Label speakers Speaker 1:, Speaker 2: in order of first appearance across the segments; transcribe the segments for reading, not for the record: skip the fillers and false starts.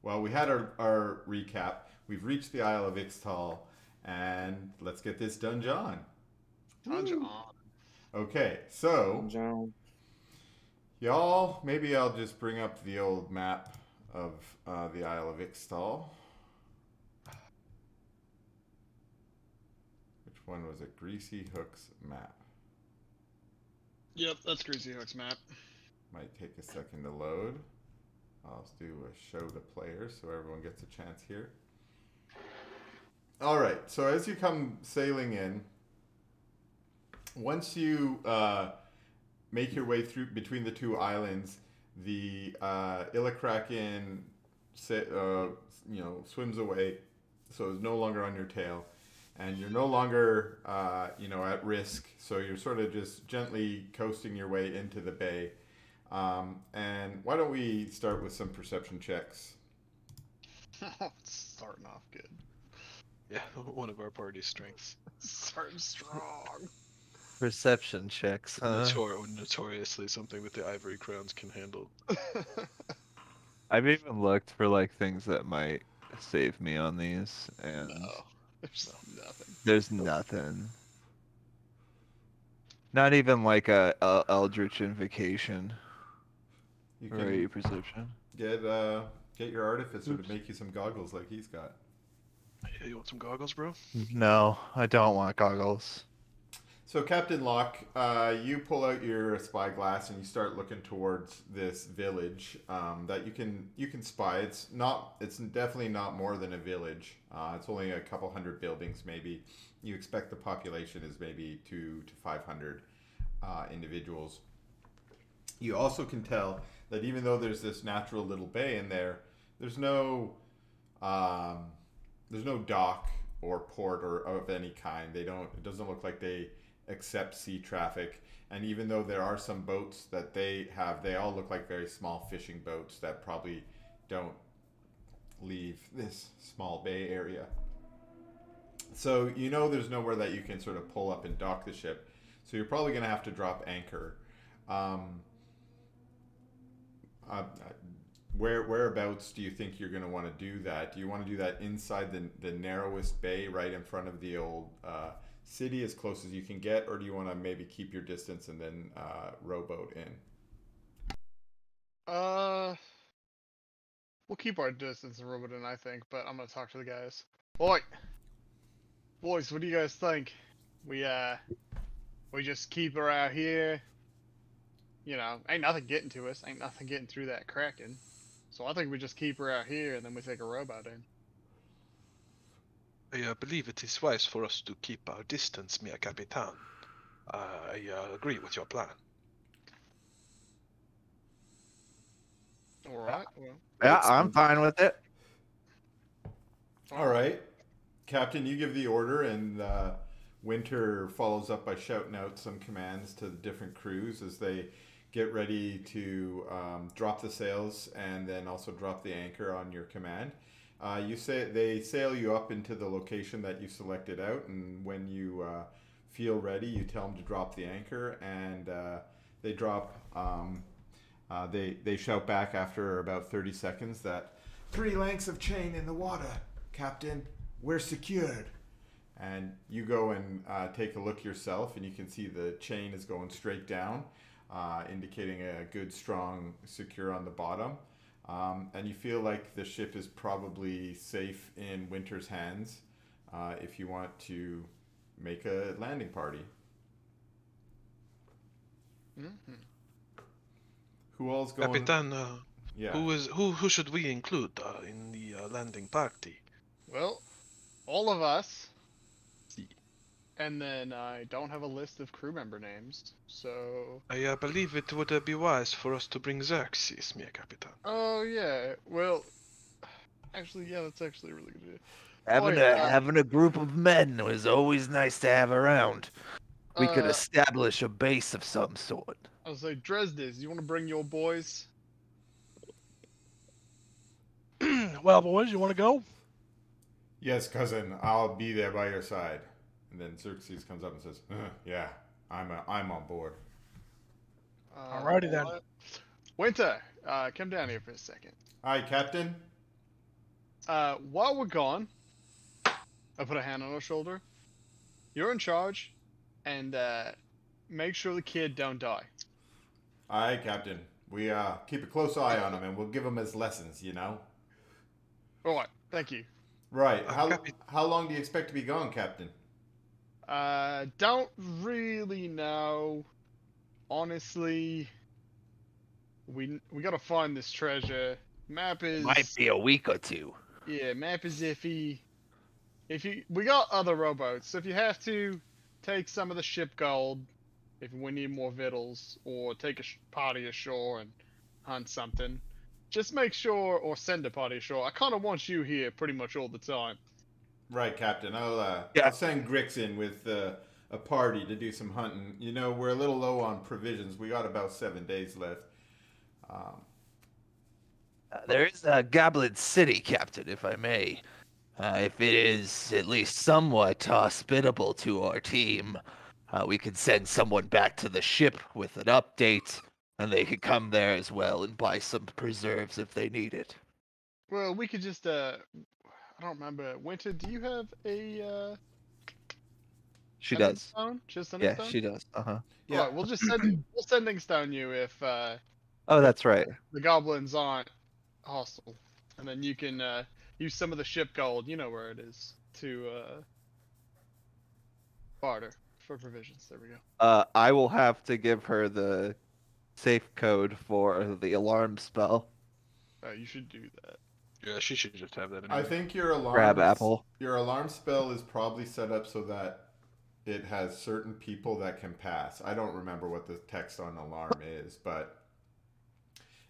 Speaker 1: Well, we had our recap. We've reached the Isle of Ixtal, and let's get this Dunge-On. Woo!
Speaker 2: Dunge-On.
Speaker 1: Okay, so
Speaker 3: Dunge-On.
Speaker 1: y'all, maybe I'll just bring up the old map of the Isle of Ixtal. Which one was it? Greasy Hook's map.
Speaker 2: Yep, that's Greasy Hook's map.
Speaker 1: Might take a second to load. I'll do a show the players so everyone gets a chance here. All right, so as you come sailing in, once you make your way through between the two islands, the Illikraken, swims away, so it's no longer on your tail, and you're no longer, at risk. So you're sort of just gently coasting your way into the bay. And why don't we start with some perception checks?
Speaker 2: It's starting off good.
Speaker 4: Yeah, one of our party's strengths.
Speaker 2: Starting strong.
Speaker 5: Perception checks, huh?
Speaker 4: Notoriously something that the Ivory Crowns can handle.
Speaker 5: I've even looked for like things that might save me on these, and
Speaker 2: No, there's nothing.
Speaker 5: there's nothing. Not even like a Eldritch Invocation
Speaker 1: You
Speaker 5: or
Speaker 1: can
Speaker 5: a perception.
Speaker 1: get your artificer to make you some goggles like he's got.
Speaker 4: Yeah, you want some goggles, bro?
Speaker 5: No, I don't want goggles.
Speaker 1: So Captain Locke, you pull out your spyglass and you start looking towards this village that you can spy. It's definitely not more than a village. It's only a couple hundred buildings, maybe. You expect the population is maybe 200 to 500 individuals. You also can tell that even though there's this natural little bay in there, there's no dock or port or of any kind. It doesn't look like they accept sea traffic. And even though there are some boats that they have, they all look like very small fishing boats that probably don't leave this small bay area. So there's nowhere that you can sort of pull up and dock the ship. So you're probably going to have to drop anchor. Whereabouts do you think you're going to want to do that? Do you want to do that inside the narrowest bay right in front of the old city as close as you can get, or do you want to maybe keep your distance and then rowboat in?
Speaker 2: We'll keep our distance and rub it in, I think, but I'm gonna talk to the guys. Boys, what do you guys think? We just keep her out here. Ain't nothing getting to us. Ain't nothing getting through that Kraken. So I think we just keep her out here and then we take a rowboat in.
Speaker 4: I believe it is wise for us to keep our distance, Mia Capitan. I agree with your plan.
Speaker 2: Alright, well.
Speaker 5: Yeah, I'm fine with it.
Speaker 1: All right. Captain, you give the order, and Winter follows up by shouting out some commands to the different crews as they get ready to drop the sails and then also drop the anchor on your command. They sail you up into the location that you selected out, and when you feel ready, you tell them to drop the anchor, and they drop. They shout back after about 30 seconds that 3 lengths of chain in the water, Captain. We're secured. And you go and take a look yourself, and you can see the chain is going straight down, indicating a good, strong secure on the bottom. And you feel like the ship is probably safe in Winter's hands if you want to make a landing party.
Speaker 2: Mm-hmm.
Speaker 1: Who all's going?
Speaker 4: Capitan,
Speaker 1: Yeah.
Speaker 4: who should we include in the landing party?
Speaker 2: Well, all of us.
Speaker 4: See.
Speaker 2: And then I don't have a list of crew member names, so...
Speaker 4: I believe it would be wise for us to bring Xerxes, Mia Capitan.
Speaker 2: Oh, yeah. Well, actually, yeah, that's actually a really good idea.
Speaker 5: Having a group of men was always nice to have around. We could establish a base of some sort.
Speaker 2: I was like, Dresdes, you want to bring your boys?
Speaker 6: Well, boys, you want to go?
Speaker 1: Yes, cousin. I'll be there by your side. And then Xerxes comes up and says, "Yeah, I'm on board."
Speaker 6: Alrighty then.
Speaker 2: Winter, come down here for a second.
Speaker 1: Hi, Captain.
Speaker 2: While we're gone, I put a hand on her shoulder. You're in charge, and make sure the kid don't die.
Speaker 1: Aye, Captain. We keep a close eye on him, and we'll give him his lessons. You know.
Speaker 2: All right. Thank you.
Speaker 1: Right.
Speaker 4: Capi-
Speaker 1: How long do you expect to be gone, Captain?
Speaker 2: Don't really know. Honestly, we gotta find this treasure. Map is
Speaker 5: Might be a week or two.
Speaker 2: Yeah, map is iffy. We got other rowboats, so if you have to, take some of the ship gold if we need more victuals, or take a party ashore and hunt something. Just make sure, or send a party ashore. I kind of want you here pretty much all the time.
Speaker 1: Right, Captain. I'll
Speaker 5: Yeah.
Speaker 1: send Grix in with a party to do some hunting. You know, we're a little low on provisions. We got about 7 days left.
Speaker 5: There is a Goblin City, Captain, if I may. If it is at least somewhat hospitable to our team, we could send someone back to the ship with an update, and they could come there as well and buy some preserves if they need it.
Speaker 2: Well, we could just I don't remember. Winter, do you have a
Speaker 5: She
Speaker 2: sending
Speaker 5: does.
Speaker 2: stone? Just sending
Speaker 5: Yeah,
Speaker 2: stone?
Speaker 5: she does. Uh-huh.
Speaker 1: Yeah.
Speaker 2: Alright, we'll sending stone you if
Speaker 5: Oh, that's right.
Speaker 2: the goblins aren't hostile, and then you can use some of the ship gold. You know where it is to barter for provisions. There we go.
Speaker 5: I will have to give her the safe code for the alarm spell.
Speaker 2: You should do that.
Speaker 4: Yeah, she should just have that.
Speaker 1: I
Speaker 4: Anyway.
Speaker 1: think your alarm
Speaker 5: Grab apple.
Speaker 1: Your alarm spell is probably set up so that it has certain people that can pass. I don't remember what the text on alarm is, but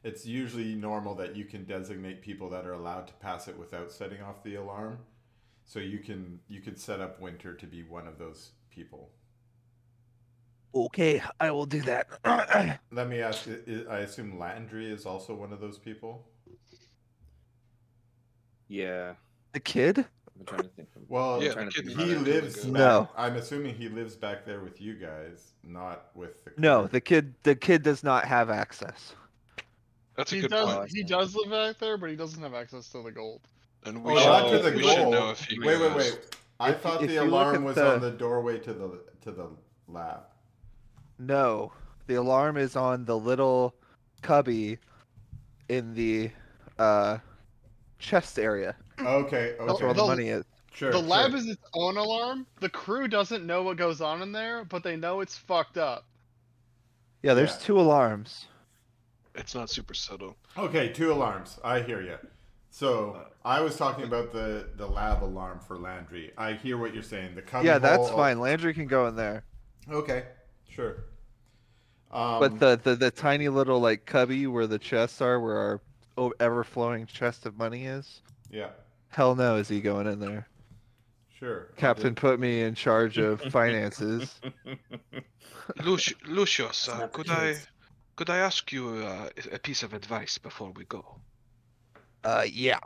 Speaker 1: it's usually normal that you can designate people that are allowed to pass it without setting off the alarm. So you could set up Winter to be one of those people.
Speaker 5: Okay, I will do that.
Speaker 1: Let me ask, I assume Landry is also one of those people?
Speaker 3: Yeah,
Speaker 5: The kid?
Speaker 3: I'm trying to think.
Speaker 1: Well,
Speaker 4: Yeah,
Speaker 3: trying
Speaker 4: the
Speaker 3: to
Speaker 4: kid
Speaker 3: think
Speaker 4: is
Speaker 1: he
Speaker 3: about
Speaker 4: not
Speaker 3: it.
Speaker 1: lives
Speaker 4: doing
Speaker 1: back,
Speaker 5: No.
Speaker 1: I'm assuming he lives back there with you guys, not with the crew.
Speaker 5: No, the kid does not have access.
Speaker 4: That's a
Speaker 2: He
Speaker 4: good
Speaker 2: does.
Speaker 4: point.
Speaker 2: He does live back there, but he doesn't have access to the gold.
Speaker 4: And
Speaker 1: Oh,
Speaker 4: we
Speaker 1: not
Speaker 4: should,
Speaker 1: to the
Speaker 4: we should
Speaker 1: goal.
Speaker 4: know if he
Speaker 1: Wait.
Speaker 4: goes-
Speaker 1: I
Speaker 5: If-
Speaker 1: thought
Speaker 5: if
Speaker 1: the
Speaker 5: you look
Speaker 1: alarm
Speaker 5: at
Speaker 1: was
Speaker 5: the-
Speaker 1: on the doorway to the lab.
Speaker 5: No, the alarm is on the little cubby in the chest area.
Speaker 1: Okay,
Speaker 5: That's where all the
Speaker 2: The-
Speaker 5: money is.
Speaker 1: Sure.
Speaker 2: The lab
Speaker 1: sure.
Speaker 2: is its own alarm. The crew doesn't know what goes on in there, but they know it's fucked up.
Speaker 5: Yeah, there's
Speaker 1: Yeah.
Speaker 5: 2 alarms.
Speaker 4: It's not super subtle.
Speaker 1: Okay, 2 alarms. I hear you. So I was talking about the lab alarm for Landry. I hear what you're saying. The cubby
Speaker 5: Yeah, that's
Speaker 1: hole-
Speaker 5: fine. Landry can go in there.
Speaker 1: Okay, sure.
Speaker 5: But the tiny little like cubby where the chests are, where our ever-flowing chest of money is,
Speaker 1: yeah,
Speaker 5: hell no is he going in there.
Speaker 1: sure.
Speaker 5: Captain put me in charge of finances.
Speaker 4: Lucius,
Speaker 3: not the
Speaker 4: could
Speaker 3: case.
Speaker 4: I ask you a piece of advice before we go?
Speaker 5: Yeah.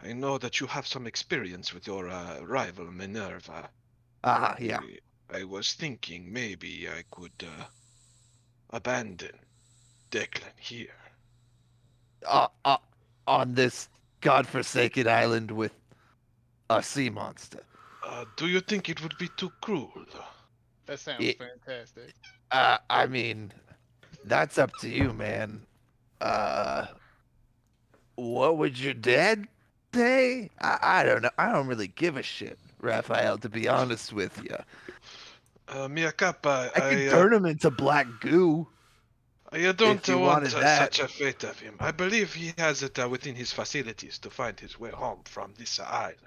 Speaker 4: I know that you have some experience with your rival Minerva.
Speaker 5: Yeah.
Speaker 4: I was thinking maybe I could abandon Declan here.
Speaker 5: On this godforsaken island with a sea monster.
Speaker 4: Do you think it would be too cruel?
Speaker 2: That sounds
Speaker 5: Yeah.
Speaker 2: fantastic.
Speaker 5: I mean, that's up to you, man. What would your dad say? I don't know. I don't really give a shit, Raphael, to be honest with you.
Speaker 4: Mia Kappa,
Speaker 5: I could turn him into black goo.
Speaker 4: I don't
Speaker 5: you
Speaker 4: want
Speaker 5: wanted that.
Speaker 4: such a fate of him. I believe he has it within his facilities to find his way home from this island.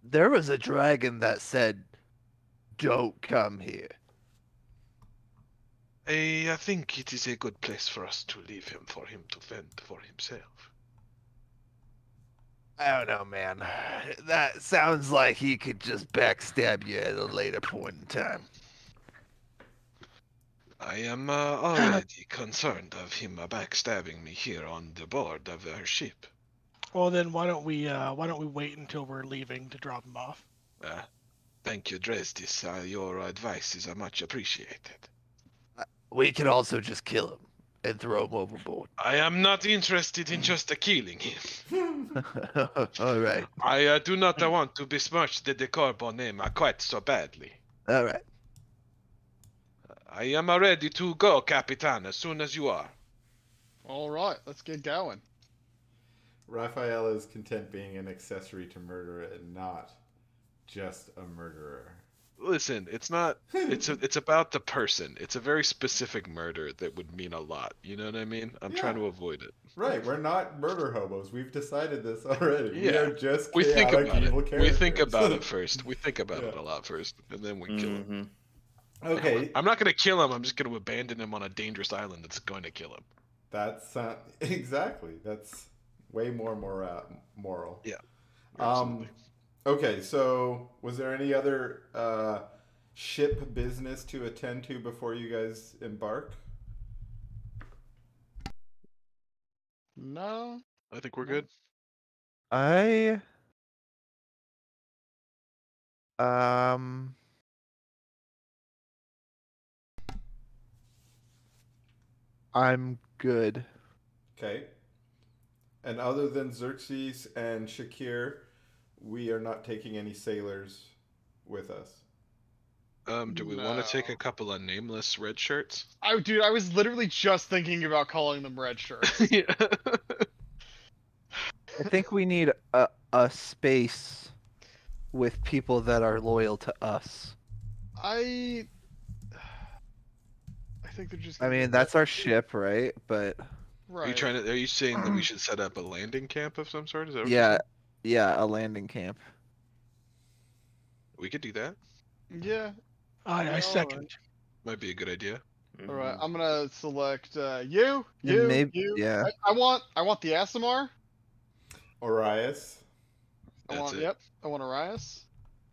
Speaker 5: There was a dragon that said, "Don't come here."
Speaker 4: I think it is a good place for us to leave him for him to fend for himself.
Speaker 5: I don't know, man. That sounds like he could just backstab you at a later point in time.
Speaker 4: I am already concerned of him backstabbing me here on the board of our ship.
Speaker 6: Well, then why don't we wait until we're leaving to drop him off?
Speaker 4: Thank you, Dresdis. Your advice is much appreciated.
Speaker 5: We could also just kill him and throw him overboard.
Speaker 4: I am not interested in just killing him.
Speaker 5: All right.
Speaker 4: I do not want to besmirch the Decorbo name quite so badly.
Speaker 5: All right.
Speaker 4: I am ready to go, Capitan, as soon as you are.
Speaker 2: All right, let's get going.
Speaker 1: Raphael is content being an accessory to murder and not just a murderer.
Speaker 4: Listen, it's not. It's about the person. It's a very specific murder that would mean a lot. You know what I mean? I'm trying to avoid it.
Speaker 1: Right, we're not murder hobos. We've decided this already.
Speaker 4: Yeah.
Speaker 1: We are just
Speaker 4: We think
Speaker 1: chaotic
Speaker 4: about
Speaker 1: evil
Speaker 4: it.
Speaker 1: characters.
Speaker 4: We think about it first. We think about
Speaker 1: Yeah.
Speaker 4: it a lot first, and then we kill him.
Speaker 1: Okay,
Speaker 4: I'm not gonna kill him. I'm just gonna abandon him on a dangerous island that's going to kill him.
Speaker 1: that's exactly. That's way more moral.
Speaker 4: Yeah. Absolutely.
Speaker 1: Okay, so was there any other ship business to attend to before you guys embark?
Speaker 2: No.
Speaker 4: I think we're good.
Speaker 5: I'm good.
Speaker 1: Okay. And other than Xerxes and Shakir, we are not taking any sailors with us.
Speaker 4: Do we want to take a couple of nameless red shirts?
Speaker 2: Dude, I was literally just thinking about calling them red shirts.
Speaker 4: Yeah.
Speaker 5: I think we need a space with people that are loyal to us.
Speaker 2: I think they're just.
Speaker 5: I mean, that's our ship, right? But
Speaker 2: Right.
Speaker 4: Are you saying that we should set up a landing camp of some sort? Is that what you're
Speaker 5: yeah,
Speaker 4: saying?
Speaker 5: yeah, a landing camp.
Speaker 4: We could do that.
Speaker 2: Yeah.
Speaker 6: I second.
Speaker 4: Might be a good idea.
Speaker 2: All right. I'm gonna select you.
Speaker 5: And maybe,
Speaker 2: You.
Speaker 5: yeah.
Speaker 2: I want the Asimar.
Speaker 1: Orias.
Speaker 4: That's it.
Speaker 2: Yep. I want Arias.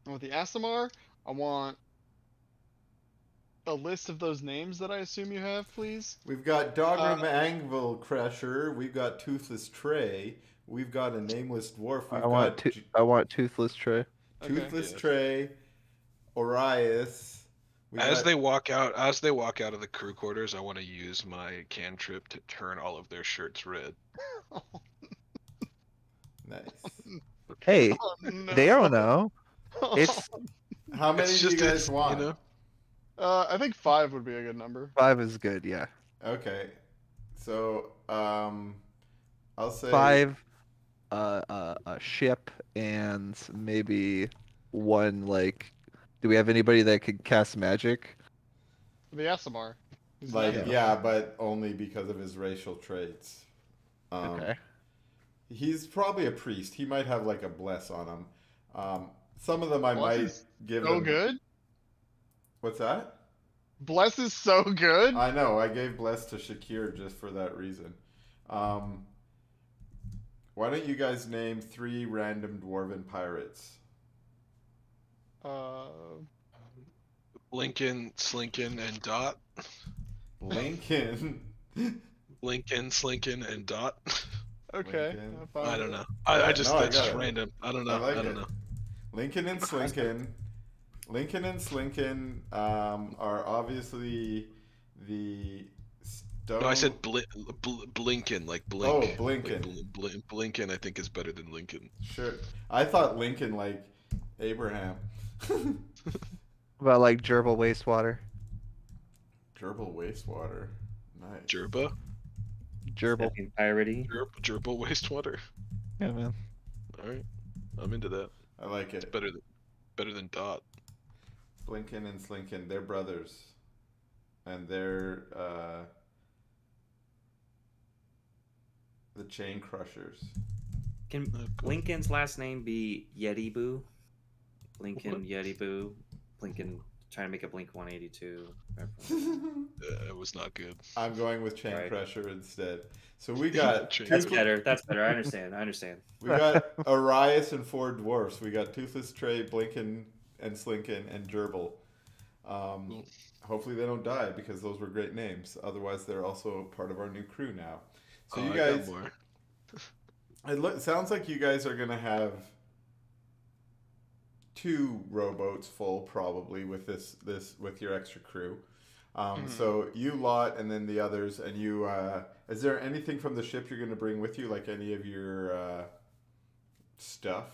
Speaker 2: I want the Asimar. I want a list of those names that I assume you have, please.
Speaker 1: We've got Dogrim Anvil Crusher. We've got Toothless Tray. We've got a nameless dwarf. We've
Speaker 5: I want Toothless Tray.
Speaker 1: Toothless
Speaker 4: Okay.
Speaker 1: Tray. Orias.
Speaker 4: As they walk out of the crew quarters, I want to use my cantrip to turn all of their shirts red.
Speaker 1: Nice.
Speaker 5: Hey,
Speaker 2: Oh, no.
Speaker 5: they don't know. It's
Speaker 1: How many do you guys want?
Speaker 4: You know?
Speaker 2: I think 5 would be a good number.
Speaker 5: 5 is good, yeah.
Speaker 1: Okay. So, I'll say
Speaker 5: 5, a ship, and maybe one, like, do we have anybody that could cast magic?
Speaker 2: The Asimar. He's
Speaker 1: Like,
Speaker 2: not-
Speaker 1: yeah, but only because of his racial traits.
Speaker 5: Okay.
Speaker 1: He's probably a priest. He might have like a bless on him. Some of them I
Speaker 2: Bless
Speaker 1: might
Speaker 2: is
Speaker 1: give
Speaker 2: So
Speaker 1: them.
Speaker 2: good.
Speaker 1: What's that?
Speaker 2: Bless is so good.
Speaker 1: I know. I gave bless to Shakir just for that reason. Why don't you guys name 3 random dwarven pirates?
Speaker 4: Lincoln, Slinkin, and Dot.
Speaker 1: Lincoln.
Speaker 4: Lincoln, Slinkin, and Dot.
Speaker 2: Okay.
Speaker 1: Lincoln.
Speaker 2: I'm fine
Speaker 4: I
Speaker 2: with
Speaker 4: don't
Speaker 2: it.
Speaker 4: know.
Speaker 1: Yeah,
Speaker 4: I just
Speaker 1: no, I
Speaker 4: that's
Speaker 1: got
Speaker 4: just
Speaker 1: it.
Speaker 4: random. I don't know.
Speaker 1: I like
Speaker 4: don't
Speaker 1: it.
Speaker 4: know.
Speaker 1: Lincoln and Slinkin. Lincoln and Slinkin are obviously the stone.
Speaker 4: No, I said Blinken, like blink.
Speaker 1: Oh,
Speaker 4: Like
Speaker 1: Blinken.
Speaker 4: Blinken, I think is better than Lincoln.
Speaker 1: Sure. I thought Lincoln like Abraham.
Speaker 5: About, like, gerbil wastewater.
Speaker 1: Gerbil wastewater. Nice.
Speaker 4: Gerba?
Speaker 5: Gerbil.
Speaker 3: Second piratey.
Speaker 4: Gerbil wastewater.
Speaker 5: Yeah, man.
Speaker 4: All right, I'm into that.
Speaker 1: I like it.
Speaker 4: Better than Dot.
Speaker 1: Blinken and Slinkin, they're brothers. And they're the chain crushers.
Speaker 3: Can
Speaker 4: Oh, cool.
Speaker 3: Lincoln's last name be Yeti Boo? Lincoln
Speaker 4: What?
Speaker 3: Yeti Boo. Lincoln trying to make a Blink 182.
Speaker 4: It was not good.
Speaker 1: I'm going with chain
Speaker 3: Right.
Speaker 1: crusher instead. So we got
Speaker 4: Chain
Speaker 3: That's better. That's better. I understand.
Speaker 1: We got Arias and 4 dwarfs. We got Toothless Tray, Blinken and Slinkin, and Gerbil. Hopefully they don't die because those were great names. Otherwise, they're also part of our new crew now. So you
Speaker 4: I got
Speaker 1: guys,
Speaker 4: more.
Speaker 1: it sounds like you guys are gonna have 2 rowboats full probably with with your extra crew. So you lot, and then the others, and you. Is there anything from the ship you're going to bring with you, like any of your stuff?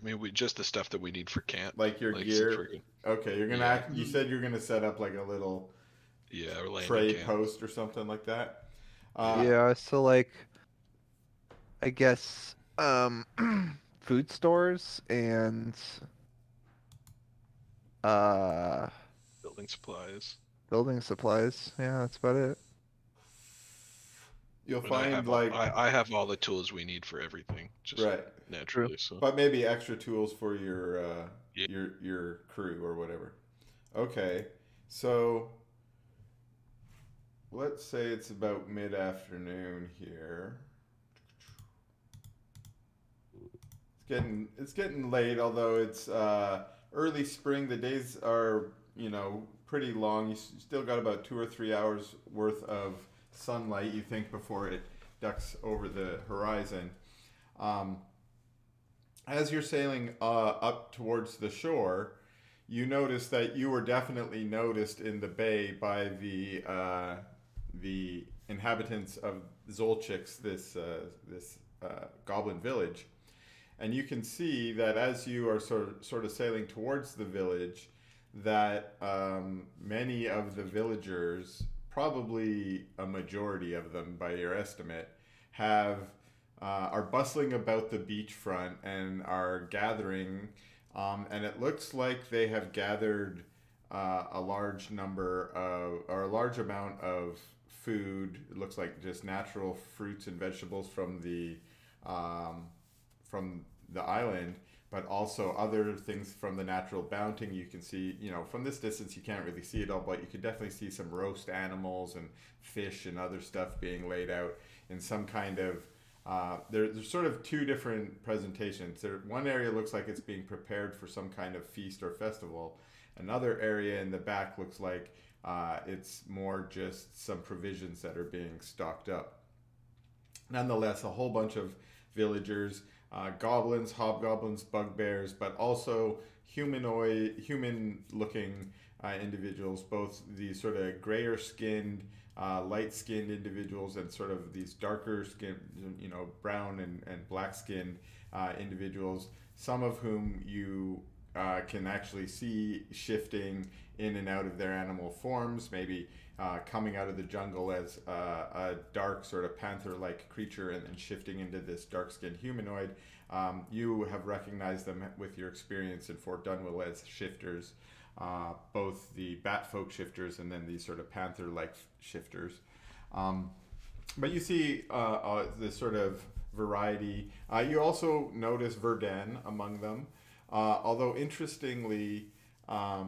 Speaker 4: I mean, just the stuff that we need for camp.
Speaker 1: Like your
Speaker 4: Like,
Speaker 1: gear. Okay, you're gonna
Speaker 4: Yeah.
Speaker 1: You said you're gonna set up like a little
Speaker 4: or landing
Speaker 1: trade
Speaker 4: camp.
Speaker 1: post or something like that.
Speaker 5: Yeah, so like, I guess food stores and uh
Speaker 4: Building supplies.
Speaker 5: building supplies. Yeah, that's about it.
Speaker 1: You'll
Speaker 4: But I
Speaker 1: find
Speaker 4: have
Speaker 1: like
Speaker 4: I have all the tools we need for everything, just
Speaker 1: right,
Speaker 4: naturally. So
Speaker 1: but maybe extra tools for your
Speaker 4: Yeah.
Speaker 1: your crew or whatever. Okay, so let's say it's about mid-afternoon here. It's getting late, although it's early spring. The days are, pretty long. You still got about 2 or 3 hours worth of sunlight, you think, before it ducks over the horizon. As you're sailing up towards the shore, you notice that you were definitely noticed in the bay by the inhabitants of Zolchix, this goblin village. And you can see that as you are sort of sailing towards the village, that many of the villagers, probably a majority of them by your estimate, are bustling about the beachfront and are gathering. And it looks like they have gathered a large large amount of food. It looks like just natural fruits and vegetables from the island, but also other things from the natural bounty. You can see, from this distance, you can't really see it all, but you can definitely see some roast animals and fish and other stuff being laid out in some kind of. There's sort of two different presentations. One area looks like it's being prepared for some kind of feast or festival. Another area in the back looks like it's more just some provisions that are being stocked up. Nonetheless, a whole bunch of villagers, goblins, hobgoblins, bugbears, but also human-looking individuals, both these sort of grayer-skinned, light-skinned individuals and sort of these darker-skinned, brown and black-skinned individuals, some of whom you can actually see shifting in and out of their animal forms, maybe coming out of the jungle as a dark sort of panther-like creature and then shifting into this dark-skinned humanoid. You have recognized them with your experience in Fort Dunwell as shifters, both the bat folk shifters and then these sort of panther-like shifters. But you see this sort of variety. You also notice Verdun among them, although interestingly, I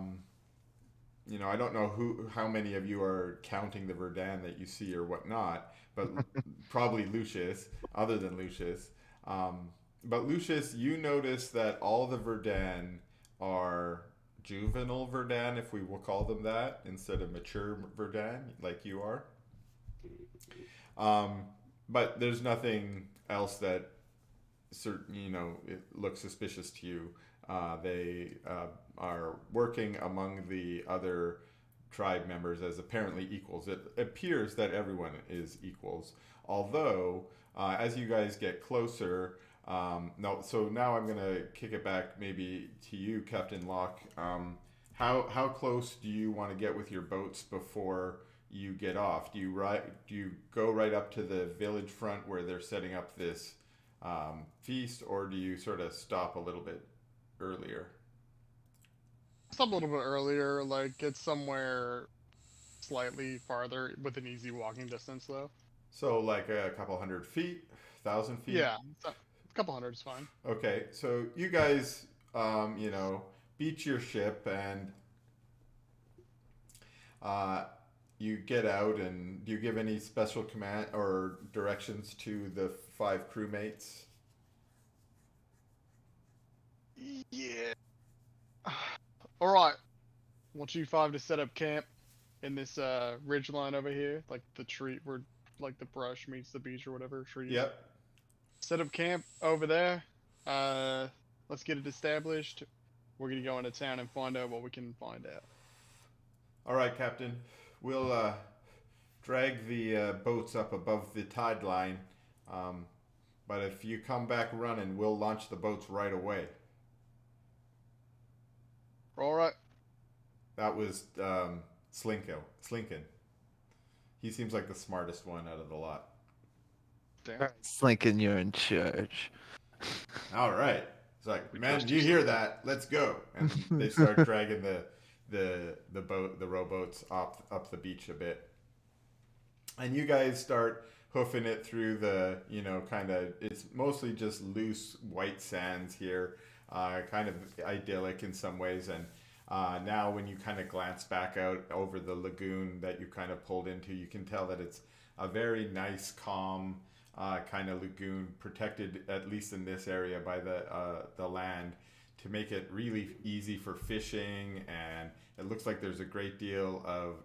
Speaker 1: don't know how many of you are counting the Verdun that you see or whatnot, but probably Lucius, other than Lucius. But Lucius, you notice that all the Verdun are juvenile Verdun, if we will call them that, instead of mature Verdun, like you are. But there's nothing else that it looks suspicious to you. They are working among the other tribe members as apparently equals. It appears that everyone is equals, although as you guys get closer, so now I'm gonna kick it back maybe to you, Captain Locke. How close do you want to get with your boats before you get off? Do you go right up to the village front where they're setting up this feast, or do you sort of stop a little bit earlier?
Speaker 2: Stop a little bit earlier, like get somewhere slightly farther with an easy walking distance, though.
Speaker 1: So like a couple 100 feet, 1,000 feet?
Speaker 2: Yeah, a couple hundred is fine.
Speaker 1: Okay, so you guys, beach your ship and you get out, and do you give any special command or directions to the 5 crewmates?
Speaker 2: Yeah. All right. I want you 5 to set up camp in this ridge line over here, like the tree where like the brush meets the beach or whatever tree.
Speaker 1: Yep.
Speaker 2: Set up camp over there. Let's get it established. we're gonna go into town and find out what we can find out.
Speaker 1: All right, Captain. We'll drag the boats up above the tide line. But if you come back running, we'll launch the boats right away.
Speaker 2: All right.
Speaker 1: That was Slinkin. He seems like the smartest one out of the lot.
Speaker 2: Damn.
Speaker 5: Slinkin, you're in charge.
Speaker 1: All right. It's like,
Speaker 4: We
Speaker 1: man,
Speaker 4: trust
Speaker 1: you
Speaker 4: you,
Speaker 1: hear
Speaker 4: Slinkin."
Speaker 1: that? Let's go. And they start dragging the rowboats up the beach a bit. And you guys start hoofing it through the, it's mostly just loose white sands here, kind of idyllic in some ways. And now when you kind of glance back out over the lagoon that you kind of pulled into, you can tell that it's a very nice, calm kind of lagoon, protected, at least in this area, by the land to make it really easy for fishing. And it looks like there's a great deal of,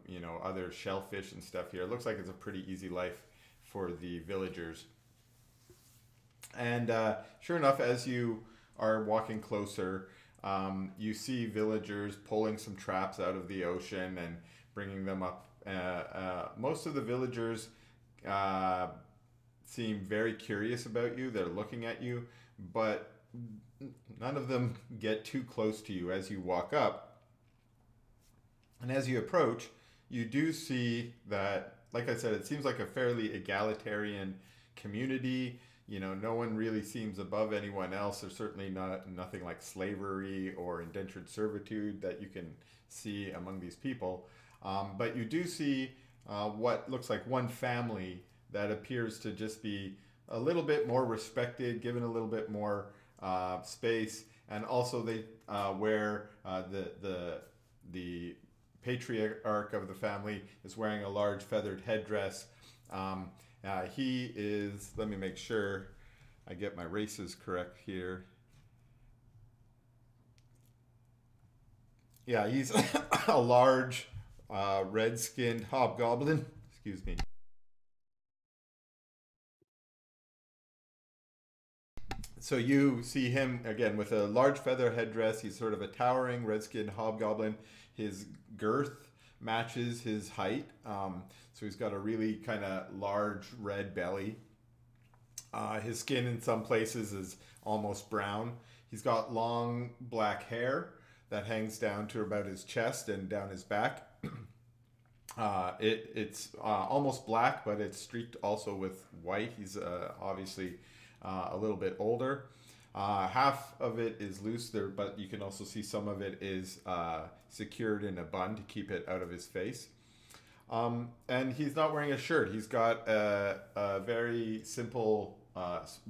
Speaker 1: other shellfish and stuff here. It looks like it's a pretty easy life for the villagers. And sure enough, as you are walking closer, you see villagers pulling some traps out of the ocean and bringing them up. Most of the villagers seem very curious about you. They're looking at you, but none of them get too close to you as you walk up. And as you approach, you do see that, like I said, it seems like a fairly egalitarian community. No one really seems above anyone else. There's certainly nothing like slavery or indentured servitude that you can see among these people. But you do see what looks like one family that appears to just be a little bit more respected, given a little bit more space, and also they wear the patriarch of the family is wearing a large feathered headdress. He is, let me make sure I get my races correct here. Yeah, he's a large red-skinned hobgoblin. Excuse me. So you see him again with a large feather headdress. He's sort of a towering red-skinned hobgoblin. His girth matches his height. So he's got a really kind of large red belly. His skin in some places is almost brown. He's got long black hair that hangs down to about his chest and down his back. It's almost black, but it's streaked also with white. He's obviously a little bit older. Half of it is loose there, but you can also see some of it is secured in a bun to keep it out of his face. And he's not wearing a shirt. He's got a very simple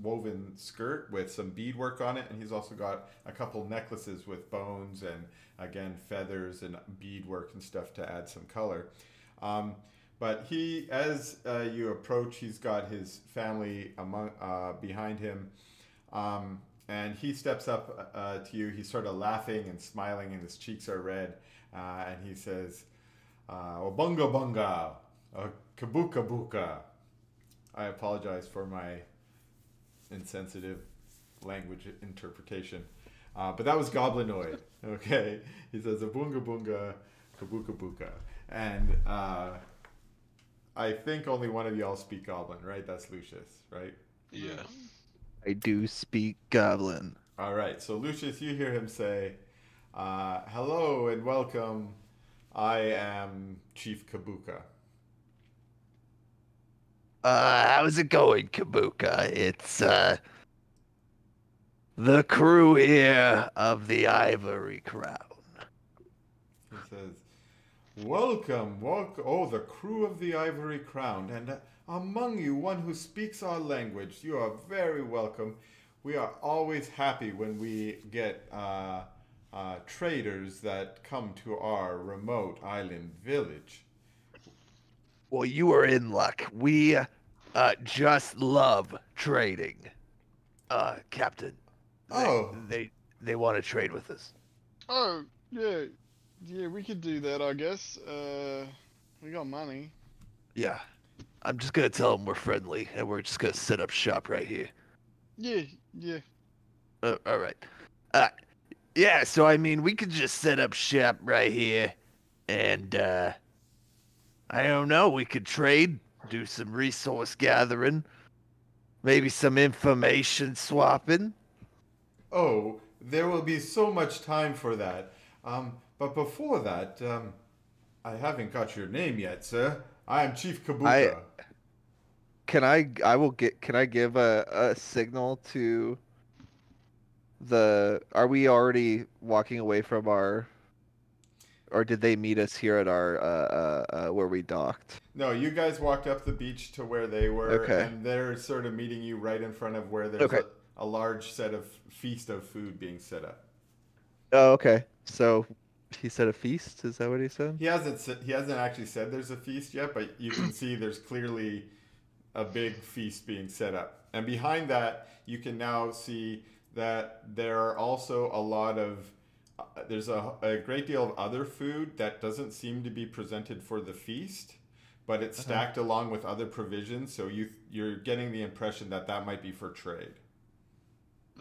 Speaker 1: woven skirt with some beadwork on it, and he's also got a couple necklaces with bones and, again, feathers and beadwork and stuff to add some color. But he, as you approach, he's got his family behind him, and he steps up to you. He's sort of laughing and smiling, and his cheeks are red, and he says, "Bunga bunga, kabuka buka." I apologize for my insensitive language interpretation, but that was Goblinoid. Okay, he says, "Bunga bunga, kabuka buka," and I think only one of y'all speak Goblin, right? That's Lucius, right?
Speaker 4: Yeah.
Speaker 5: I do speak Goblin.
Speaker 1: All right. So Lucius, you hear him say, "Hello and welcome. I am Chief Kabuka."
Speaker 5: How's it going, Kabuka? It's the crew here of the Ivory Crown.
Speaker 1: He says, welcome. Oh, the crew of the Ivory Crown, and among you one who speaks our language. You are very welcome. We are always happy when we get traders that come to our remote island village.
Speaker 5: Well, you are in luck. We just love trading, Captain. They want to trade with us.
Speaker 2: Oh, yeah. Yeah, we could do that, I guess. We got money.
Speaker 5: Yeah. I'm just gonna tell them we're friendly, and we're just gonna set up shop right here.
Speaker 2: Yeah, yeah.
Speaker 5: All right. Yeah, so I mean, we could just set up shop right here, and I don't know, we could trade, do some resource gathering, maybe some information swapping.
Speaker 1: Oh, there will be so much time for that. But before that, I haven't got your name yet, sir. I am Chief
Speaker 7: I
Speaker 1: Kabuka.
Speaker 7: I will get can I give a signal to the are we already walking away from our or did they meet us here at our where we docked?
Speaker 1: No, you guys walked up the beach to where they were,
Speaker 7: Okay.
Speaker 1: and they're sort of meeting you right in front of where there's
Speaker 7: Okay.
Speaker 1: a large set of feast of food being set up.
Speaker 7: Oh, okay. So he said a feast, is that what he said?
Speaker 1: He hasn't actually said there's a feast yet, but you can see there's clearly a big feast being set up. And behind that, you can now see that there are also a lot of there's a great deal of other food that doesn't seem to be presented for the feast, but it's stacked along with other provisions. So you're getting the impression that that might be for trade.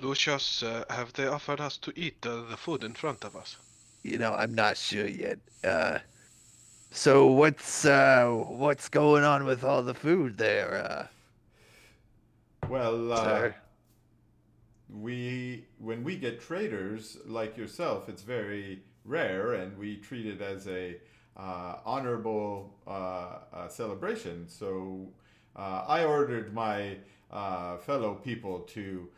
Speaker 4: Lucius, have they offered us to eat the food in front of us?
Speaker 5: You know, I'm not sure yet. So what's going on with all the food there,
Speaker 1: Well,
Speaker 5: sir?
Speaker 1: when we get traders like yourself, it's very rare, and we treat it as a honorable celebration. So I ordered my fellow people to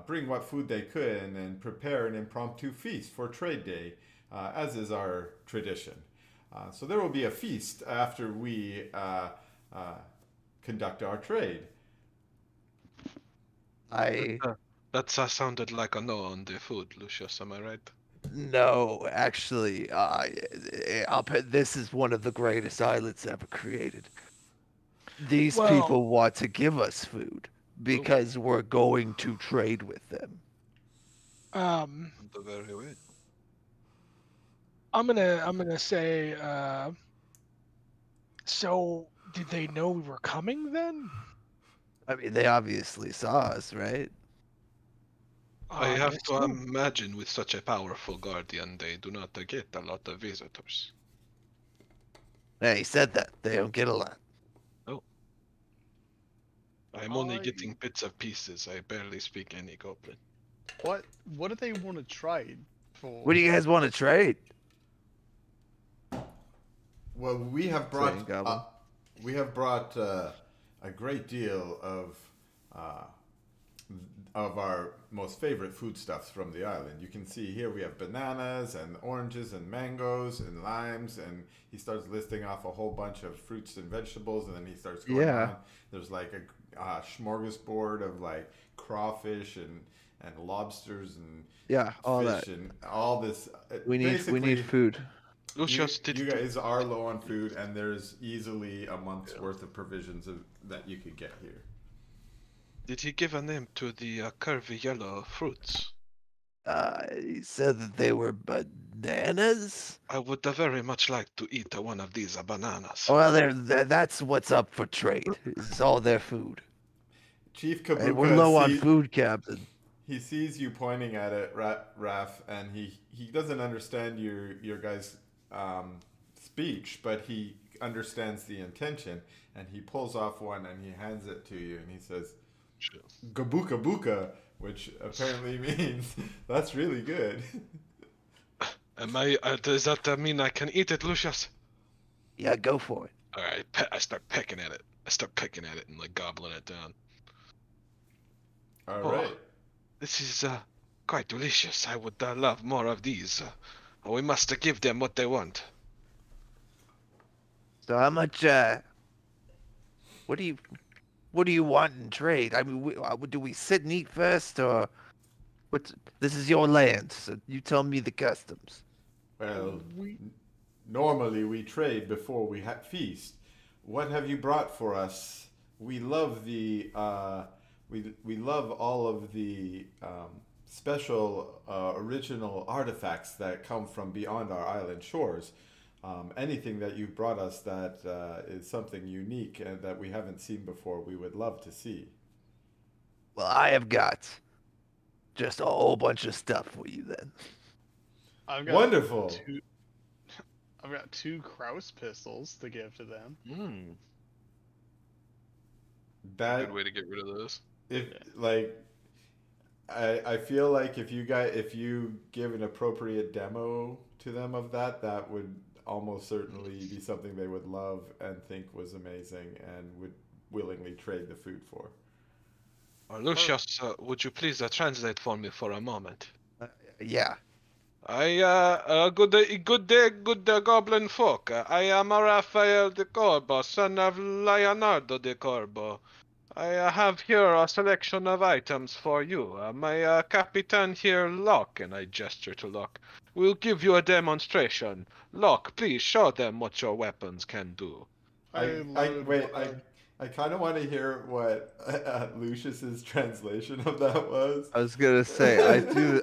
Speaker 1: bring what food they could and prepare an impromptu feast for Trade Day, as is our tradition. So there will be a feast after we conduct our trade.
Speaker 4: That sounded like a no on the food, Lucius, am I right?
Speaker 5: No, actually, this is one of the greatest islands ever created. These
Speaker 6: Well-
Speaker 5: people want to give us food because we're going to trade with them.
Speaker 4: The very way.
Speaker 6: I'm gonna say. So did they know we were coming then?
Speaker 5: I mean, they obviously saw us, right?
Speaker 4: I have
Speaker 6: guess
Speaker 4: to
Speaker 6: so.
Speaker 4: imagine with such a powerful guardian, they do not get a lot of visitors.
Speaker 5: Yeah, he said that. They don't get a lot.
Speaker 4: I'm only
Speaker 2: I-
Speaker 4: getting bits of pieces. I barely speak any goblin.
Speaker 2: What do they want to trade for?
Speaker 5: What do you guys want to trade?
Speaker 1: Well, we have
Speaker 7: Trading
Speaker 1: brought
Speaker 7: goblin.
Speaker 1: a great deal of our most favorite foodstuffs from the island. You can see here we have bananas and oranges and mangoes and limes, and he starts listing off a whole bunch of fruits and vegetables, and then he starts going
Speaker 7: Yeah.
Speaker 1: on. There's like a smorgasbord of like crawfish and lobsters and
Speaker 7: Yeah, all
Speaker 1: fish
Speaker 7: that.
Speaker 1: and all this.
Speaker 7: We need
Speaker 1: Basically,
Speaker 7: food.
Speaker 4: Lucius,
Speaker 1: you
Speaker 4: did
Speaker 1: guys are low on food, and there's easily a month's worth of provisions that you could get here.
Speaker 4: did he give a name to the curvy yellow fruits?
Speaker 5: He said that they were bananas.
Speaker 4: I would very much like to eat one of these bananas.
Speaker 5: Well, that's what's up for trade. It's all their food.
Speaker 1: Chief
Speaker 5: And we're low on
Speaker 1: Kabuka
Speaker 5: food, Captain.
Speaker 1: he sees you pointing at it, Raph, and he doesn't understand your guys' speech, but he understands the intention, and he pulls off one and he hands it to you, and he says,
Speaker 4: Sure.
Speaker 1: "Gabuka buka," which apparently means that's really good.
Speaker 4: Am I? Does that mean I can eat it, Lucius?
Speaker 5: Yeah, go for it.
Speaker 4: All right. I start pecking at it. And like gobbling it down.
Speaker 1: All
Speaker 4: Oh.
Speaker 1: right.
Speaker 4: This is quite delicious. I would love more of these. We must give them what they want.
Speaker 5: So how much? What do you want in trade? I mean, do we sit and eat first, or what? This is your land, so you tell me the customs.
Speaker 1: Well,
Speaker 2: We
Speaker 1: normally we trade before we feast. What have you brought for us? We love the we love all of the special original artifacts that come from beyond our island shores. Anything that you brought us that is something unique and that we haven't seen before, we would love to see.
Speaker 5: Well, I have got just a whole bunch of stuff for you then.
Speaker 2: I've got
Speaker 1: Wonderful.
Speaker 2: I've got 2 Kraus pistols to give to them.
Speaker 4: Hmm.
Speaker 1: That
Speaker 4: Good way to get rid of those.
Speaker 1: if like I feel like if you give an appropriate demo to them of that, that would almost certainly be something they would love and think was amazing and would willingly trade the food for.
Speaker 4: Lucius, would you please translate for me for a moment?
Speaker 7: Yeah.
Speaker 4: Good day, good goblin folk. I am Raphael de Corbo, son of Leonardo de Corbo. I have here a selection of items for you. My Capitan here, Locke, and I gesture to Locke, will give you a demonstration. Locke, please show them what your weapons can do.
Speaker 1: I
Speaker 2: load
Speaker 1: wait.
Speaker 2: one-
Speaker 1: I kind of want to hear what Lucius's translation of that was.
Speaker 7: I was gonna say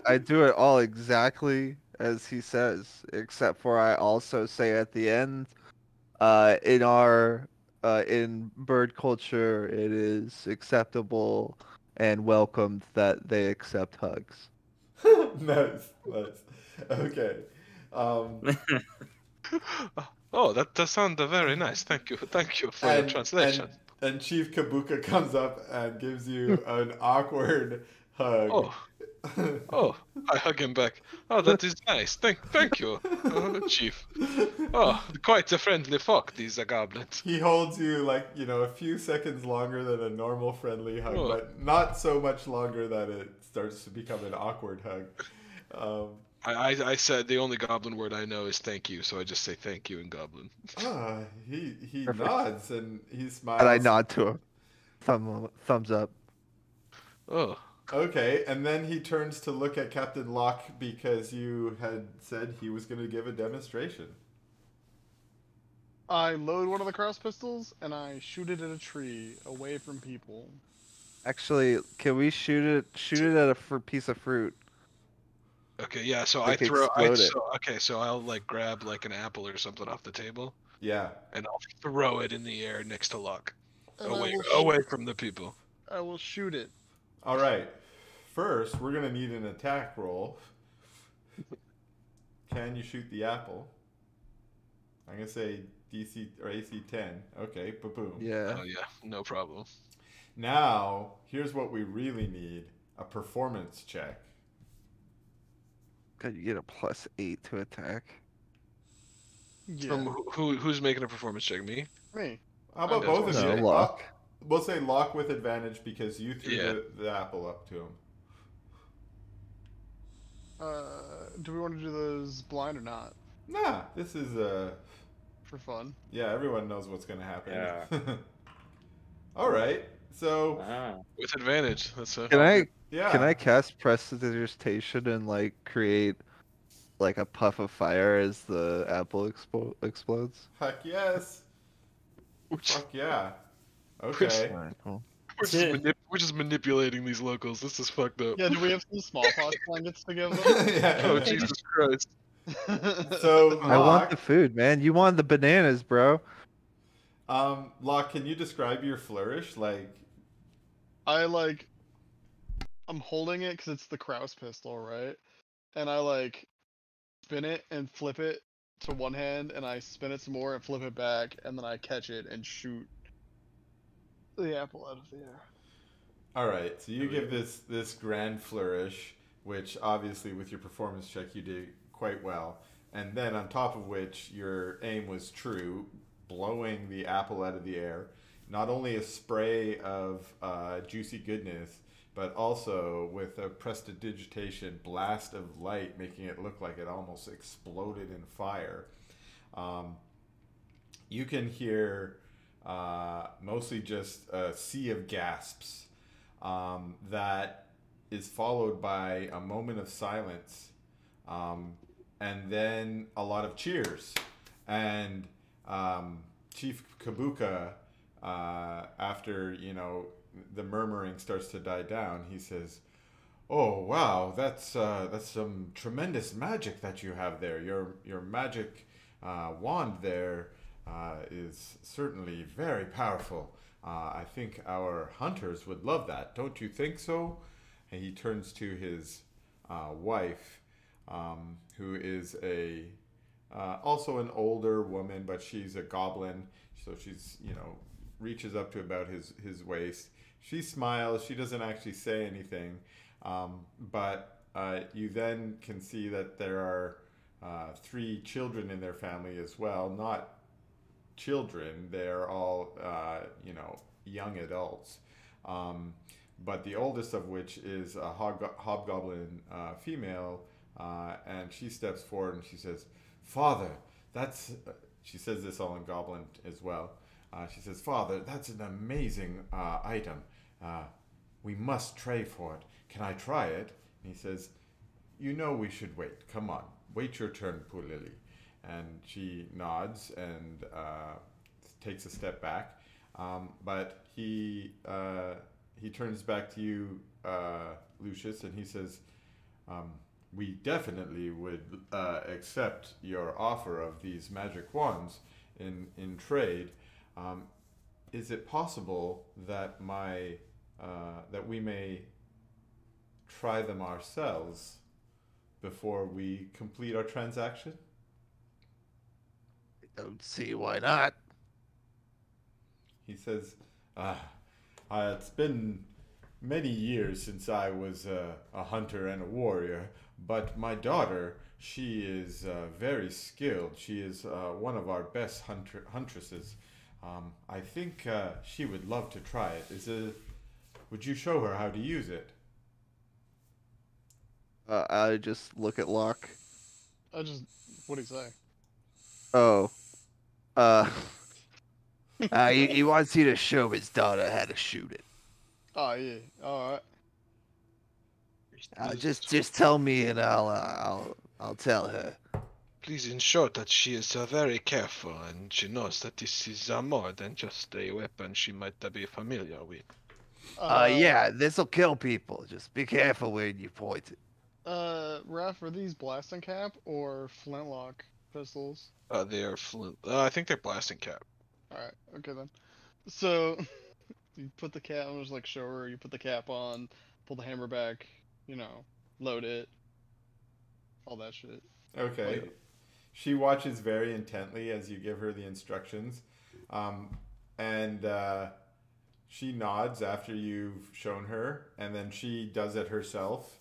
Speaker 7: I do it all exactly as he says, except for I also say at the end, in our in bird culture, it is acceptable and welcomed that they accept hugs.
Speaker 1: Nice. Okay.
Speaker 4: Oh, that does sound very nice. Thank you for your translation.
Speaker 1: And Chief Kabuka comes up and gives you an awkward hug.
Speaker 4: Oh, I hug him back. Oh, that is nice. Thank you, Chief. Oh, quite a friendly folk, these goblins.
Speaker 1: He holds you like, a few seconds longer than a normal friendly hug,
Speaker 4: Oh.
Speaker 1: but not so much longer that it starts to become an awkward hug.
Speaker 4: I said the only goblin word I know is thank you, so I just say thank you in goblin.
Speaker 1: He
Speaker 7: Perfect.
Speaker 1: nods and he smiles.
Speaker 7: And I nod to him. Thumbs up.
Speaker 4: Oh,
Speaker 1: Okay, and then he turns to look at Captain Locke because you had said he was going to give a demonstration.
Speaker 2: I load one of the Kraus pistols and I shoot it at a tree away from people.
Speaker 7: Actually, can we shoot it at a piece of fruit?
Speaker 4: okay, yeah. So
Speaker 7: Like
Speaker 4: I throw.
Speaker 7: explode it.
Speaker 4: So I'll like grab like an apple or something off the table,
Speaker 1: Yeah.
Speaker 4: and I'll throw it in the air next to Locke,
Speaker 2: And
Speaker 4: away from the people.
Speaker 2: I will shoot it.
Speaker 1: All right. First, we're going to need an attack roll. Can you shoot the apple? I'm going to say DC or AC 10. Okay, boom.
Speaker 7: Yeah.
Speaker 4: Oh yeah, no problem.
Speaker 1: Now, here's what we really need. A performance check.
Speaker 7: God, you get a +8 to attack.
Speaker 2: Yeah.
Speaker 4: From who's making a performance check? Me?
Speaker 2: Me.
Speaker 1: How about
Speaker 2: I'm
Speaker 1: both of
Speaker 7: No,
Speaker 1: you?
Speaker 7: Locke.
Speaker 1: We'll say Locke with advantage because you threw
Speaker 4: Yeah.
Speaker 1: the apple up to him.
Speaker 2: Do we want to do those blind or not?
Speaker 1: Nah, this is
Speaker 2: For fun.
Speaker 1: yeah, everyone knows what's gonna happen.
Speaker 3: Yeah.
Speaker 1: All right, so
Speaker 3: Ah.
Speaker 4: With advantage. That's a.
Speaker 7: Can I
Speaker 1: yeah,
Speaker 7: can I cast prestidigitation and like create like a puff of fire as the apple explodes?
Speaker 1: Heck yes,
Speaker 4: Which-
Speaker 1: fuck yeah. Okay,
Speaker 7: Alright, cool.
Speaker 4: We're just manipulating these locals. This is fucked up.
Speaker 2: Yeah, do we have some smallpox blankets to give them?
Speaker 1: yeah.
Speaker 4: Oh Jesus Christ!
Speaker 1: So
Speaker 7: I want
Speaker 1: Locke,
Speaker 7: the food, man. You want the bananas, bro.
Speaker 1: Locke, can you describe your flourish? Like,
Speaker 2: I'm holding it because it's the Kraus pistol, right? And I spin it and flip it to one hand, and I spin it some more and flip it back, and then I catch it and shoot the apple out of the air.
Speaker 1: all right, so you give this grand flourish, which obviously with your performance check you did quite well, and then on top of which your aim was true, blowing the apple out of the air. Not only a spray of juicy goodness, but also with a prestidigitation blast of light, making it look like it almost exploded in fire. You can hear mostly just a sea of gasps that is followed by a moment of silence, and then a lot of cheers. And Chief Kabuka, after the murmuring starts to die down, he says, "Oh wow, that's some tremendous magic that you have there. Your magic wand there is certainly very powerful. I think our hunters would love that. Don't you think so?" And he turns to his wife. who is also an older woman, but she's a goblin, so she's reaches up to about his waist. She smiles. She doesn't actually say anything, but you then can see that there are 3 children in their family as well. Not children; they're all young adults. But the oldest of which is a hobgoblin female, and she steps forward and she says, "Father, that's." She says this all in Goblin as well. She says, "Father, that's an amazing item. We must trade for it. Can I try it?" And he says, we should wait. Come on, wait your turn, poor Lily." And she nods and takes a step back. But he turns back to you, Lucius, and he says, "We definitely would accept your offer of these magic wands in trade. Is it possible that that we may try them ourselves before we complete our transaction?"
Speaker 5: I don't see why not.
Speaker 1: He says, "It's been many years since I was a hunter and a warrior, but my daughter, she is very skilled. She is one of our best huntresses. I think she would love to try it. Would you show her how to use it?"
Speaker 7: I just look at Locke.
Speaker 2: What'd he say?
Speaker 5: Oh. He wants you to show his daughter how to shoot it.
Speaker 2: Oh yeah, all right.
Speaker 5: Just tell me and I'll tell her.
Speaker 4: Please ensure that she is very careful and she knows that this is more than just a weapon she might be familiar with.
Speaker 5: Yeah, this'll kill people. Just be careful when you point it.
Speaker 2: Raph, are these blasting cap or flintlock pistols?
Speaker 4: They are I think they're blasting cap.
Speaker 2: All right, okay then. So you put the cap. I'm just like show her. You put the cap on, pull the hammer back. Load it. All that shit.
Speaker 1: Okay. She watches very intently as you give her the instructions, and she nods after you've shown her, and then she does it herself.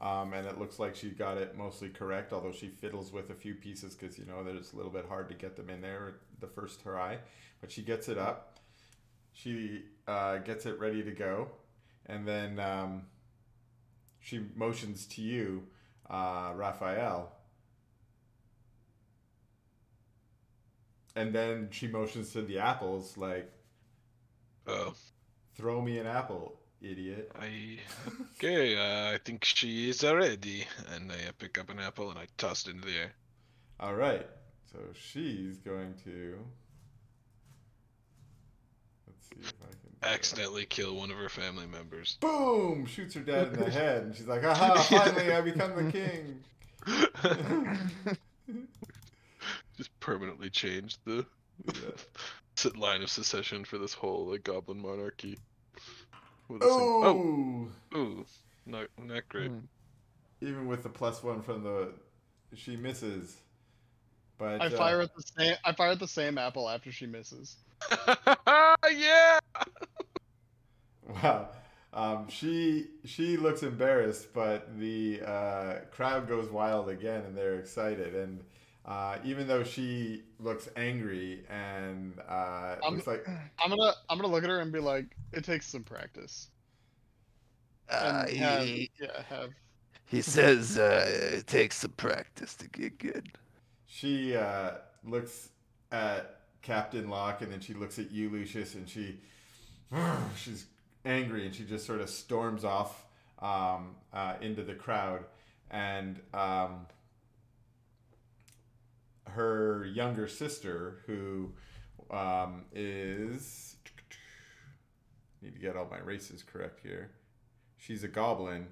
Speaker 1: And it looks like she got it mostly correct, although she fiddles with a few pieces because that it's a little bit hard to get them in there the first try. But she gets it up. She gets it ready to go, and then she motions to you, Raphael. And then she motions to the apples like,
Speaker 4: "Oh,
Speaker 1: throw me an apple, idiot."
Speaker 4: Okay, I think she is ready. And I pick up an apple and I toss it into the air.
Speaker 1: All right. So she's going to... Let's see if I can...
Speaker 4: Accidentally kill one of her family members.
Speaker 1: Boom! Shoots her dad in the head. And she's like, "Aha, finally I become the king."
Speaker 4: Just permanently changed the line of secession for this whole goblin monarchy.
Speaker 1: Oh!
Speaker 4: Ooh, not great.
Speaker 1: Even with the +1 from she misses. But
Speaker 2: I fire at the same apple after she misses.
Speaker 4: Yeah.
Speaker 1: Wow. She looks embarrassed, but the crowd goes wild again, and they're excited. And even though she looks angry and looks like...
Speaker 2: I'm gonna look at her and be like, "It takes some practice." And
Speaker 5: He says it takes some practice to get good.
Speaker 1: She looks at Captain Locke, and then she looks at you, Lucius, and she's angry, and she just sort of storms off into the crowd. And her younger sister, who is... Need to get all my races correct here. She's a goblin.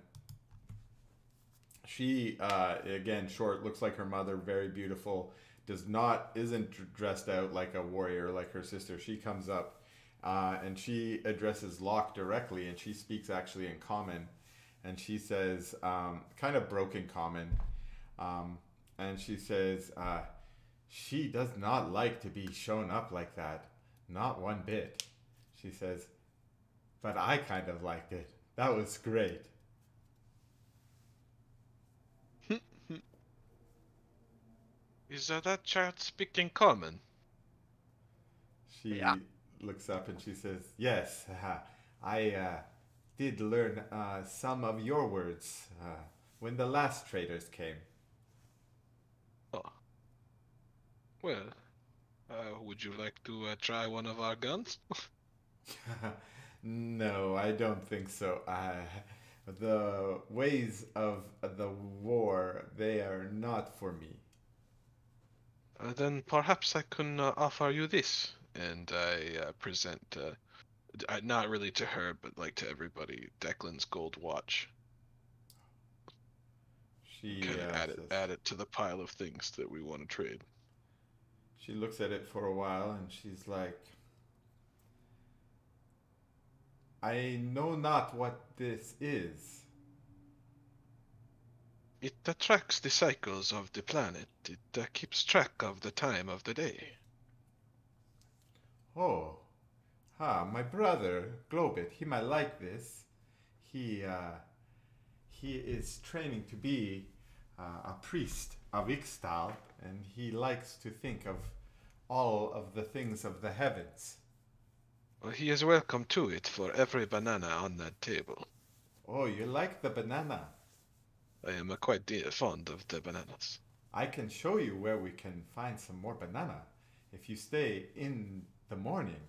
Speaker 1: She, again, short, looks like her mother, very beautiful. Isn't dressed out like a warrior like her sister. She comes up and she addresses Locke directly, and she speaks actually in common. And she says, kind of broken common, And she says, she does not like to be shown up like that. Not one bit. She says, but I kind of liked it. That was great.
Speaker 4: Is that child speaking common?
Speaker 1: She
Speaker 5: Yeah.
Speaker 1: looks up and she says, yes, I did learn some of your words when the last traders came.
Speaker 4: Oh. Well, would you like to try one of our guns?
Speaker 1: No, I don't think so. The ways of the war, they are not for me.
Speaker 4: Then perhaps I can offer you this. And I present, not really to her, but like to everybody, Declan's gold watch.
Speaker 1: She
Speaker 4: Kind of
Speaker 1: says,
Speaker 4: add it to the pile of things that we want to trade.
Speaker 1: she looks at it for a while and she's like, I know not what this is.
Speaker 4: It tracks the cycles of the planet. It keeps track of the time of the day.
Speaker 1: Oh, my brother, Globit, he might like this. He is training to be a priest of Ixtal, and he likes to think of all of the things of the heavens.
Speaker 4: Well, he is welcome to it for every banana on that table.
Speaker 1: Oh, you like the banana?
Speaker 4: I am quite fond of the bananas.
Speaker 1: I can show you where we can find some more banana. If you stay in the morning,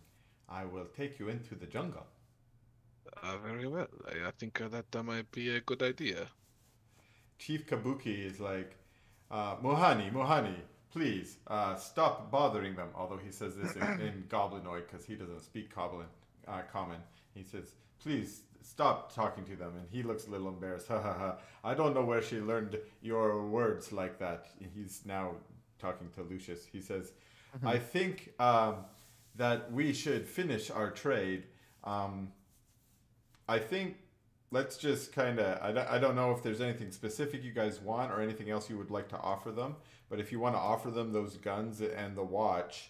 Speaker 1: I will take you into the jungle.
Speaker 4: Very well. I think that might be a good idea.
Speaker 1: Chief Kabuki is like, Mohani, please, stop bothering them. Although he says this in Goblinoid because he doesn't speak common. He says, please stop talking to them. And he looks a little embarrassed. Ha ha ha. I don't know where she learned your words like that. He's now talking to Lucius. He says, I think that we should finish our trade. I think let's just kind of, I don't know if there's anything specific you guys want or anything else you would like to offer them. But if you want to offer them those guns and the watch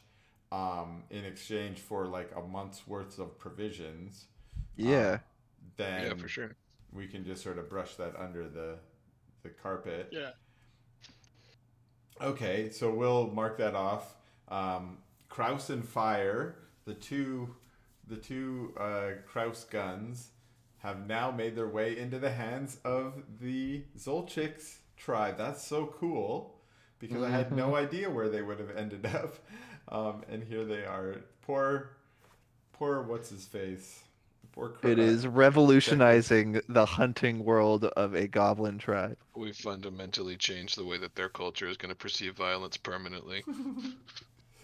Speaker 1: in exchange for like a month's worth of provisions,
Speaker 7: Yeah.
Speaker 1: then
Speaker 4: Yeah, for sure.
Speaker 1: we can just sort of brush that under the carpet.
Speaker 2: Yeah.
Speaker 1: Okay, so we'll mark that off. Kraus and Fire, the two Kraus guns, have now made their way into the hands of the Zolchiks tribe. That's so cool because I had no idea where they would have ended up. And here they are. Poor what's his face? Poor
Speaker 7: It is revolutionizing the hunting world of a goblin tribe.
Speaker 4: We fundamentally changed the way that their culture is going to perceive violence permanently.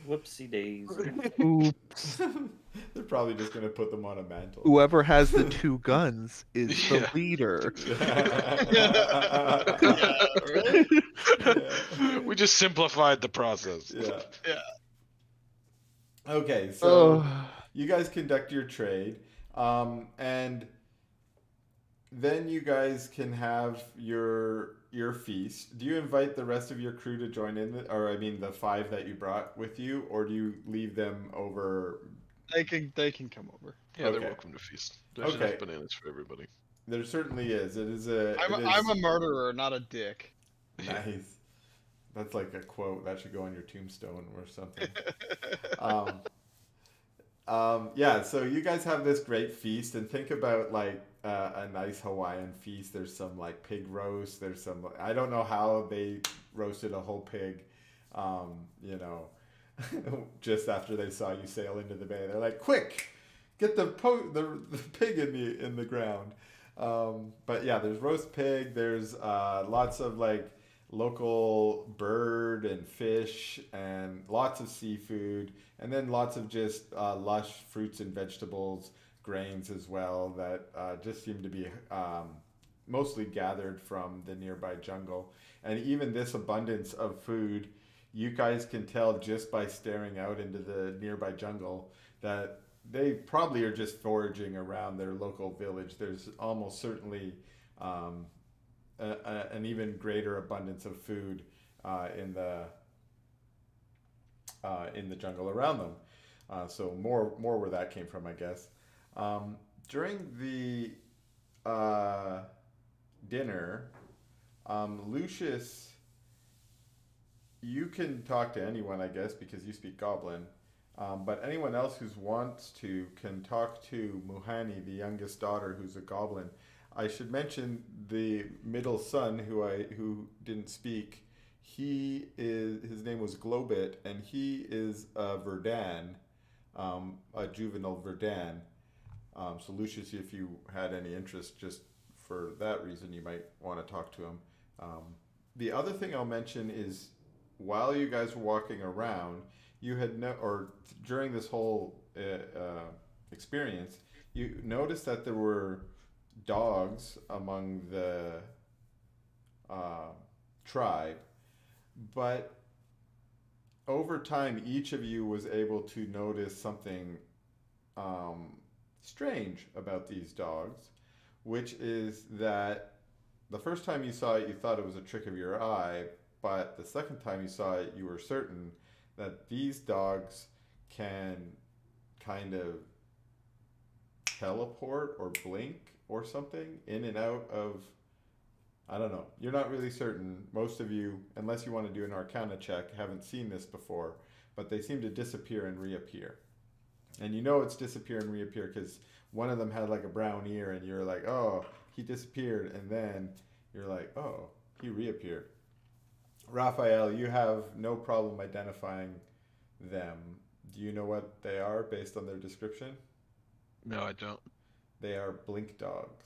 Speaker 3: Whoopsie days.
Speaker 7: Oops.
Speaker 1: They're probably just going to put them on a mantle.
Speaker 7: Whoever has the two guns is the
Speaker 4: Yeah.
Speaker 7: leader.
Speaker 4: We just simplified the process.
Speaker 1: Yeah.
Speaker 2: Yeah.
Speaker 1: Okay, so
Speaker 7: Oh.
Speaker 1: you guys conduct your trade, and then you guys can have your feast. Do you invite the rest of your crew to join in, or I mean the 5 that you brought with you, or do you leave them over?
Speaker 2: They can come over.
Speaker 4: Yeah,
Speaker 1: Okay.
Speaker 4: they're welcome to feast. There's
Speaker 1: Okay.
Speaker 4: enough bananas for everybody.
Speaker 1: There certainly is. It is a.
Speaker 2: I'm a murderer, not a dick.
Speaker 1: Nice. That's like a quote that should go on your tombstone or something. Yeah, so you guys have this great feast, and think about like a nice Hawaiian feast. There's some like pig roast. There's some, I don't know how they roasted a whole pig, you know, just after they saw you sail into the bay. They're like, quick, get the pig in the ground. But yeah, there's roast pig. There's lots of like local bird and fish and lots of seafood, and then lots of just lush fruits and vegetables, grains as well that just seem to be mostly gathered from the nearby jungle. And even this abundance of food, you guys can tell just by staring out into the nearby jungle that they probably are just foraging around their local village. There's almost certainly an even greater abundance of food in the jungle around them. So more where that came from, I guess. During the dinner, Lucius, you can talk to anyone, I guess, because you speak Goblin. But anyone else who wants to can talk to Muhani, the youngest daughter, who's a Goblin. I should mention the middle son, who didn't speak. His name was Globit, and he is a Verdan, a juvenile Verdan. So Lucius, if you had any interest, just for that reason, you might want to talk to him. The other thing I'll mention is, while you guys were walking around, you had during this whole experience, you noticed that there were dogs among the tribe, but over time, each of you was able to notice something strange about these dogs, which is that the first time you saw it, you thought it was a trick of your eye, but the second time you saw it, you were certain that these dogs can kind of teleport or blink or something in and out of, I don't know. You're not really certain. Most of you, unless you want to do an Arcana check, haven't seen this before, but they seem to disappear and reappear. And you know it's disappear and reappear because one of them had like a brown ear and you're like, oh, he disappeared. And then you're like, oh, he reappeared. Raphael, you have no problem identifying them. Do you know what they are based on their description?
Speaker 4: No, I don't.
Speaker 1: They are blink dogs.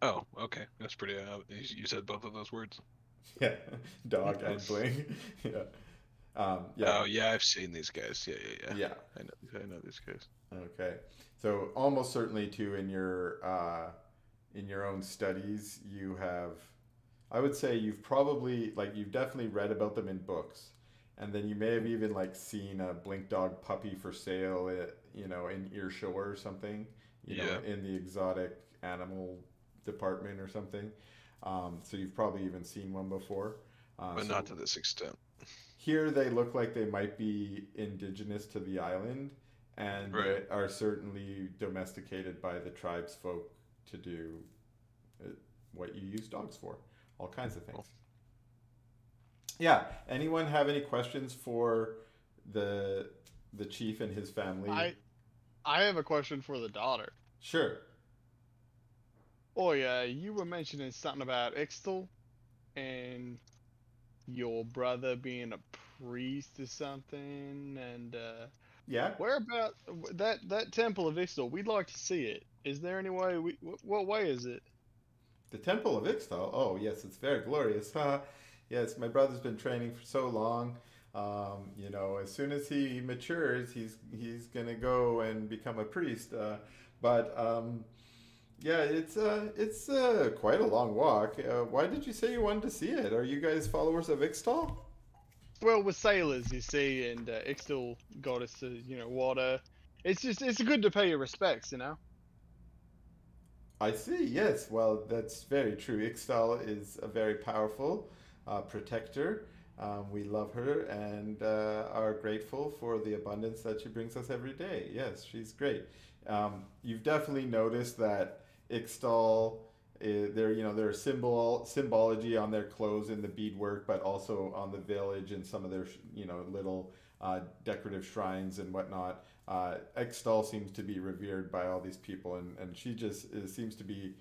Speaker 4: Oh, okay. That's pretty. You said both of those words.
Speaker 1: Yeah, dog and blink. Yeah.
Speaker 4: Oh, yeah, I've seen these guys. Yeah.
Speaker 1: Yeah.
Speaker 4: I know these guys.
Speaker 1: Okay. So almost certainly too in your own studies, you have, I would say you've definitely read about them in books. And then you may have even seen a blink dog puppy for sale in Earshore or something, you know, in the exotic animal department or something. So you've probably even seen one before.
Speaker 4: But not to this extent.
Speaker 1: Here they look like they might be indigenous to the island, and they are certainly domesticated by the tribes folk to do what you use dogs for, all kinds of things. Cool. Yeah. Anyone have any questions for the chief and his family?
Speaker 2: I have a question for the daughter.
Speaker 1: Sure.
Speaker 2: Oh yeah, you were mentioning something about Ixtal and your brother being a priest or something, and
Speaker 1: yeah.
Speaker 2: Where about that temple of Ixtal? We'd like to see it. Is there any way? What way is it?
Speaker 1: The temple of Ixtal. Oh yes, it's very glorious. Yes, my brother's been training for so long. You know, as soon as he matures, he's gonna go and become a priest. Yeah, it's quite a long walk. Why did you say you wanted to see it? Are you guys followers of Ixtal?
Speaker 2: Well, we're sailors, you see, and Ixtal got us to, water. It's good to pay your respects, you know.
Speaker 1: I see. Yes. Well, that's very true. Ixtal is a very powerful protector. We love her and are grateful for the abundance that she brings us every day. Yes, she's great. You've definitely noticed that Ixtal, there's symbology on their clothes in the beadwork, but also on the village and some of their little decorative shrines and whatnot. Ixtal seems to be revered by all these people, and she just seems to be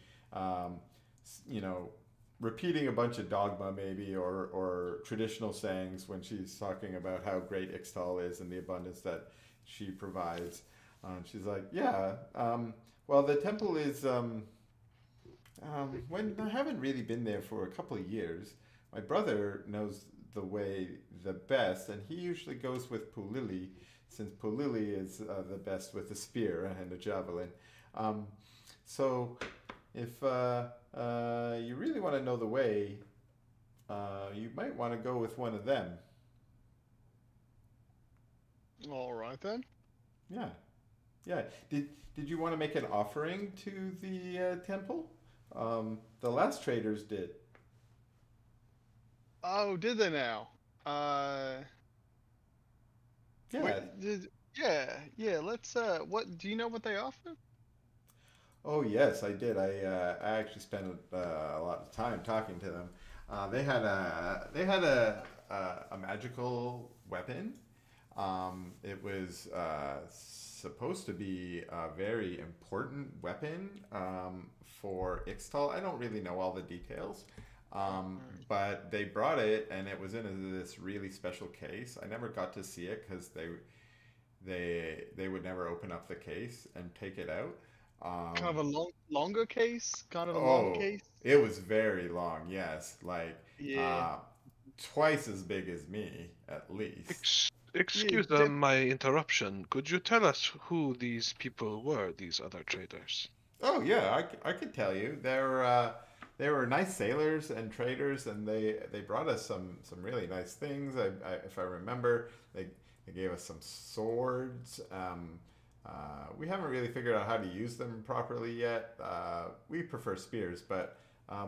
Speaker 1: repeating a bunch of dogma maybe or traditional sayings when she's talking about how great Ixtal is and the abundance that she provides. She's like, well, the temple is, when I haven't really been there for a couple of years. My brother knows the way the best, and he usually goes with Pulili, since Pulili is the best with a spear and a javelin. So if you really want to know the way, you might want to go with one of them.
Speaker 2: All right, then.
Speaker 1: Yeah. Yeah. Did you want to make an offering to the temple? The last traders did.
Speaker 2: Oh, did they now?
Speaker 1: Yeah.
Speaker 2: Wait, yeah. Let's. What do you know what they offer?
Speaker 1: Oh yes, I did. I actually spent a lot of time talking to them. They had a magical weapon. It was supposed to be a very important weapon for Ixtal. I don't really know all the details, but they brought it, and it was in this really special case. I never got to see it because they would never open up the case and take it out.
Speaker 2: Kind of
Speaker 1: Um,
Speaker 2: a longer case, kind of a long
Speaker 1: oh,
Speaker 2: case.
Speaker 1: it was very long. Yes, like
Speaker 2: Yeah.
Speaker 1: uh, twice as big as me, at least.
Speaker 4: Excuse
Speaker 2: Yeah,
Speaker 4: my interruption. Could you tell us who these people were, these other traders?
Speaker 1: Oh yeah, I could tell you. They were nice sailors and traders, and they brought us some really nice things. If I remember, they gave us some swords. We haven't really figured out how to use them properly yet. We prefer spears, but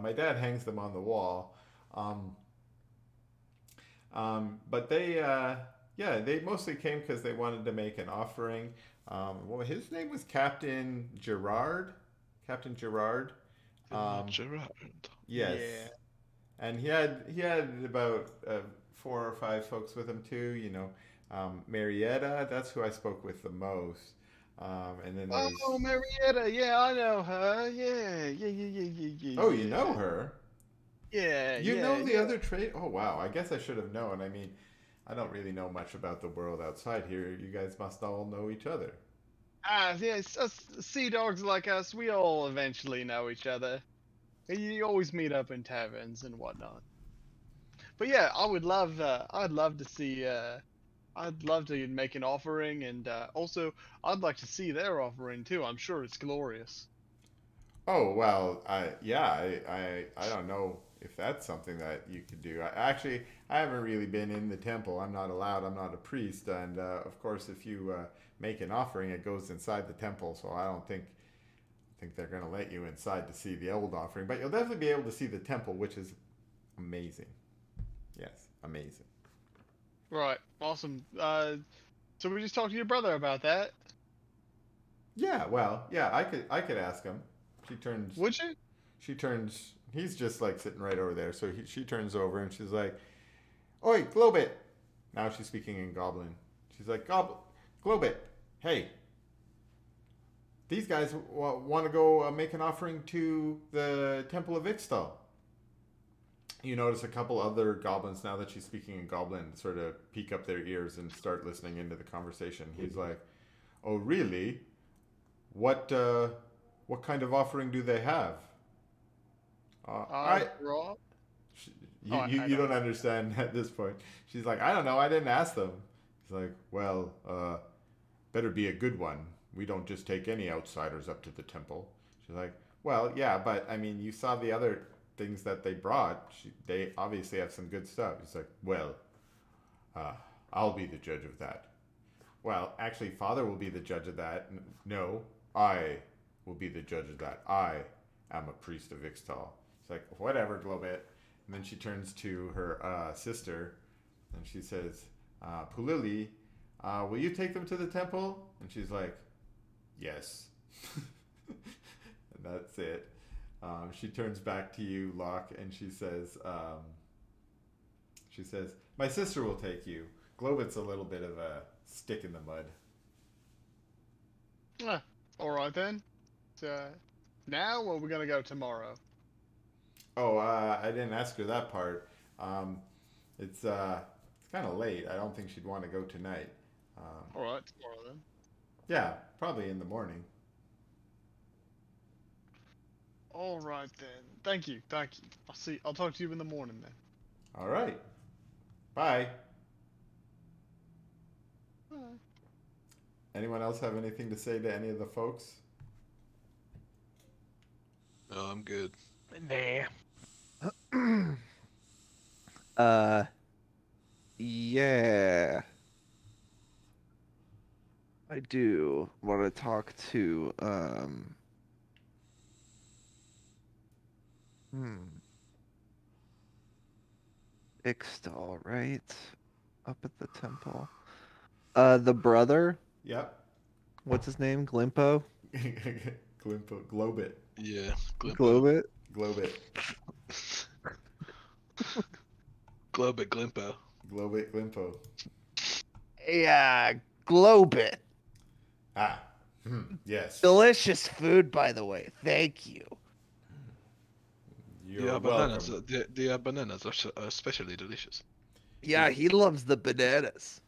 Speaker 1: my dad hangs them on the wall. Um, but yeah, they mostly came because they wanted to make an offering. Well, his name was Captain Gerard. Captain Gerard.
Speaker 4: Gerard.
Speaker 1: Yes,
Speaker 2: yeah.
Speaker 1: and he had about 4 or 5 folks with him too. Marietta. That's who I spoke with the most. And then there's
Speaker 2: Oh, Marietta. Yeah, I know her. Yeah.
Speaker 1: oh, you know her.
Speaker 2: Yeah,
Speaker 1: You
Speaker 2: yeah,
Speaker 1: know the
Speaker 2: yeah.
Speaker 1: other trade. Oh wow, I guess I should have known. I mean, I don't really know much about the world outside here. You guys must all know each other.
Speaker 2: Yeah. Us sea dogs like us, we all eventually know each other. You always meet up in taverns and whatnot. But yeah, I'd love to see. I'd love to make an offering, and also I'd like to see their offering too. I'm sure it's glorious.
Speaker 1: Oh well, I don't know if that's something that you could do. I haven't really been in the temple. I'm not allowed. I'm not a priest, and of course, if you make an offering, it goes inside the temple. So I don't think they're gonna let you inside to see the old offering. But you'll definitely be able to see the temple, which is amazing. Yes, amazing.
Speaker 2: Right. Awesome. So we just talked to your brother about that.
Speaker 1: Yeah, well, yeah, I could ask him. She turns
Speaker 2: Would you?
Speaker 1: she turns he's just like sitting right over there. So she turns over and she's like, "Oi, Globit." Now she's speaking in Goblin. She's like, Globit, hey, these guys want to go make an offering to the Temple of Ixtal. You notice a couple other goblins, now that she's speaking in Goblin, sort of peek up their ears and start listening into the conversation. He's like, "Oh, really? What kind of offering do they have?" I
Speaker 2: Raw.
Speaker 1: sh-
Speaker 2: Oh,
Speaker 1: you don't understand at this point. She's like, "I don't know. I didn't ask them." He's like, "Well, better be a good one. We don't just take any outsiders up to the temple." She's like, "Well, yeah, but I mean, you saw the other things that they brought. They obviously have some good stuff." He's like, "Well, uh, I'll be the judge of that." Well, actually, Father will be the judge of that. No, I will be the judge of that. I am a priest of Ixtal. It's like, whatever, Globit. And then she turns to her sister and she says, Pulili, will you take them to the temple? And she's like, yes. And that's it. She turns back to you, Locke, and she says, my sister will take you. Globit's a little bit of a stick in the mud.
Speaker 2: All right then. Now or we're gonna go tomorrow?
Speaker 1: Oh, I didn't ask her that part. It's kind of late. I don't think she'd want to go tonight.
Speaker 2: All right, tomorrow then.
Speaker 1: Yeah, probably in the morning.
Speaker 2: All right then. Thank you. I'll talk to you in the morning then.
Speaker 1: All right. Bye.
Speaker 2: Bye.
Speaker 1: Anyone else have anything to say to any of the folks?
Speaker 4: No, I'm good.
Speaker 6: Nah.
Speaker 7: Yeah. I do want to talk to Ixtal, right? Up at the temple. The brother,
Speaker 1: Yep.
Speaker 7: what's his name? Glimpo?
Speaker 1: Glimpo, Globit,
Speaker 4: Yeah, Glimpo.
Speaker 7: Globit?
Speaker 1: Globit,
Speaker 4: Globit Glimpo.
Speaker 1: Globit, Glimpo.
Speaker 5: Yeah, Globit.
Speaker 1: Ah, yes.
Speaker 5: Delicious food, by the way. Thank you.
Speaker 1: You're
Speaker 4: bananas.
Speaker 1: welcome.
Speaker 4: The bananas are especially delicious.
Speaker 5: Yeah, he loves the bananas.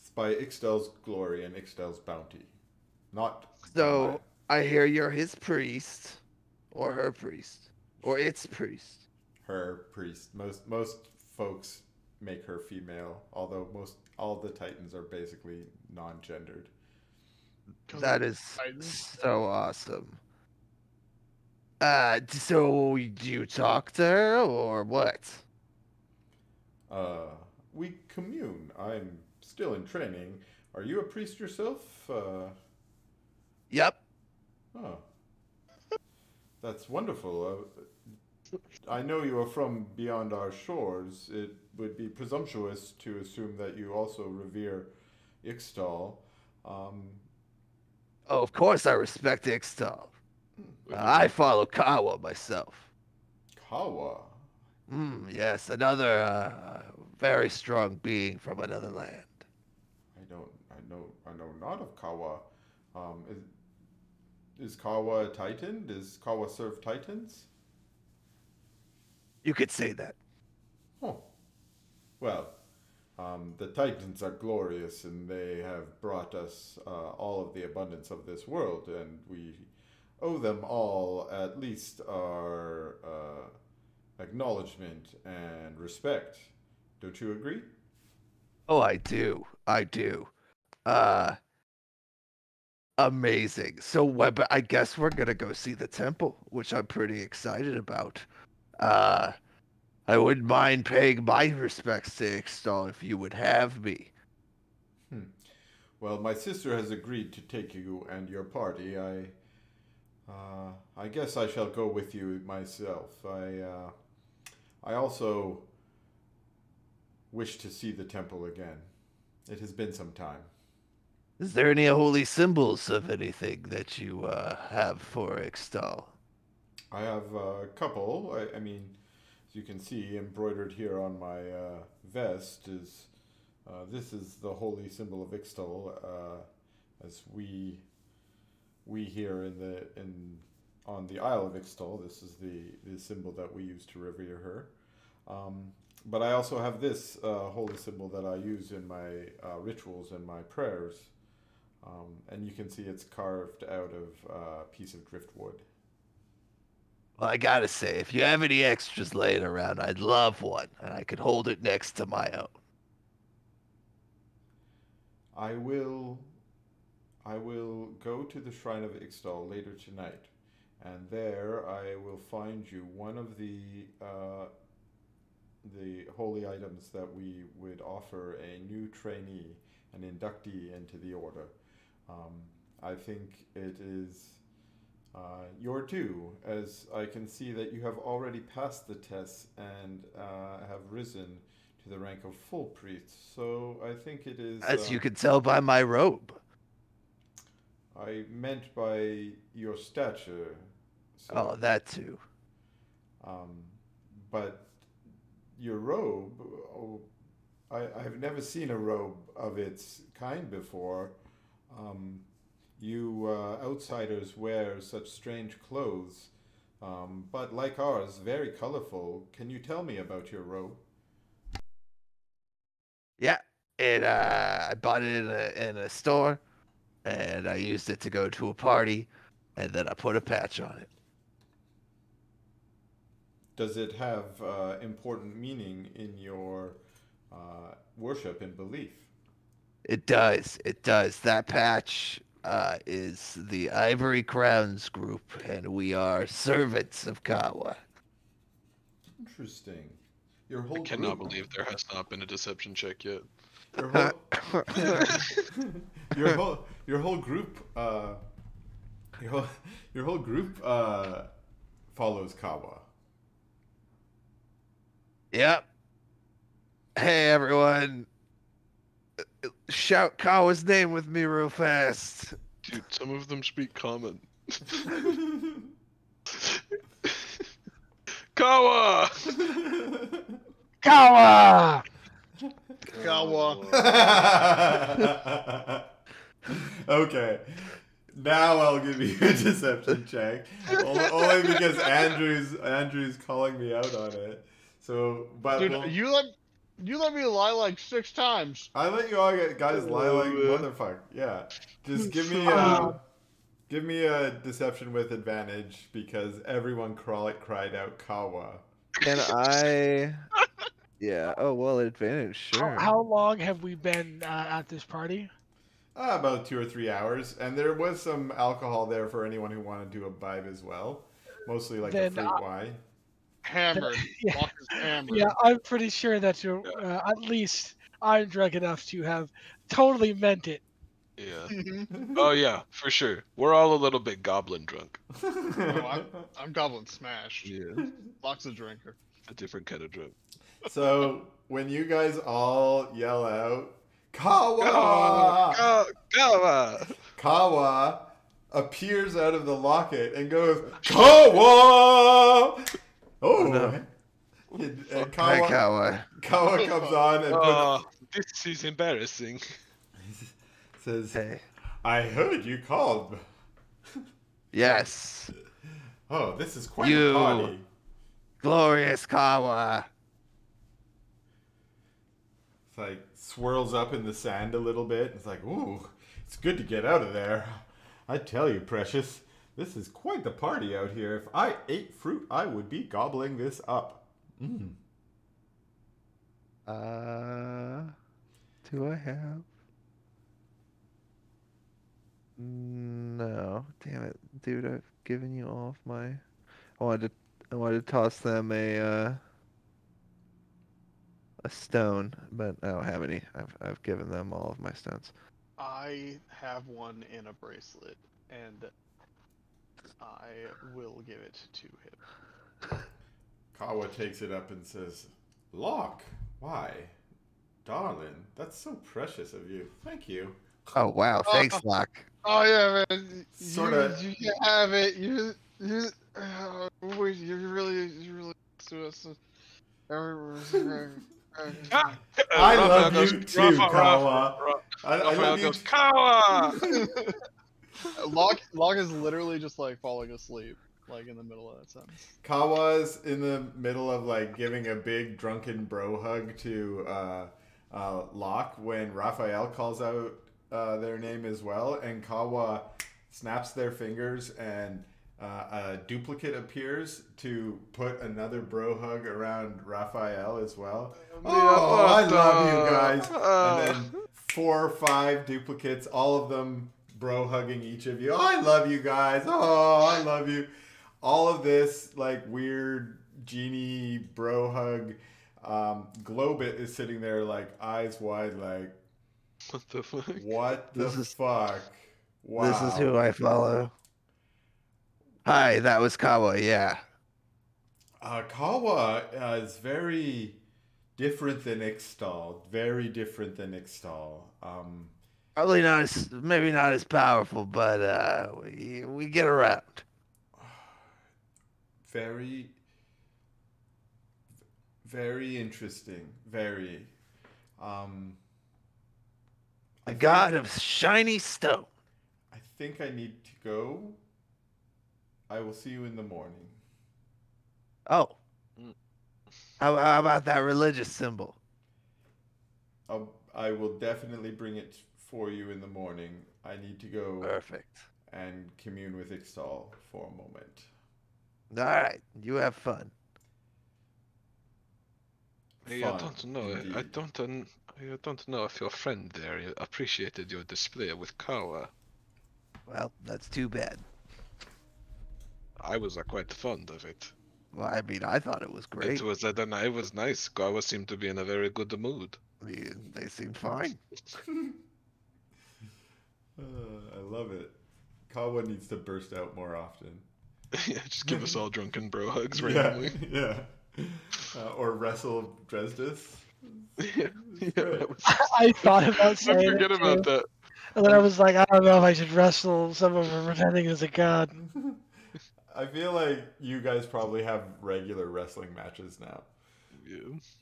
Speaker 1: It's by Ixtal's glory and Ixtal's bounty, not
Speaker 5: So I hear you're his priest, or her priest, or its priest.
Speaker 1: her priest. Most folks make her female, although all the Titans are basically non-gendered.
Speaker 5: That is
Speaker 2: Titans.
Speaker 5: so awesome. So do you talk to her or what?
Speaker 1: We commune. I'm still in training. Are you a priest yourself?
Speaker 5: Yep.
Speaker 1: Oh, that's wonderful. I know you are from beyond our shores. It would be presumptuous to assume that you also revere Ixtal.
Speaker 5: Oh, of course I respect Ixtal. I follow Kawa myself.
Speaker 1: Kawa.
Speaker 5: Yes, another very strong being from another land.
Speaker 1: I know not of Kawa. Is Kawa a Titan? Does Kawa serve Titans?
Speaker 5: You could say that.
Speaker 1: Oh, well, the Titans are glorious, and they have brought us all of the abundance of this world, and we owe them all at least our acknowledgement and respect. Don't you agree?
Speaker 5: Oh, I do. I do. Amazing. So, but I guess we're gonna go see the temple, which I'm pretty excited about. Uh, I wouldn't mind paying my respects to Ixtal if you would have me.
Speaker 1: Well, my sister has agreed to take you and your party. I guess I shall go with you myself. I also wish to see the temple again. It has been some time.
Speaker 5: Is there any holy symbols of anything that you have for Ixtal?
Speaker 1: I have a couple. I mean, as you can see, embroidered here on my vest is this is the holy symbol of Ixtal, as we here on the Isle of Ixtal. This is the symbol that we use to revere her. But I also have this holy symbol that I use in my rituals and my prayers. And you can see it's carved out of a piece of driftwood.
Speaker 5: Well, I gotta say, if you have any extras laying around, I'd love one, and I could hold it next to my own.
Speaker 1: I will go to the Shrine of Ixtal later tonight, and there I will find you one of the holy items that we would offer a new trainee, an inductee into the order. I think it is your due, as I can see that you have already passed the tests and have risen to the rank of full priest. So I think it is.
Speaker 5: As you can tell by my robe.
Speaker 1: I meant by your stature. So,
Speaker 5: Oh, that too.
Speaker 1: but your robe, I've never seen a robe of its kind before. You outsiders wear such strange clothes, but like ours, very colorful. Can you tell me about your robe?
Speaker 5: Yeah, I bought it in a store, and I used it to go to a party, and then I put a patch on it.
Speaker 1: Does it have important meaning in your worship and belief?
Speaker 5: It does. It does. That patch is the Ivory Crowns group, and we are servants of Kawa.
Speaker 1: Interesting. Your whole
Speaker 4: I cannot
Speaker 1: group,
Speaker 4: believe there has not been a deception check yet.
Speaker 1: your whole, your whole group, your whole group follows Kawa.
Speaker 5: Yep. Hey, everyone. Shout Kawa's name with me real fast.
Speaker 4: Dude, some of them speak common. Kawa!
Speaker 6: Kawa!
Speaker 2: Kawa.
Speaker 1: Okay. Now I'll give you a deception check. Only because Andrew's calling me out on it. So, but
Speaker 2: Dude,
Speaker 1: we'll-
Speaker 2: you let me lie like 6 times.
Speaker 1: I let you all guys lie like motherfucker. Yeah. Just give me a deception with advantage because everyone cried out Kawa.
Speaker 7: Can I? Yeah. Oh well, advantage. Sure.
Speaker 6: How long have we been at this party?
Speaker 1: About 2 or 3 hours, and there was some alcohol there for anyone who wanted to imbibe as well. Mostly like a
Speaker 6: Then,
Speaker 1: fruit wine.
Speaker 2: Hammered.
Speaker 6: Yeah.
Speaker 2: Locke is hammered.
Speaker 6: Yeah, I'm pretty sure that you're at least I'm drunk enough to have totally meant it.
Speaker 4: Yeah. Oh yeah, for sure. We're all a little bit goblin drunk.
Speaker 2: Oh, I'm goblin smashed.
Speaker 4: Yeah.
Speaker 2: Locke's a drinker.
Speaker 4: A different kind of drunk.
Speaker 1: So when you guys all yell out, Kawa!
Speaker 4: Kawa!
Speaker 1: Kawa appears out of the locket and goes, Kawa! Oh,
Speaker 7: no.
Speaker 1: And
Speaker 5: Hi,
Speaker 1: Kawa
Speaker 5: Kawa.
Speaker 1: comes on and
Speaker 4: Oh, this is embarrassing.
Speaker 1: says,
Speaker 5: Hey.
Speaker 1: I heard you called.
Speaker 5: Yes.
Speaker 1: Oh, this is quite
Speaker 5: You.
Speaker 1: a party.
Speaker 5: Glorious Kawa.
Speaker 1: It's like swirls up in the sand a little bit. It's like, ooh, it's good to get out of there. I tell you, Precious, this is quite the party out here. If I ate fruit, I would be gobbling this up. Mm.
Speaker 7: Do I have? No. Damn it, dude! I've given you all of my. I wanted to toss them a stone, but I don't have any. I've given them all of my stones.
Speaker 2: I have one in a bracelet, and I will give it to him.
Speaker 1: Kawa takes it up and says, Locke, why? Darling, that's so precious of you. Thank you.
Speaker 5: Oh wow, thanks, Locke.
Speaker 2: Oh yeah, man.
Speaker 1: Sorta-
Speaker 2: You can have it. You really to us.
Speaker 1: I love
Speaker 4: Raphael
Speaker 1: you
Speaker 4: goes,
Speaker 1: too,
Speaker 4: Raphael,
Speaker 1: Kawa. I
Speaker 4: Raphael
Speaker 1: love you
Speaker 4: goes, Kawa!
Speaker 2: Locke is literally just like falling asleep, like in the middle of that sentence.
Speaker 1: Kawa's in the middle of like giving a big drunken bro hug to Locke when Raphael calls out their name as well, and Kawa snaps their fingers and a duplicate appears to put another bro hug around Raphael as well. Oh, I love you guys. And then 4 or 5 duplicates, all of them bro hugging each of you. Oh, I love you guys. Oh, I love you. All of this like weird genie bro hug. Globit is sitting there like eyes wide like,
Speaker 4: What the fuck?
Speaker 1: what the
Speaker 5: This is-
Speaker 1: fuck? Wow.
Speaker 5: This is who I follow. Hi, that was Kawa, yeah.
Speaker 1: Kawa is very different than Ixtal. Very different than Ixtal.
Speaker 5: Probably not as, maybe not as powerful, but we get around.
Speaker 1: Very, very interesting. Very.
Speaker 5: A god of shiny stone.
Speaker 1: I think I need to go. I will see you in the morning.
Speaker 5: Oh.
Speaker 4: Mm.
Speaker 5: How about that religious symbol?
Speaker 1: I will definitely bring it for you in the morning. I need to go
Speaker 5: Perfect.
Speaker 1: and commune with Ixtal for a moment.
Speaker 5: All right, you have fun.
Speaker 4: Hey,
Speaker 1: Fun,
Speaker 4: I don't know.
Speaker 1: indeed.
Speaker 4: I don't know if your friend there appreciated your display with Kawa.
Speaker 5: Well, that's too bad.
Speaker 4: I was quite fond of it.
Speaker 5: Well, I mean, I thought it was great.
Speaker 4: It was nice. Kawa seemed to be in a very good mood.
Speaker 5: They seem fine.
Speaker 1: I love it. Kawa needs to burst out more often.
Speaker 4: Yeah, just give us all drunken bro hugs
Speaker 1: Yeah,
Speaker 4: randomly.
Speaker 1: yeah. Or wrestle Dresdis.
Speaker 4: Yeah,
Speaker 1: great.
Speaker 4: that was-
Speaker 6: I thought about
Speaker 4: I
Speaker 6: saying
Speaker 4: forget
Speaker 6: it
Speaker 4: about
Speaker 6: too,
Speaker 4: that.
Speaker 6: and then I was like, I don't know if I should wrestle someone for pretending as a god.
Speaker 1: I feel like you guys probably have regular wrestling matches now.
Speaker 4: Yeah.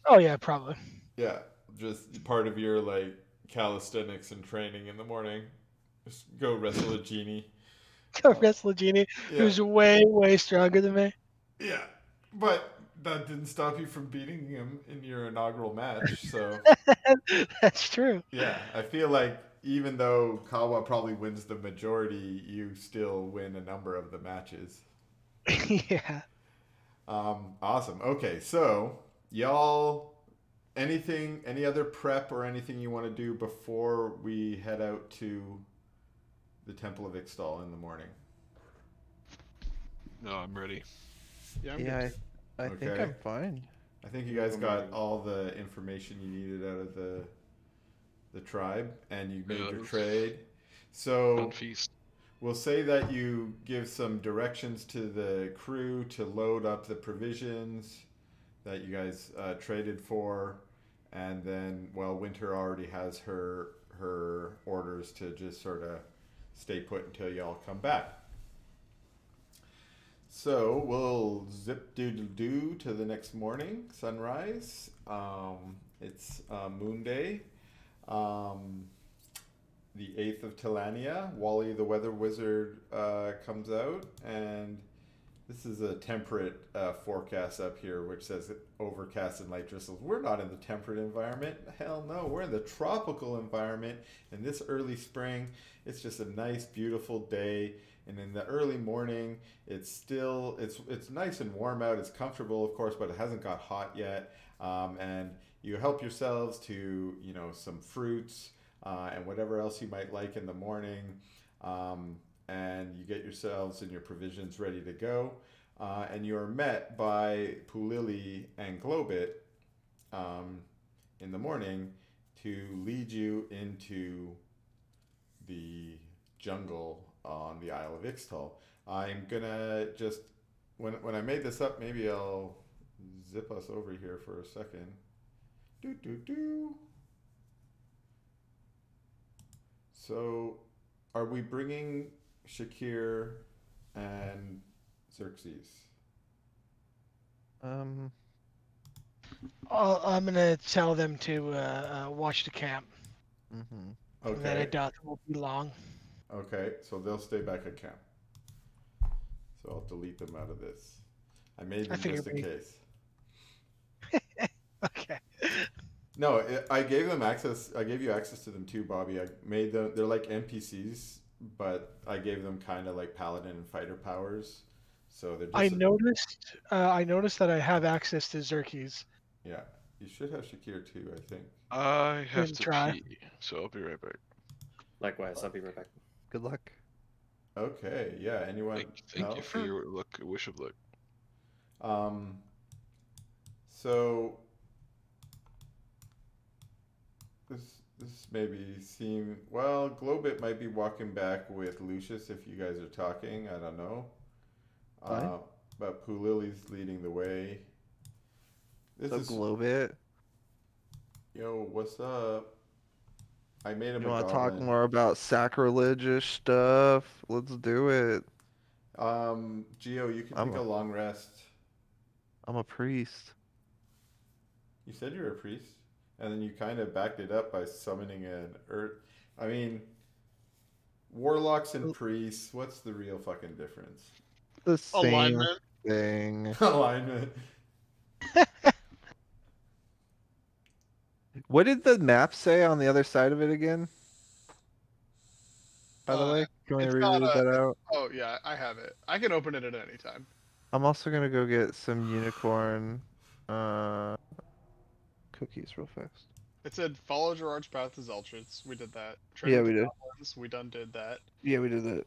Speaker 6: Oh yeah, probably.
Speaker 1: Yeah, just part of your like calisthenics and training in the morning. Just go wrestle a genie.
Speaker 6: Go wrestle a genie
Speaker 1: Yeah,
Speaker 6: who's way stronger than me.
Speaker 1: yeah, but that didn't stop you from beating him in your inaugural match. So
Speaker 6: That's true.
Speaker 1: yeah, I feel like even though Kawa probably wins the majority, you still win a number of the matches.
Speaker 6: Yeah.
Speaker 1: Awesome. Okay, so y'all, any other prep or anything you want to do before we head out to the Temple of Ixtal in the morning?
Speaker 4: No, I'm ready.
Speaker 2: Yeah, I'm
Speaker 7: Yeah,
Speaker 2: good.
Speaker 7: I think
Speaker 1: Okay.
Speaker 7: I'm fine.
Speaker 1: I think you guys got all the information you needed out of the tribe, and you made your
Speaker 4: Yes.
Speaker 1: trade. So
Speaker 4: Fun feast.
Speaker 1: we'll say that you give some directions to the crew to load up the provisions that you guys traded for, and then Winter already has her orders to just sort of stay put until y'all come back. So we'll zip doodle doo to the next morning, sunrise. It's Moon Day. The 8th of Telania, Wally the Weather Wizard comes out, and this is a temperate forecast up here, which says overcast and light drizzles. We're not in the temperate environment. Hell no, we're in the tropical environment. In this early spring, it's just a nice, beautiful day. And in the early morning, it's nice and warm out. It's comfortable, of course, but it hasn't got hot yet. And you help yourselves to, some fruits and whatever else you might like in the morning. And you get yourselves and your provisions ready to go. And you are met by Pulili and Globit in the morning to lead you into the jungle on the Isle of Ixtal. I'm gonna just, when I made this up, maybe I'll zip us over here for a second. So, are we bringing Shakir and Xerxes?
Speaker 6: I'm gonna tell them to watch the camp.
Speaker 7: Mm-hmm.
Speaker 6: And then I
Speaker 1: Okay.
Speaker 6: doubt it will be long.
Speaker 1: Okay, so they'll stay back at camp. So I'll delete them out of this. I made them
Speaker 6: figured
Speaker 1: just in
Speaker 6: we-
Speaker 1: case.
Speaker 6: Okay.
Speaker 1: No, I gave them access. I gave you access to them too, Bobby. I made them. They're like NPCs, but I gave them kind of like paladin and fighter powers. So they're just.
Speaker 6: I noticed that I have access to Xerxes.
Speaker 1: Yeah, you should have Shakir too. I think.
Speaker 4: I have
Speaker 6: Didn't
Speaker 4: to
Speaker 6: try.
Speaker 4: pee, so I'll be right back.
Speaker 3: Likewise, I'll be right back.
Speaker 7: Good luck.
Speaker 1: Okay. Yeah. Anyone?
Speaker 4: Thank you
Speaker 1: else?
Speaker 4: for your luck, wish of luck.
Speaker 1: So this maybe seem Globit might be walking back with Lucius if you guys are talking. I don't know.
Speaker 7: Fine.
Speaker 1: But Pulili's leading the way. This
Speaker 7: So
Speaker 1: is
Speaker 7: Globit,
Speaker 1: yo. What's up? I made him
Speaker 7: you
Speaker 1: a
Speaker 7: want to talk
Speaker 1: goblin.
Speaker 7: more about sacrilegious stuff? Let's do it.
Speaker 1: Gio, you can
Speaker 7: I'm
Speaker 1: take a long rest.
Speaker 7: I'm a priest.
Speaker 1: You said you were a priest, and then you kind of backed it up by summoning an earth. I mean, warlocks and priests. What's the real fucking difference?
Speaker 7: The same
Speaker 2: Alignment.
Speaker 7: thing.
Speaker 1: Alignment.
Speaker 7: What did the map say on the other side of it again? By the
Speaker 2: Uh,
Speaker 7: way, can we
Speaker 2: it's
Speaker 7: reread
Speaker 2: got
Speaker 7: that out?
Speaker 2: Oh yeah, I have it. I can open it at any time.
Speaker 7: I'm also gonna go get some unicorn cookies real fast.
Speaker 2: It said follow Gerard's path to Zeltrits. We did that.
Speaker 7: Yeah,
Speaker 2: with
Speaker 7: we
Speaker 2: the
Speaker 7: did.
Speaker 2: Goblins. We done did that.
Speaker 7: Yeah, we did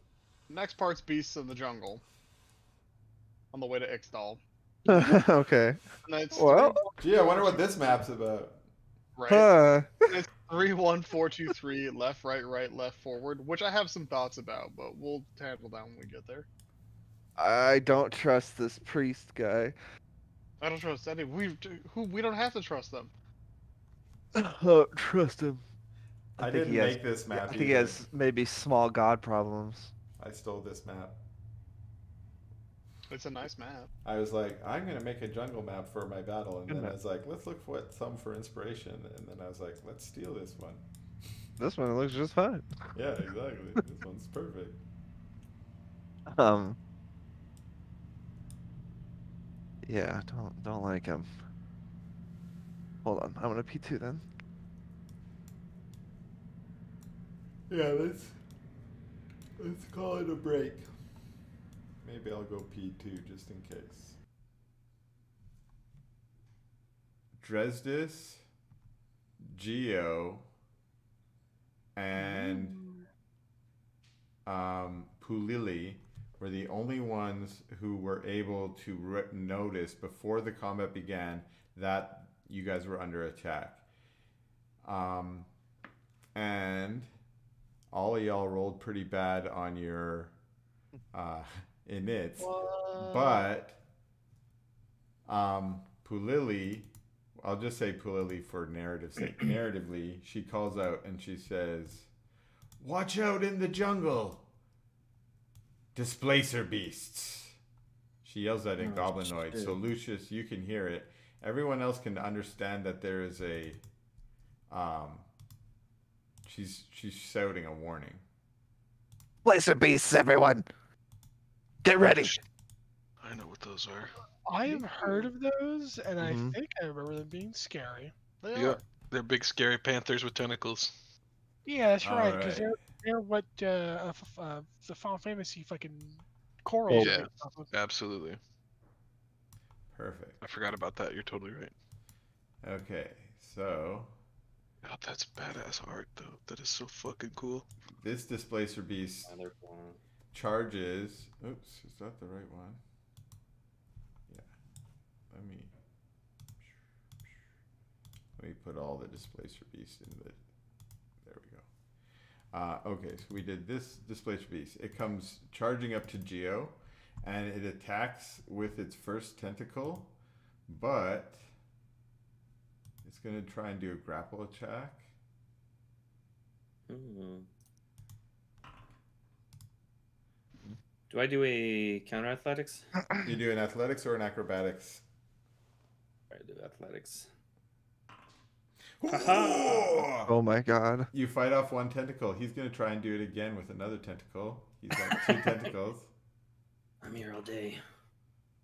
Speaker 2: Next part's Beasts of the Jungle. On the way to Ixtal.
Speaker 7: that. Okay.
Speaker 2: And then it's
Speaker 7: Well,
Speaker 1: Gee, I wonder what this map's about.
Speaker 2: right.
Speaker 7: huh.
Speaker 2: It's 3-1-4-2-3 left, right, left, forward, which I have some thoughts about, but we'll tackle that when we get there.
Speaker 7: I don't trust this priest guy.
Speaker 2: I don't trust any. We don't have to trust them.
Speaker 7: Oh, trust him.
Speaker 1: I
Speaker 7: think
Speaker 1: didn't
Speaker 7: he has.
Speaker 1: make this map
Speaker 7: I think he
Speaker 1: either.
Speaker 7: has maybe small god problems.
Speaker 1: I stole this map.
Speaker 2: It's a nice map.
Speaker 1: I was like, I'm gonna make a jungle map for my battle, and
Speaker 7: Good
Speaker 1: then
Speaker 7: map.
Speaker 1: I was like, let's look for some for inspiration, and then I was like, let's steal this one.
Speaker 7: This one looks just fine.
Speaker 1: Yeah, exactly. This one's perfect.
Speaker 7: Yeah, don't like him. Hold on, I'm gonna P2 then.
Speaker 1: Yeah, let's call it a break. Maybe I'll go P2 just in case. Dresdis, Geo, and Pulili were the only ones who were able to notice before the combat began that you guys were under attack. And all of y'all rolled pretty bad on your inits, but Pulili, I'll just say Pulili for narrative's sake. Narratively, she calls out and she says, "Watch out in the jungle! Displacer beasts!" She yells that in Goblinoid,
Speaker 3: shit.
Speaker 1: so Lucius, you can hear it. Everyone else can understand that there is a she's shouting a warning.
Speaker 5: Placer beasts, everyone. Get ready.
Speaker 4: I know what those are.
Speaker 6: I have heard of those, and I
Speaker 7: Mhm.
Speaker 6: think I remember them being scary.
Speaker 2: They
Speaker 4: Yeah,
Speaker 2: are.
Speaker 4: they're big scary panthers with tentacles.
Speaker 6: Yeah, that's
Speaker 1: All
Speaker 6: right, because
Speaker 1: right.
Speaker 6: they're what the Final Fantasy fucking corals.
Speaker 4: Yeah.
Speaker 6: are based off of.
Speaker 4: Absolutely.
Speaker 1: Perfect.
Speaker 4: I forgot about that. You're totally right.
Speaker 1: Okay, so
Speaker 4: God, that's badass art though. That is so fucking cool.
Speaker 1: this displacer beast charges. Oops, is that the right one? Yeah. Let me put all the displacer beasts in the. There we go. Okay, so we did this displacer beast. It comes charging up to Geo, and it attacks with its first tentacle, but it's gonna try and do a grapple attack.
Speaker 3: Do I do a counter athletics?
Speaker 1: You do an athletics or an acrobatics?
Speaker 3: I do athletics.
Speaker 7: Oh my god.
Speaker 1: You fight off one tentacle. He's gonna try and do it again with another tentacle. He's got 2 tentacles.
Speaker 3: I'm here all day.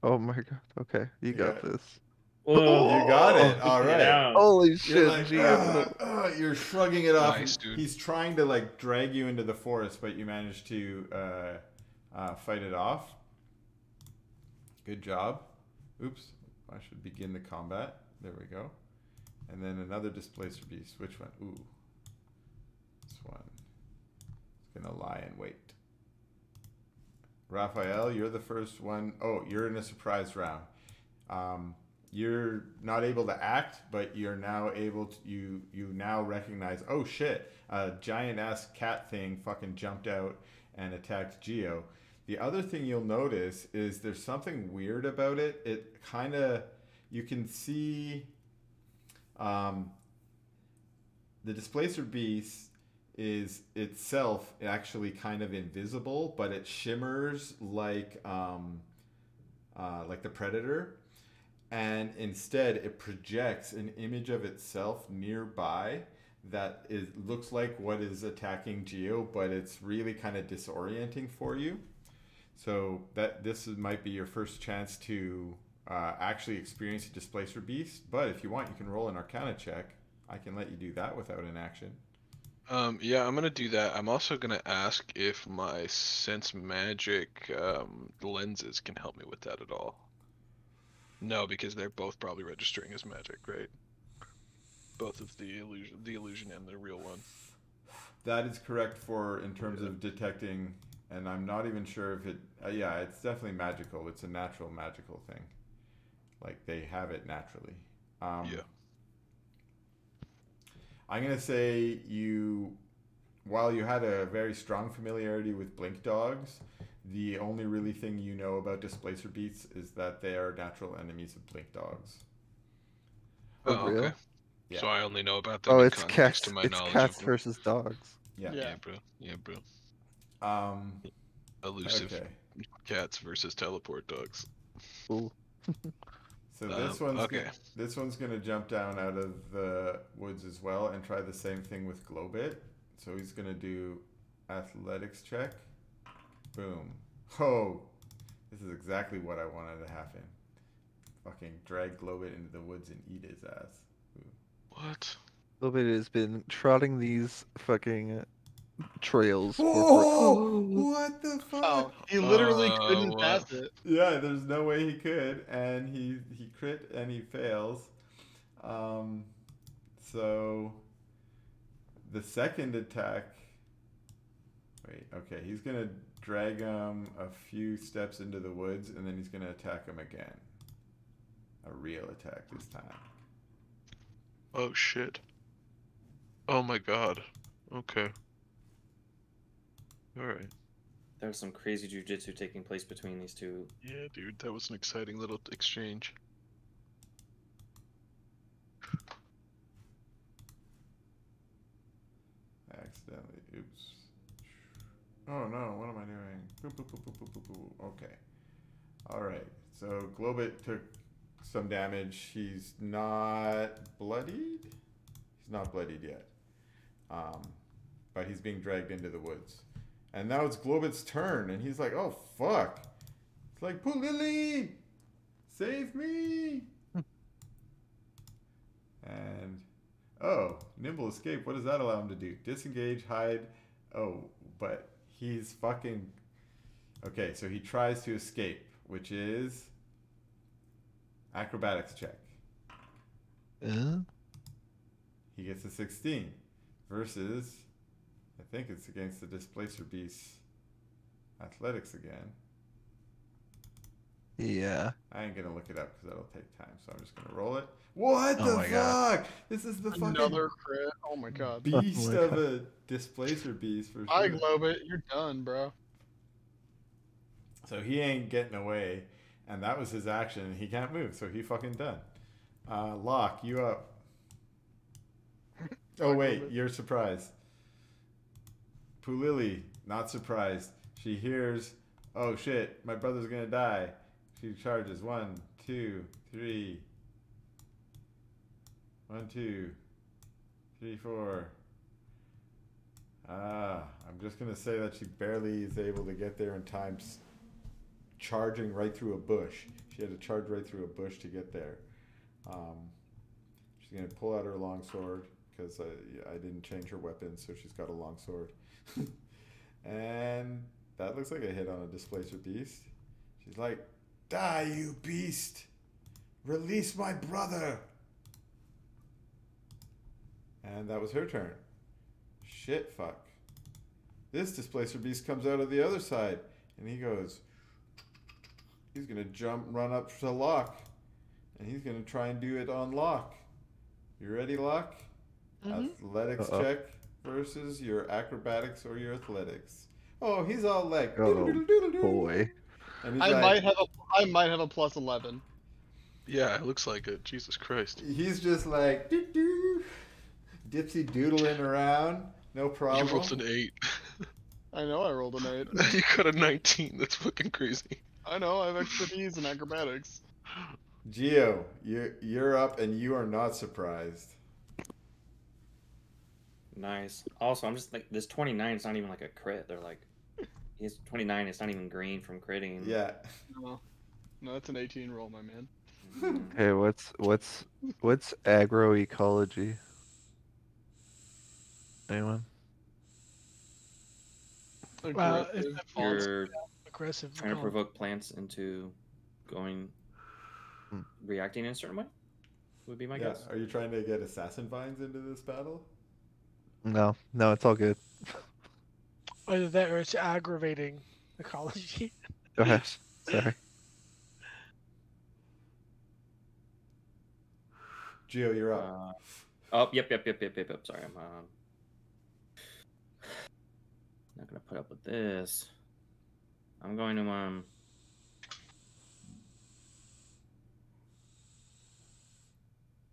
Speaker 7: Oh my god. Okay, you got
Speaker 1: Yeah.
Speaker 7: this.
Speaker 3: Whoa.
Speaker 1: You got it. All
Speaker 3: Get
Speaker 1: right.
Speaker 3: out.
Speaker 7: Holy
Speaker 1: You're
Speaker 7: shit,
Speaker 1: like,
Speaker 7: GM.
Speaker 1: you're shrugging it off.
Speaker 4: Nice, dude.
Speaker 1: He's trying to like drag you into the forest, but you managed to fight it off. Good job. Oops. I should begin the combat. There we go. And then another displacer beast. Which one? Ooh. This one. It's gonna lie in wait. Raphael, you're the first one. Oh, you're in a surprise round. You're not able to act, but you're now able to. You now recognize. Oh shit! A giant ass cat thing fucking jumped out and attacked Geo. The other thing you'll notice is there's something weird about it. It kind of you can see. The displacer beast is itself actually kind of invisible, but it shimmers like the predator, and instead it projects an image of itself nearby that looks like what is attacking Geo, but it's really kind of disorienting for you. So this might be your first chance to actually experience a displacer beast, but if you want, you can roll an Arcana check. I can let you do that without an action.
Speaker 4: Yeah, I'm gonna do that. I'm also gonna ask if my sense magic lenses can help me with that at all. No, because they're both probably registering as magic, right? Both of the illusion and the real one.
Speaker 1: That is correct in terms of detecting, and I'm not even sure if it. Yeah, it's definitely magical. It's a natural magical thing. Like they have it naturally.
Speaker 4: Yeah.
Speaker 1: I'm gonna say while you had a very strong familiarity with blink dogs, the only really thing you know about displacer beasts is that they are natural enemies of blink dogs.
Speaker 4: Oh,
Speaker 7: real?
Speaker 4: okay.
Speaker 1: Yeah.
Speaker 4: So I only know about them
Speaker 7: Oh,
Speaker 4: in
Speaker 7: it's
Speaker 4: context
Speaker 7: cats.
Speaker 4: to my
Speaker 7: It's
Speaker 4: knowledge
Speaker 7: cats
Speaker 4: of them.
Speaker 7: versus dogs.
Speaker 1: Yeah.
Speaker 2: Yeah.
Speaker 4: Yeah, bro. Yeah, bro. Elusive
Speaker 1: Okay.
Speaker 4: cats versus teleport dogs.
Speaker 7: Ooh.
Speaker 1: So
Speaker 4: Okay.
Speaker 1: this one's gonna jump down out of the woods as well and try the same thing with Globit. So he's gonna do athletics check. Boom. Oh, this is exactly what I wanted to happen. Fucking drag Globit into the woods and eat his ass.
Speaker 4: What?
Speaker 7: Globit has been trotting these fucking trails for.
Speaker 1: Oh, what the fuck?
Speaker 2: Oh, he literally couldn't
Speaker 4: what?
Speaker 2: pass it.
Speaker 1: Yeah, there's no way he could, and he crit and he fails. So the second attack. Wait, okay, he's gonna drag him a few steps into the woods, and then he's gonna attack him again. A real attack this time.
Speaker 4: Oh shit. Oh my god. Okay. Alright.
Speaker 3: There's some crazy jujitsu taking place between these two.
Speaker 4: Yeah, dude, that was an exciting little exchange.
Speaker 1: Accidentally, oops. Oh no, what am I doing? Boop, boop, boop, boop, boop, boop, boop. Okay. Alright, so Globit took some damage. He's not bloodied? He's not bloodied yet. But he's being dragged into the woods. And now it's Globit's turn, and he's like, oh fuck. It's like, Pulili! Save me! And oh, nimble escape. What does that allow him to do? Disengage, hide. Oh, but he's fucking. Okay, so he tries to escape, which is acrobatics check. He gets a 16 versus, I think it's against the Displacer Beast athletics again.
Speaker 7: Yeah.
Speaker 1: I ain't gonna look it up because that'll take time, so I'm just gonna roll it. What
Speaker 7: Oh
Speaker 1: the
Speaker 7: my
Speaker 1: fuck?
Speaker 7: God.
Speaker 1: This is the fucking
Speaker 2: Another crit. Oh my god.
Speaker 1: beast
Speaker 7: Oh my
Speaker 1: of
Speaker 7: God.
Speaker 1: a Displacer Beast for
Speaker 2: I
Speaker 1: sure.
Speaker 2: globe it. You're done, bro.
Speaker 1: So he ain't getting away, and that was his action. He can't move, so he fucking done. Locke, you up. Oh wait, you're surprised. Pulili, not surprised. She hears, oh shit, my brother's gonna die. She charges 1, 2, 3. 1, 2, 3, 4. I'm just gonna say that she barely is able to get there in time, charging right through a bush. She had to charge right through a bush to get there. She's gonna pull out her long sword because I didn't change her weapon, so she's got a long sword. And that looks like a hit on a Displacer Beast. She's like, die, you beast! Release my brother! And that was her turn. Shit, fuck. This Displacer Beast comes out of the other side, and he goes, he's gonna run up to Locke, and he's gonna try and do it on Locke. You ready, Locke? Athletics check versus your acrobatics or your athletics. Oh, he's all like,
Speaker 7: Oh, boy.
Speaker 1: and he's
Speaker 2: I
Speaker 1: like,
Speaker 2: might have a plus 11.
Speaker 4: Yeah, it looks like it. Jesus Christ.
Speaker 1: he's just like, doo-doo, dipsy doodling around, no problem.
Speaker 4: You rolled an 8.
Speaker 2: I know I rolled an 8.
Speaker 4: You got a 19. That's fucking crazy.
Speaker 2: I know I have expertise in acrobatics.
Speaker 1: Geo, you're up, and you are not surprised.
Speaker 3: Nice. Also, I'm just like, this 29 is not even like a crit. They're like, he's 29, it's not even green from critting.
Speaker 1: Yeah.
Speaker 2: No, it's an 18 roll, my man.
Speaker 7: Hey, what's agroecology? Anyone?
Speaker 6: If
Speaker 2: Aggressive.
Speaker 6: it falls
Speaker 3: You're
Speaker 6: aggressive.
Speaker 3: trying to
Speaker 6: oh.
Speaker 3: provoke plants into going, reacting in a certain way? Would be my
Speaker 1: Yeah.
Speaker 3: guess.
Speaker 1: Are you trying to get assassin vines into this battle?
Speaker 7: No, it's all good.
Speaker 6: Either that or it's aggravating ecology.
Speaker 7: Go ahead. Sorry.
Speaker 1: Geo, you're up.
Speaker 3: Oh, yep. Sorry, I'm not gonna put up with this. I'm going to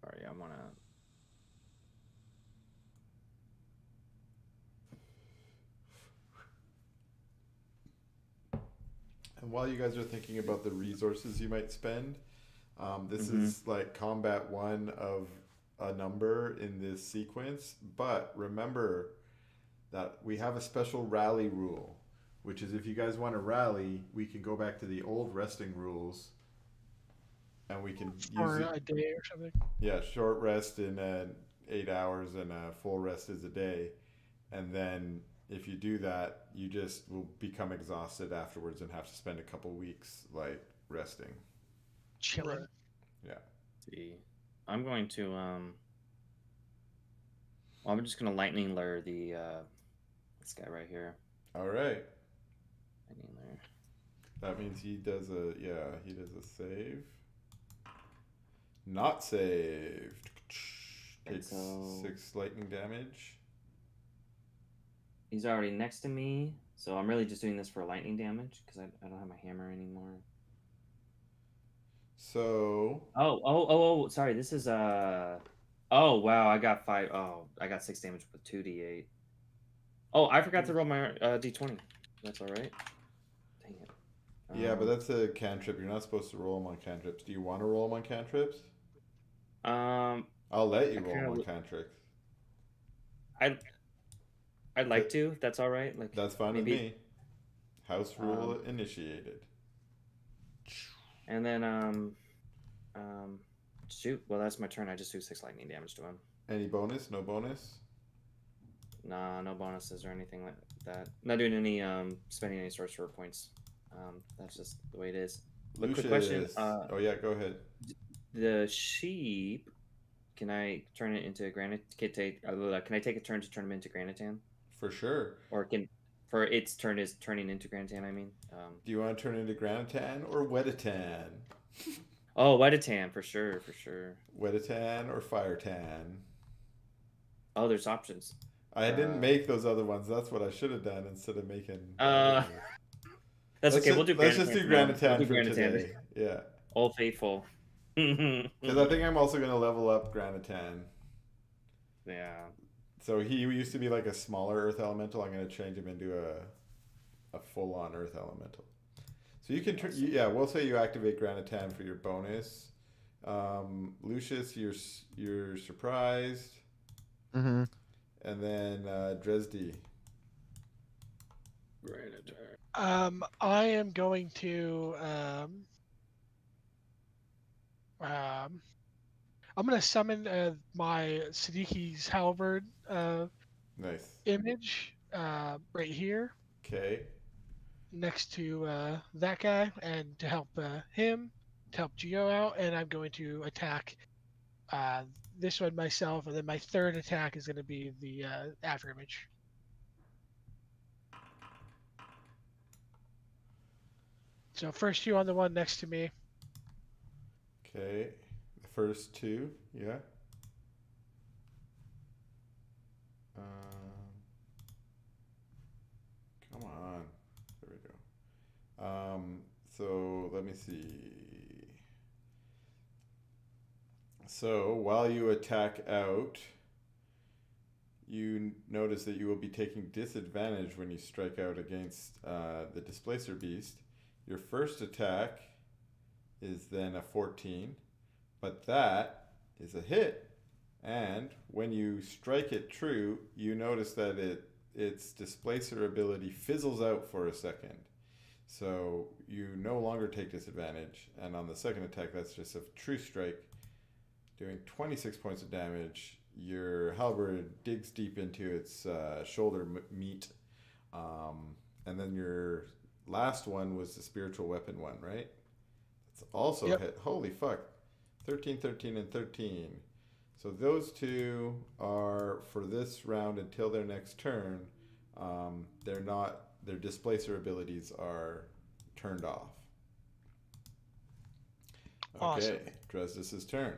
Speaker 3: sorry, I wanna
Speaker 1: And while you guys are thinking about the resources you might spend, this is like combat 1 of a number in this sequence. But remember that we have a special rally rule, which is if you guys want to rally, we can go back to the old resting rules, and we can
Speaker 6: For
Speaker 1: use
Speaker 6: a day or something.
Speaker 1: Yeah, short rest in 8 hours and a full rest is a day, and then if you do that, you just will become exhausted afterwards and have to spend a couple weeks like resting.
Speaker 6: Chilling.
Speaker 1: Yeah.
Speaker 3: See, I'm going to well, I'm just gonna lightning lure the this guy right here.
Speaker 1: All right.
Speaker 3: Lightning lure.
Speaker 1: That means he does a save. Not saved. Takes
Speaker 3: So-
Speaker 1: 6 lightning damage.
Speaker 3: He's already next to me, so I'm really just doing this for lightning damage because I don't have my hammer anymore.
Speaker 1: So
Speaker 3: Oh, sorry, this is oh wow, I got 5. Oh, I got 6 damage with 2d8. Oh, I forgot to roll my d20. That's all right. Dang it.
Speaker 1: yeah, but that's a cantrip. You're not supposed to roll them on cantrips. Do you want to roll them on cantrips? I'll let you
Speaker 3: I
Speaker 1: roll them on
Speaker 3: kinda-
Speaker 1: cantrips.
Speaker 3: I'd like to. If that's all right. Like
Speaker 1: That's fine
Speaker 3: maybe-
Speaker 1: with me. House rule initiated.
Speaker 3: And then shoot. Well, that's my turn. I just do 6 lightning damage to him.
Speaker 1: Any bonus? No bonus?
Speaker 3: Nah, no bonuses or anything like that. Not doing any spending any sorcerer points. That's just the way it is. But quick question.
Speaker 1: Lucius. Oh yeah, go ahead.
Speaker 3: The sheep. Can I turn it into granite? Can I take a turn to turn him into Granitan?
Speaker 1: For sure.
Speaker 3: Or can for its turn is turning into Granitan? I mean.
Speaker 1: Do you want to turn into Granitan or Wetatan?
Speaker 3: Oh, Wetatan for sure, for sure.
Speaker 1: Wetatan or Firatan?
Speaker 3: Oh, there's options.
Speaker 1: I didn't make those other ones. That's what I should have done instead of making.
Speaker 3: That's
Speaker 1: Let's
Speaker 3: okay. We'll do.
Speaker 1: Let's just do Granitan for
Speaker 3: Granitan.
Speaker 1: today. Yeah.
Speaker 3: Old Faithful.
Speaker 1: Because I think I'm also going to level up Granitan.
Speaker 3: Yeah.
Speaker 1: So he used to be like a smaller earth elemental. I'm going to change him into a full-on earth elemental. So you can yeah, we'll say you activate Granitan for your bonus. Lucius, you're surprised.
Speaker 7: Mm-hmm.
Speaker 1: And then Dresdy.
Speaker 6: I am going to I'm gonna summon my Sadiki's halberd
Speaker 1: Nice.
Speaker 6: image right here
Speaker 1: Okay.
Speaker 6: next to that guy, and to help him, to help Geo out, and I'm going to attack this one myself, and then my third attack is going to be the after image. So first 2 on the one next to me.
Speaker 1: Okay. The first 2, yeah. Come on. There we go. So let me see. So while you attack out, you notice that you will be taking disadvantage when you strike out against the Displacer Beast. Your first attack is then a 14, but that is a hit. And when you strike it true, you notice that its Displacer ability fizzles out for a second. So you no longer take disadvantage. And on the second attack, that's just a true strike, doing 26 points of damage. Your halberd digs deep into its shoulder meat. And then your last one was the spiritual weapon one, right? It's also hit. Holy fuck. 13, 13, and 13. So those 2 are, for this round until their next turn, their displacer abilities are turned off. Okay,
Speaker 6: Awesome.
Speaker 1: Dresdis' turn.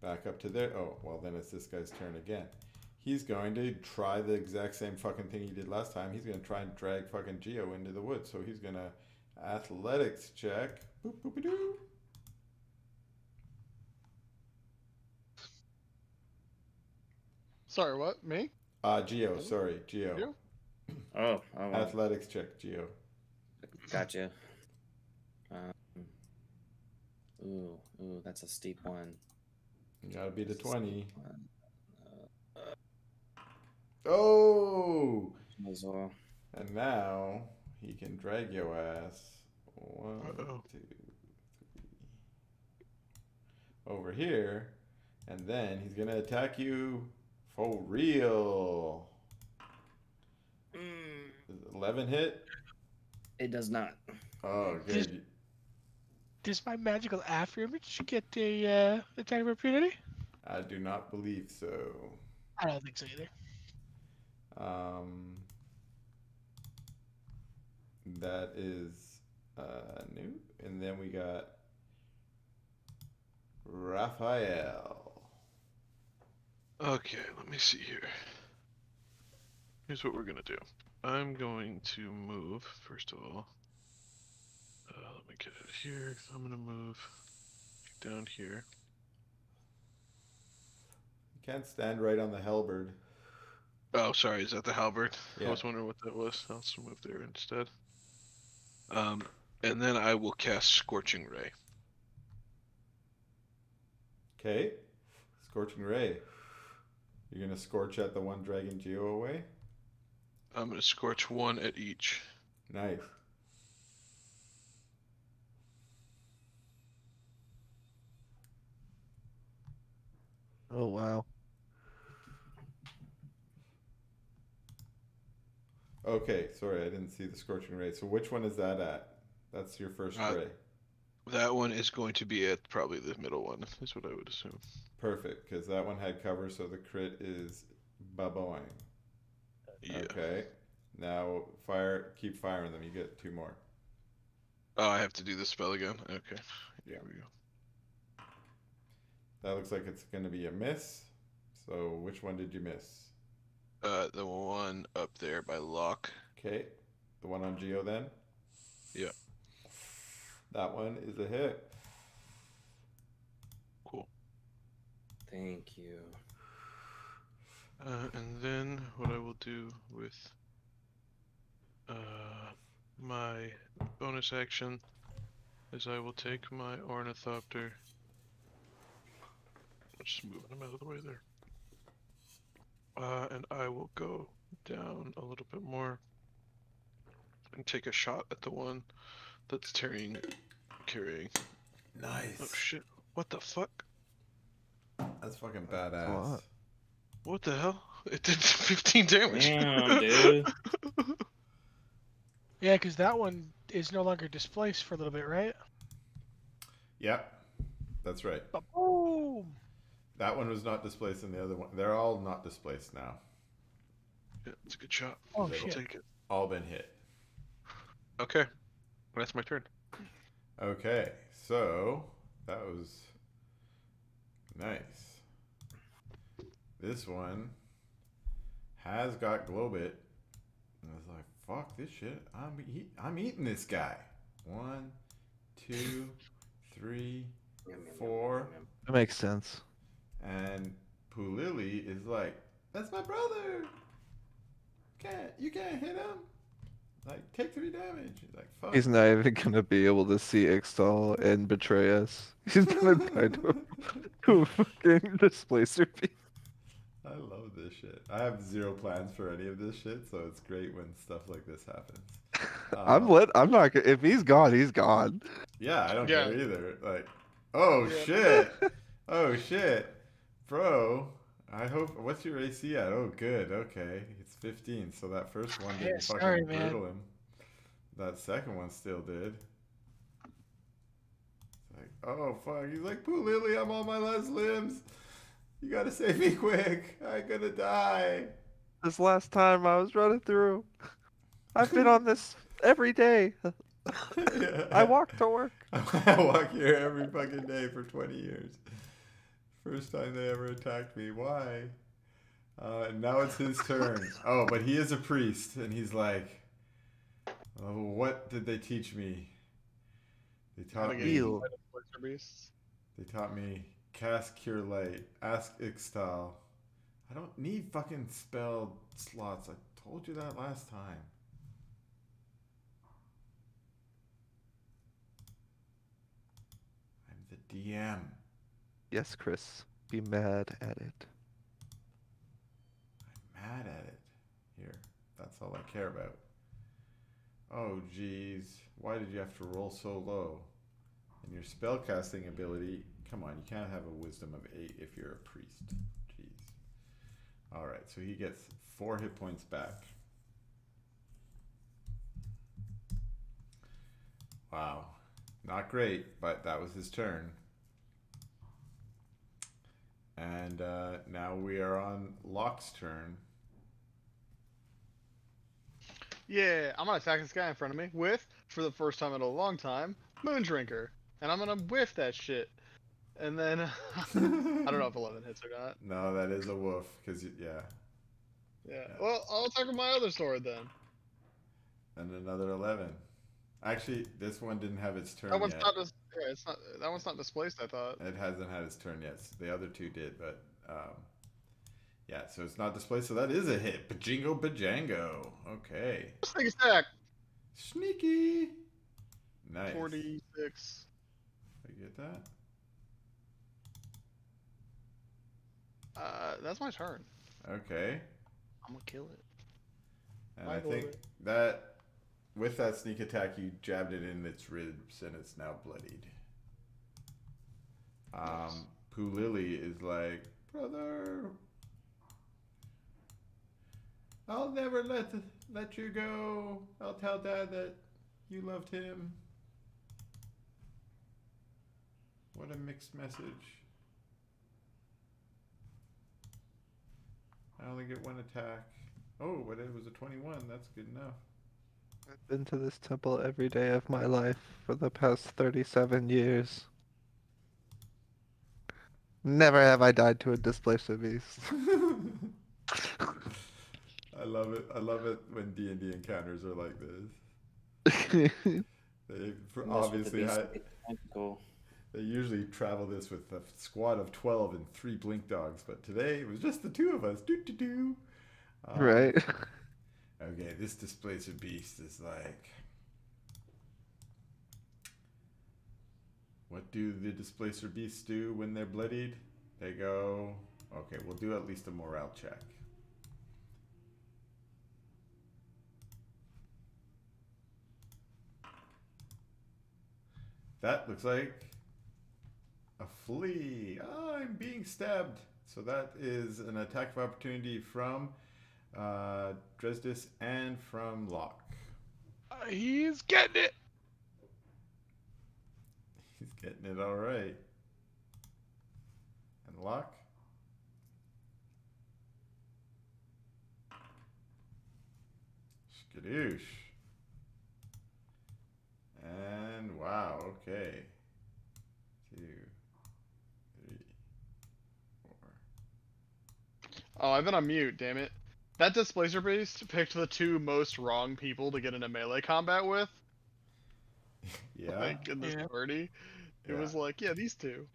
Speaker 1: Back up to there. Oh, well then it's this guy's turn again. He's going to try the exact same fucking thing he did last time. He's going to try and drag fucking Geo into the woods. So he's going to athletics check. Boop, boop, doo.
Speaker 2: Sorry, what? Me?
Speaker 1: Geo, sorry, Geo.
Speaker 2: You?
Speaker 3: Oh, wow.
Speaker 1: Athletics check, Geo.
Speaker 3: Gotcha. Ooh, that's a steep one.
Speaker 1: You gotta beat a
Speaker 3: That's
Speaker 1: 20.
Speaker 3: steep one.
Speaker 1: Oh!
Speaker 3: As well.
Speaker 1: And now he can drag your ass. 1, 2, 3. Over here. And then he's gonna attack you for real. Does 11 hit?
Speaker 3: It does not.
Speaker 1: Oh, good.
Speaker 6: Does my magical affirmage get a attack of opportunity?
Speaker 1: I do not believe so.
Speaker 6: I don't think so either.
Speaker 1: That is new. And then we got Raphael.
Speaker 4: Okay, let me see here. Here's what we're gonna do. I'm going to move, first of all. Let me get it here. I'm gonna move down here.
Speaker 1: You can't stand right on the halberd.
Speaker 4: Oh, sorry, is that the halberd?
Speaker 1: Yeah.
Speaker 4: I was wondering what that was. I'll just move there instead. And then I will cast Scorching Ray.
Speaker 1: Okay. Scorching Ray. You're gonna scorch at the one dragging Geo away?
Speaker 4: I'm gonna scorch one at each.
Speaker 1: Nice.
Speaker 7: Oh wow.
Speaker 1: Okay, sorry, I didn't see the Scorching Ray. So which one is that at? That's your first ray.
Speaker 4: That one is going to be at probably the middle one, is what I would assume.
Speaker 1: Perfect, because that one had cover, so the crit is baboing.
Speaker 4: Yeah.
Speaker 1: Okay. Now keep firing them. You get 2 more.
Speaker 4: Oh, I have to do the spell again? Okay.
Speaker 1: Yeah.
Speaker 4: Here we go.
Speaker 1: That looks like it's gonna be a miss. So which one did you miss?
Speaker 4: The one up there by Locke.
Speaker 1: Okay. The one on Geo then?
Speaker 4: Yeah.
Speaker 1: That one is a hit.
Speaker 4: Cool.
Speaker 3: Thank you.
Speaker 4: And then what I will do with my bonus action is I will take my Ornithopter. Just moving him out of the way there. And I will go down a little bit more and take a shot at the one that's carrying.
Speaker 1: Nice.
Speaker 4: Oh shit! What the fuck?
Speaker 1: That's fucking badass.
Speaker 4: What the hell? It did 15 damage.
Speaker 3: Damn, dude.
Speaker 6: Yeah, because that one is no longer displaced for a little bit, right?
Speaker 1: Yep. That's right.
Speaker 6: Boom!
Speaker 1: That one was not displaced, and the other one. They're all not displaced now.
Speaker 4: Yeah, it's a good shot.
Speaker 6: Oh,
Speaker 4: I'll
Speaker 6: shit.
Speaker 4: take it.
Speaker 1: All been hit.
Speaker 4: Okay, that's my turn.
Speaker 1: Okay, so that was nice. This one has got Globit. And I was like, fuck this shit. I'm eating this guy. 1, 2, 3, 4.
Speaker 7: That makes sense.
Speaker 1: And Pulili is like, that's my brother. You can't hit him. Like, take 3 damage. He's like, fuck.
Speaker 7: He's not even gonna be able to see Ixtal and betray us. He's gonna die to a fucking displacer piece.
Speaker 1: I love this shit. I have 0 plans for any of this shit, so it's great when stuff like this happens.
Speaker 7: I'm not. If he's gone, he's gone.
Speaker 1: Yeah, I don't
Speaker 2: Yeah.
Speaker 1: care either. Like, oh
Speaker 2: Yeah.
Speaker 1: shit, oh shit, bro. I hope. What's your AC at? Oh, good. Okay, it's 15. So that first one didn't
Speaker 6: Yeah,
Speaker 1: fucking
Speaker 6: sorry, man.
Speaker 1: brutal him. That second one still did. It's like, oh fuck. He's like, Pooh Lily, I'm on my last limbs. You gotta save me quick. I'm gonna die.
Speaker 7: This last time I was running through. I've been on this every day.
Speaker 1: Yeah.
Speaker 7: I walk to work.
Speaker 1: I walk here every fucking day for 20 years. First time they ever attacked me. Why? And now it's his turn. Oh, but he is a priest, and he's like, oh, what did they teach me? They taught
Speaker 2: Gotta get
Speaker 1: me.
Speaker 7: Heal.
Speaker 2: Blister beasts.
Speaker 1: They taught me cast Cure Light, ask Ixtal. I don't need fucking spell slots. I told you that last time. I'm the DM.
Speaker 7: Yes, Chris. Be mad at it.
Speaker 1: I'm mad at it. Here. That's all I care about. Oh, geez. Why did you have to roll so low? And your spellcasting ability... Come on, you can't have a wisdom of 8 if you're a priest. Jeez. Alright, so he gets 4 hit points back. Wow. Not great, but that was his turn. And now we are on Locke's turn.
Speaker 2: Yeah, I'm gonna attack this guy in front of me with, for the first time in a long time, Moondrinker. And I'm gonna whiff that shit. And then, I don't know if 11 hits or not.
Speaker 1: No, that is a woof, because, yeah.
Speaker 2: Yeah. Well, I'll attack with my other sword then.
Speaker 1: And another 11. Actually, this one didn't have its turn
Speaker 2: That one's
Speaker 1: yet.
Speaker 2: not that one's not displaced, I thought.
Speaker 1: It hasn't had its turn yet. The other two did, but yeah, so it's not displaced, so that is a hit. Bajingo Bajango. Okay.
Speaker 2: Sneak attack.
Speaker 1: Sneaky. Nice.
Speaker 2: 46.
Speaker 1: I get that.
Speaker 2: That's my turn.
Speaker 1: Okay.
Speaker 2: I'm gonna kill it.
Speaker 1: And
Speaker 2: My
Speaker 1: I think
Speaker 2: lord.
Speaker 1: that with that sneak attack, you jabbed it in its ribs, and it's now bloodied. Poolili is like, brother, I'll never let you go. I'll tell Dad that you loved him. What a mixed message. I only get 1 attack. Oh, but it was a 21. That's good enough.
Speaker 7: I've been to this temple every day of my life for the past 37 years. Never have I died to a displacer beast.
Speaker 1: I love it. I love it when D&D encounters are like this. They obviously they usually travel this with a squad of 12 and 3 blink dogs, but today it was just the 2 of us.
Speaker 7: Right.
Speaker 1: Okay, this displacer beast is like... What do the displacer beasts do when they're bloodied? They go... Okay, we'll do at least a morale check. That looks like a flea. Oh, I'm being stabbed. So that is an attack of opportunity from Dresdis and from Locke.
Speaker 4: He's getting it.
Speaker 1: He's getting it all right. And Locke? Skadoosh. And wow, okay. 2, 3, 4.
Speaker 2: Oh, I've been on mute, damn it. That displacer beast picked the 2 most wrong people to get into melee combat with.
Speaker 1: Yeah.
Speaker 2: Like, in this
Speaker 6: Yeah.
Speaker 2: party. It
Speaker 1: Yeah.
Speaker 2: was like, yeah, these 2.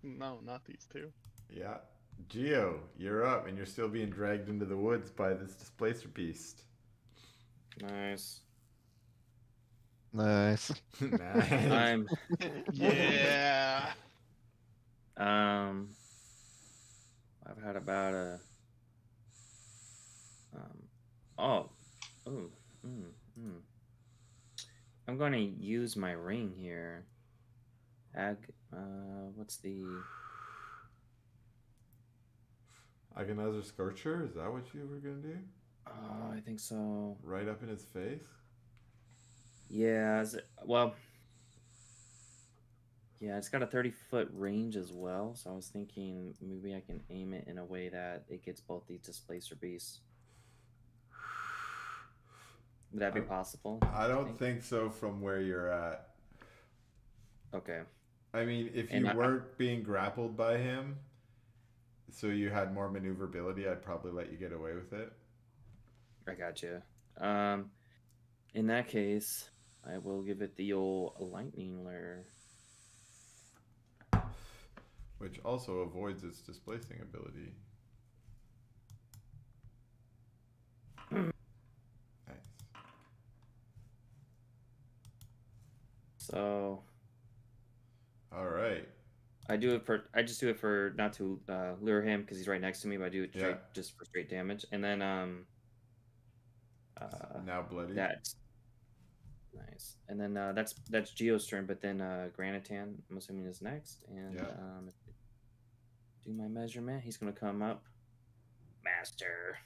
Speaker 2: No, not these 2.
Speaker 1: Yeah. Geo, you're up, and you're still being dragged into the woods by this displacer beast.
Speaker 3: Nice.
Speaker 7: Nice.
Speaker 1: Nice.
Speaker 3: I'm
Speaker 2: Yeah.
Speaker 3: I've had about a oh ooh, I'm going to use my ring here. What's the
Speaker 1: Aganazer Scorcher, is that what you were gonna do?
Speaker 3: I think so.
Speaker 1: Right up in his face?
Speaker 3: Yeah, yeah, it's got a 30-foot range as well, so I was thinking maybe I can aim it in a way that it gets both these displacer beasts. Would that be possible?
Speaker 1: I don't think so from where you're at.
Speaker 3: Okay.
Speaker 1: I mean, if
Speaker 3: And
Speaker 1: you weren't being grappled by him, so you had more maneuverability, I'd probably let you get away with it.
Speaker 3: I got you. In that case, I will give it the old lightning lure.
Speaker 1: Which also avoids its displacing ability. Nice.
Speaker 3: So
Speaker 1: All right.
Speaker 3: I just do it for not to lure him because he's right next to me, but I do it straight, just for straight damage. And then
Speaker 1: Now bloody.
Speaker 3: that's nice. And then that's Geo's turn, but then Granitan, I'm assuming, is next. And do my measurement. He's gonna come up. Master.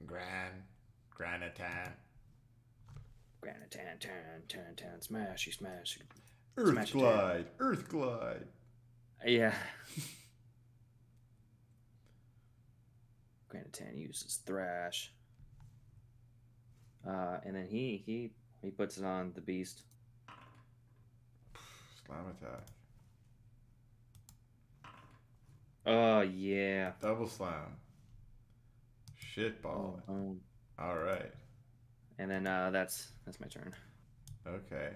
Speaker 1: Granitan.
Speaker 3: Granitan, turn, smash, smash.
Speaker 1: Earth
Speaker 3: Smash
Speaker 1: glide. Earth glide.
Speaker 3: Yeah. Granitan uses Thrash. And then he puts it on the beast.
Speaker 1: Slam attack.
Speaker 3: Oh yeah.
Speaker 1: Double slam. Shit ball. All right.
Speaker 3: And then that's my turn.
Speaker 1: Okay.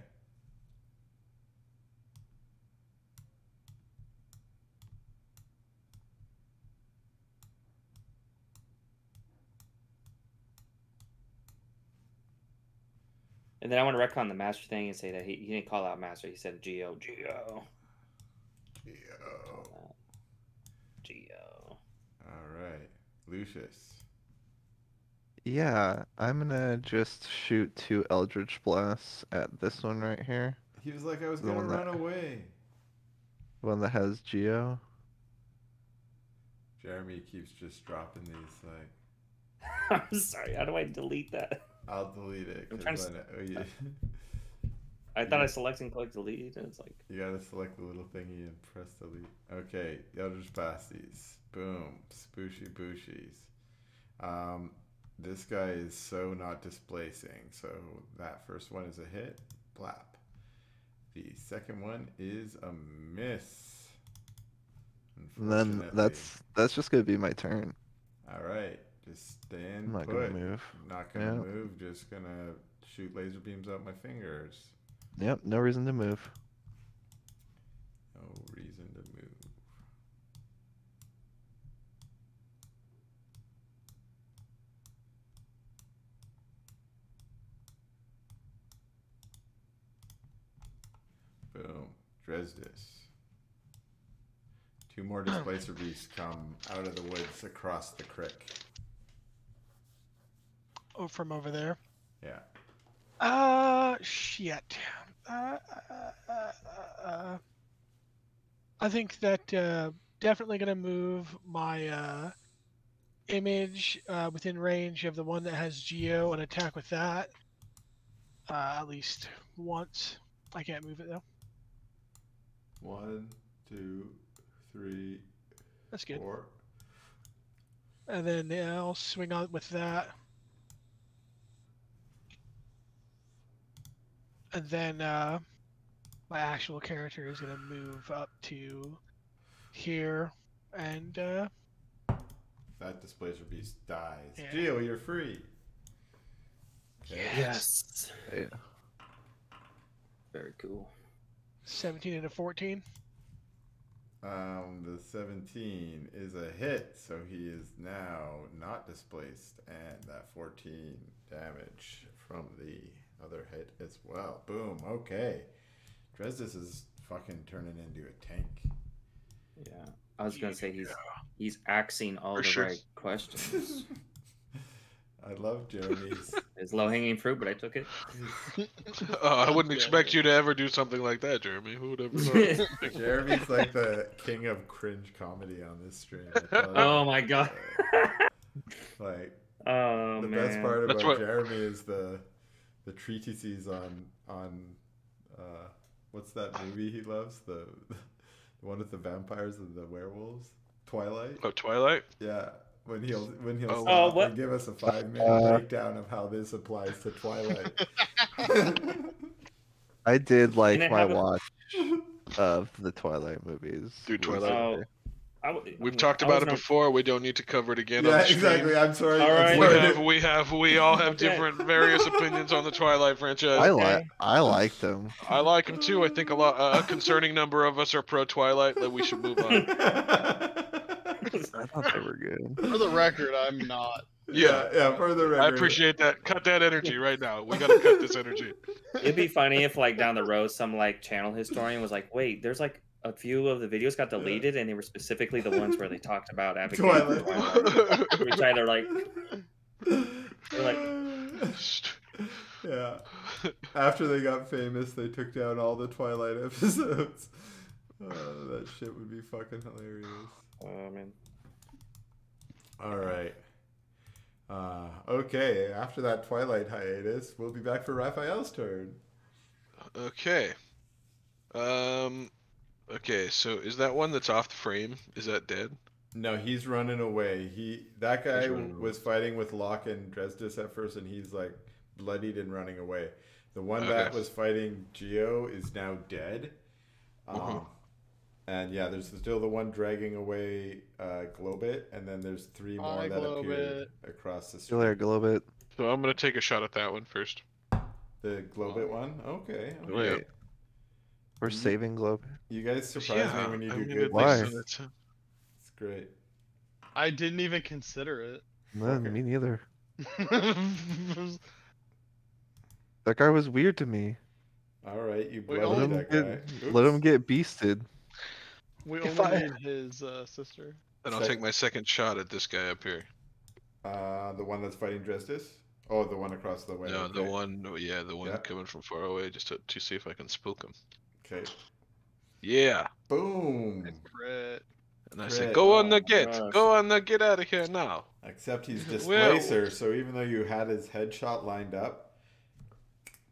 Speaker 3: And then I want to retcon the master thing and say that he didn't call out master. He said Geo.
Speaker 1: All right. Lucius.
Speaker 7: Yeah, I'm gonna just shoot 2 Eldritch Blasts at this one right here.
Speaker 1: He was like, I was
Speaker 7: The
Speaker 1: gonna
Speaker 7: one
Speaker 1: run
Speaker 7: that-
Speaker 1: away.
Speaker 7: The one that has Geo.
Speaker 1: Jeremy keeps just dropping these like.
Speaker 3: I'm sorry. How do I delete that?
Speaker 1: I'll delete it.
Speaker 3: I'm trying to.
Speaker 1: I
Speaker 3: thought I select and click delete, and it's like.
Speaker 1: You gotta select the little thingy and press delete. Okay, Eldritch Basties. Boom. Spooshy booshies. This guy is so not displacing. So that first one is a hit. Blap. The second one is a miss.
Speaker 7: And then that's just gonna be my turn.
Speaker 1: All right. Just stand
Speaker 7: I'm not
Speaker 1: put.
Speaker 7: gonna move.
Speaker 1: Not gonna move. Just gonna shoot laser beams out my fingers.
Speaker 7: Yep, no reason to move.
Speaker 1: No reason to move. Boom. Dresdis. 2 more displacer beasts come out of the woods across the creek.
Speaker 6: Oh, from over there.
Speaker 1: Yeah.
Speaker 6: Shit. I think that definitely gonna move my image within range of the one that has Geo and attack with that. At least once. I can't move it though.
Speaker 1: 1, 2, 3,
Speaker 6: That's good.
Speaker 1: 4.
Speaker 6: And then I'll swing out with that. And then my actual character is going to move up to here and
Speaker 1: That displacer beast dies.
Speaker 6: Yeah.
Speaker 1: Geo, you're free. Okay.
Speaker 3: Yes.
Speaker 7: Yeah.
Speaker 3: Very cool.
Speaker 6: 17 and a 14.
Speaker 1: The 17 is a hit, so he is now not displaced, and that 14 damage from the other hit as well. Boom. Okay. Dresdis is fucking turning into a tank.
Speaker 3: Yeah. I was gonna say he's axing all the right questions.
Speaker 1: I love Jeremy's.
Speaker 3: It's low hanging fruit, but I took it.
Speaker 4: I wouldn't expect you to ever do something like that, Jeremy. Who would ever thought?
Speaker 1: Jeremy's like the king of cringe comedy on this stream.
Speaker 3: Oh my god.
Speaker 1: Like,
Speaker 3: oh
Speaker 1: the
Speaker 3: man.
Speaker 1: best part
Speaker 4: That's
Speaker 1: about
Speaker 4: what-
Speaker 1: Jeremy is the treatises on what's that movie he loves, the one with the vampires and the werewolves, Twilight.
Speaker 4: Oh, Twilight?
Speaker 1: Yeah, when he'll
Speaker 4: Oh.
Speaker 1: stop
Speaker 3: what?
Speaker 1: and give us a 5-minute breakdown of how this applies to Twilight.
Speaker 7: I did like
Speaker 3: Can I
Speaker 7: my
Speaker 3: have a-
Speaker 7: watch of the Twilight movies.
Speaker 4: Dude, Twilight.
Speaker 3: Oh,
Speaker 4: We've talked about it before. We don't need to cover it again.
Speaker 1: Yeah,
Speaker 4: on the stream.
Speaker 1: exactly. I'm sorry.
Speaker 3: All
Speaker 1: I'm
Speaker 3: right.
Speaker 1: sorry.
Speaker 4: We all have
Speaker 3: Okay.
Speaker 4: different, various opinions on the Twilight franchise.
Speaker 7: I like them.
Speaker 4: I like them too. I think a concerning number of us are pro Twilight. That we should move on.
Speaker 7: I thought they were good.
Speaker 2: For the record, I'm not.
Speaker 1: Yeah, for the record.
Speaker 4: I appreciate that. Cut that energy right now. We gotta cut this energy.
Speaker 3: It'd be funny if, like, down the road, some like channel historian was like, "Wait, there's like a few of the videos got deleted, and they were specifically the ones where they talked about advocating for Twilight." Which either like,
Speaker 1: yeah. After they got famous, they took down all the Twilight episodes. That shit would be fucking hilarious.
Speaker 3: oh man,
Speaker 1: All right. Okay, after that Twilight hiatus, we'll be back for Raphael's turn.
Speaker 4: Okay. Okay, so is that one that's off the frame? Is that dead?
Speaker 1: No, he's running away. That guy
Speaker 4: He's running away.
Speaker 1: was fighting with Locke and Dresdis at first, and he's like bloodied and running away. The one
Speaker 4: Okay.
Speaker 1: that was fighting Geo is now dead.
Speaker 4: Mhm.
Speaker 1: And yeah, there's still the one dragging away Globit, and then there's 3 more
Speaker 2: Hi,
Speaker 1: that
Speaker 2: Globit.
Speaker 1: appear across the
Speaker 7: Still there,
Speaker 1: street.
Speaker 7: Globit.
Speaker 4: So I'm gonna take a shot at that one first.
Speaker 1: The Globit one? Okay.
Speaker 4: Wait.
Speaker 7: Wait. We're saving Globit.
Speaker 1: You guys surprise me when you do good
Speaker 7: Why?
Speaker 1: things. It's great.
Speaker 2: I didn't even consider it.
Speaker 7: No,
Speaker 1: Okay.
Speaker 7: me neither. That guy was weird to me.
Speaker 1: All right, you
Speaker 2: Wait,
Speaker 1: blooded
Speaker 2: let
Speaker 1: that guy.
Speaker 7: Let him
Speaker 1: Oops.
Speaker 7: get beasted.
Speaker 2: We
Speaker 6: If
Speaker 2: only
Speaker 6: I-
Speaker 2: need his sister.
Speaker 4: And I'll take my second shot at this guy up here.
Speaker 1: The one that's fighting Dresdis? Oh, the one across the way.
Speaker 4: No, the
Speaker 1: okay.
Speaker 4: one, the one
Speaker 1: Yeah.
Speaker 4: coming from far away, just to see if I can spook him.
Speaker 1: Okay.
Speaker 4: Yeah.
Speaker 1: Boom.
Speaker 2: Crit.
Speaker 4: And I say,
Speaker 1: Crit.
Speaker 4: go on
Speaker 3: Oh
Speaker 4: the
Speaker 3: my
Speaker 4: get,
Speaker 3: gosh.
Speaker 4: go on the get out of here now.
Speaker 1: Except he's
Speaker 4: Well-
Speaker 1: displacer, so even though you had his headshot lined up,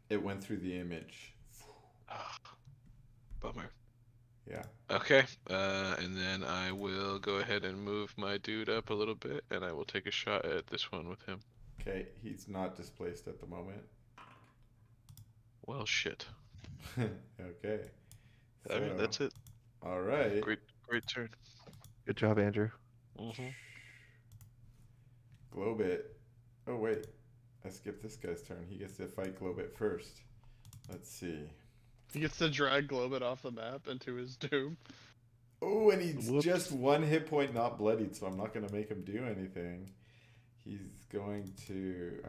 Speaker 1: it went through the image.
Speaker 4: Bummer.
Speaker 1: Yeah.
Speaker 4: Okay, and then I will go ahead and move my dude up a little bit, and I will take a shot at this one with him.
Speaker 1: Okay, he's not displaced at the moment.
Speaker 4: Well, shit.
Speaker 1: Okay.
Speaker 4: I mean, that's it.
Speaker 1: All right.
Speaker 4: Great turn.
Speaker 7: Good job, Andrew.
Speaker 4: Mm-hmm.
Speaker 1: Globit. Oh, wait. I skipped this guy's turn. He gets to fight Globit first. Let's see.
Speaker 2: He gets to drag Globit off the map into his doom.
Speaker 1: Oh, and he's
Speaker 7: Whoops.
Speaker 1: just 1 hit point not bloodied, so I'm not going to make him do anything. He's going to,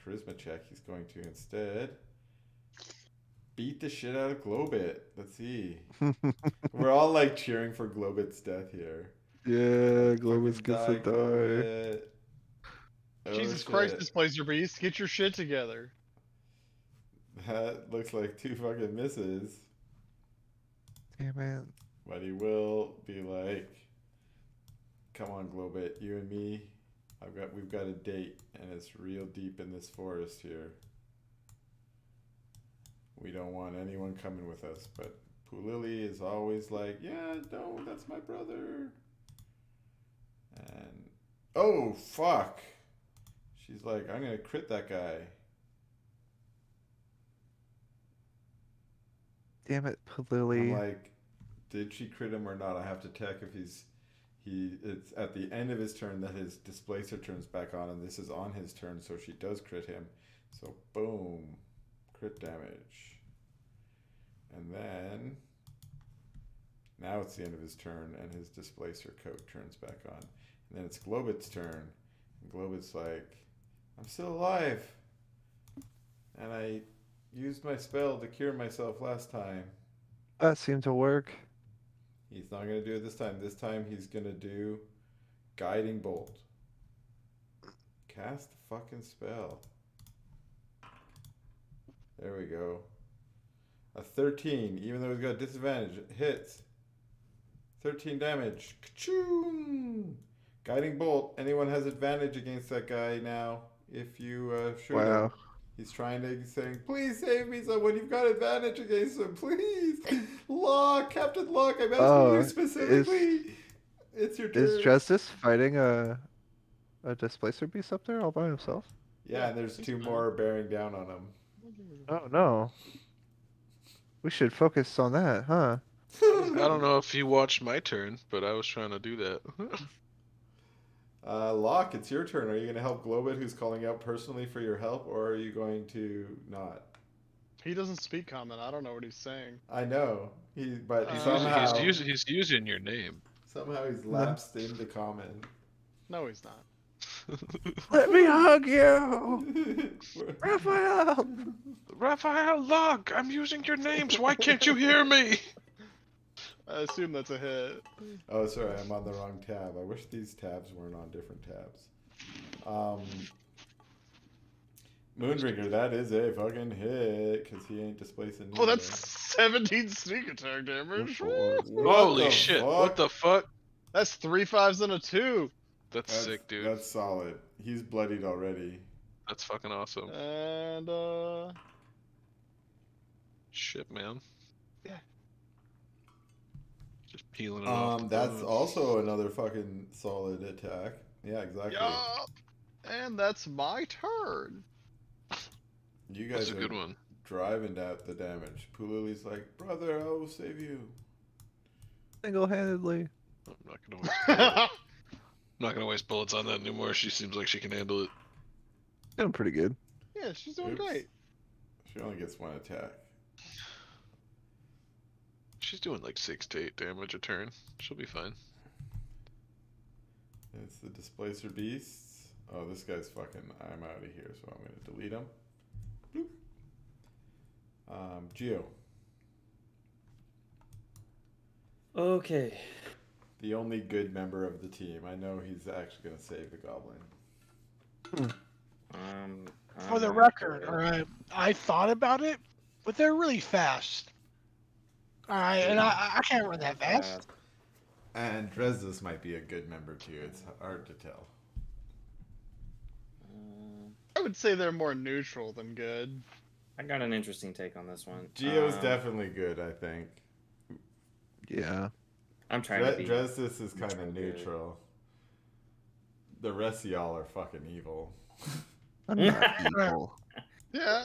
Speaker 1: charisma check. He's going to instead beat the shit out of Globit. Let's see. We're all like cheering for Globit's death here.
Speaker 7: Yeah, Globit's
Speaker 1: Fucking
Speaker 7: gets to die.
Speaker 1: Globit. Oh,
Speaker 2: Jesus Christ,
Speaker 1: shit.
Speaker 2: Displacer Beast, get your shit together.
Speaker 1: That looks like 2 fucking misses.
Speaker 7: Damn it.
Speaker 1: But he will be like, come on, Globit, you and me, we've got a date, and it's real deep in this forest here. We don't want anyone coming with us, but Pulili is always like, yeah, no, that's my brother. And, oh, fuck. She's like, I'm gonna crit that guy.
Speaker 7: Damn it,
Speaker 1: I'm
Speaker 7: Lily.
Speaker 1: like, did she crit him or not? I have to check if it's at the end of his turn that his displacer turns back on, and this is on his turn, so she does crit him. So boom, crit damage. And then now it's the end of his turn, and his displacer coat turns back on. And then it's Globit's turn, and Globit's like, I'm still alive, and I used my spell to cure myself last time.
Speaker 7: That seemed to work.
Speaker 1: He's not going to do it this time. This time he's going to do Guiding Bolt. Cast the fucking spell. There we go. A 13, even though he's got disadvantage. It hits. 13 damage. Ka-choom! Guiding Bolt. Anyone has advantage against that guy now if you shoot him.
Speaker 7: Wow.
Speaker 1: He's trying to say, please save me, someone. You've got advantage against him. Please. Locke, Captain Locke, I'm asking you specifically. It's your turn.
Speaker 7: Is Justice fighting a displacer beast up there all by himself?
Speaker 1: Yeah, and there's
Speaker 2: he's
Speaker 1: 2
Speaker 2: fine.
Speaker 1: more bearing down on him.
Speaker 7: Oh no. We should focus on that, huh?
Speaker 4: I don't know if you watched my turn, but I was trying to do that.
Speaker 1: Locke, it's your turn. Are you going to help Globit, who's calling out personally for your help, or are you going to not?
Speaker 2: He doesn't speak common. I don't know what he's saying.
Speaker 1: I know. But
Speaker 2: He's
Speaker 1: somehow,
Speaker 4: He's using your name.
Speaker 1: Somehow he's lapsed into common.
Speaker 2: No, he's not.
Speaker 7: Let me hug you, Raphael.
Speaker 4: Raphael, look! I'm using your names. Why can't you hear me?
Speaker 2: I assume that's a hit.
Speaker 1: Oh, sorry, I'm on the wrong tab. I wish these tabs weren't on different tabs. Moonbringer, that is a fucking hit, because he ain't displacing
Speaker 2: Oh, that's 17 sneak attack damage.
Speaker 4: Holy
Speaker 1: the
Speaker 4: shit!
Speaker 1: fuck?
Speaker 4: What the fuck?
Speaker 2: That's 3 5s and a 2.
Speaker 4: That's sick, dude.
Speaker 1: That's solid. He's bloodied already.
Speaker 4: That's fucking awesome.
Speaker 2: And,
Speaker 4: Shit, man.
Speaker 2: Yeah.
Speaker 4: Just peeling it off.
Speaker 1: That's also another fucking solid attack. Yeah, exactly.
Speaker 2: yup. And that's my turn.
Speaker 1: You guys
Speaker 4: That's a
Speaker 1: are
Speaker 4: good one.
Speaker 1: driving out the damage. Pulili's like, brother, I will save you.
Speaker 7: Single-handedly.
Speaker 4: I'm not gonna waste bullets on that anymore. She seems like she can handle it.
Speaker 7: Doing pretty good.
Speaker 2: Yeah, she's doing
Speaker 1: Oops.
Speaker 2: great.
Speaker 1: She only gets one attack.
Speaker 4: She's doing like 6 to 8 damage a turn. She'll be fine.
Speaker 1: It's the Displacer Beasts. Oh, this guy's fucking... I'm out of here, so I'm going to delete him. Bloop. Geo.
Speaker 3: Okay.
Speaker 1: The only good member of the team. I know he's actually going to save the goblin.
Speaker 6: For the record, all right, I thought about it, but they're really fast. All right, and I can't run that fast.
Speaker 1: And Dresdes might be a good member too. It's hard to tell.
Speaker 2: I would say they're more neutral than good.
Speaker 3: I got an interesting take on this one.
Speaker 1: Geo's definitely good, I think.
Speaker 7: Yeah.
Speaker 3: I'm trying to be.
Speaker 1: Dresdes is kind of
Speaker 3: good.
Speaker 1: neutral. The rest of y'all are fucking evil.
Speaker 7: I'm not evil.
Speaker 2: Yeah,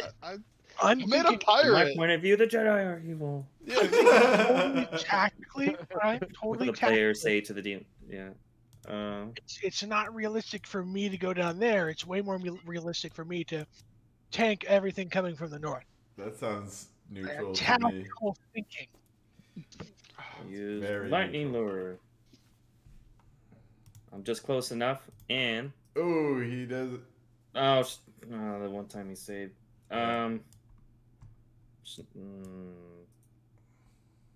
Speaker 6: I'm
Speaker 2: made a
Speaker 6: thinking
Speaker 3: From my
Speaker 2: pirate.
Speaker 3: point of view, the Jedi are evil.
Speaker 6: totally tactically, right?
Speaker 3: What
Speaker 6: Totally
Speaker 3: the players
Speaker 6: tactically.
Speaker 3: say to the demon. Yeah.
Speaker 6: It's not realistic for me to go down there. It's way more realistic for me to tank everything coming from the north.
Speaker 1: That sounds neutral to me.
Speaker 6: Tactical thinking.
Speaker 3: Use
Speaker 1: Very
Speaker 3: lightning
Speaker 1: neutral.
Speaker 3: lure. I'm just close enough, and
Speaker 1: Oh, he does.
Speaker 3: the one time he saved.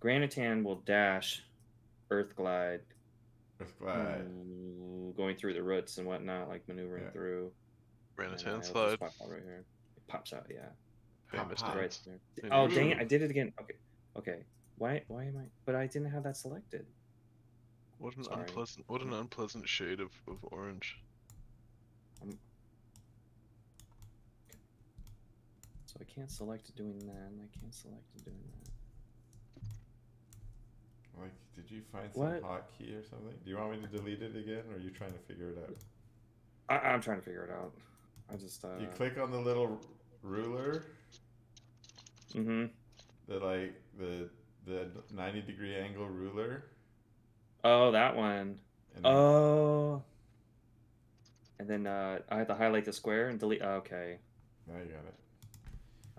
Speaker 3: Granitan will dash, Earth Glide,
Speaker 1: Glad.
Speaker 3: going through the roots and whatnot, like maneuvering through. And
Speaker 4: Granitan
Speaker 3: it'll just
Speaker 4: slide.
Speaker 3: pop out right here. It pops out, yeah.
Speaker 4: Famous
Speaker 1: Pop.
Speaker 3: Right
Speaker 4: dance.
Speaker 3: there.
Speaker 4: Maybe
Speaker 3: Oh
Speaker 4: we
Speaker 3: dang
Speaker 4: should-
Speaker 3: it! I did it again. Okay. Why am I? But I didn't have that selected.
Speaker 4: What an
Speaker 3: Sorry.
Speaker 4: unpleasant shade of orange.
Speaker 3: So I can't select doing that, and I can't select doing that.
Speaker 1: Like, did you find some
Speaker 3: What?
Speaker 1: hotkey or something? Do you want me to delete it again, or are you trying to figure it out?
Speaker 3: I'm trying to figure it out. I just
Speaker 1: You click on the little ruler,
Speaker 3: Mm-hmm.
Speaker 1: the 90-degree angle ruler.
Speaker 3: Oh, that one.
Speaker 1: And then,
Speaker 3: Oh. And then I have to highlight the square and delete. Okay.
Speaker 1: now you got it.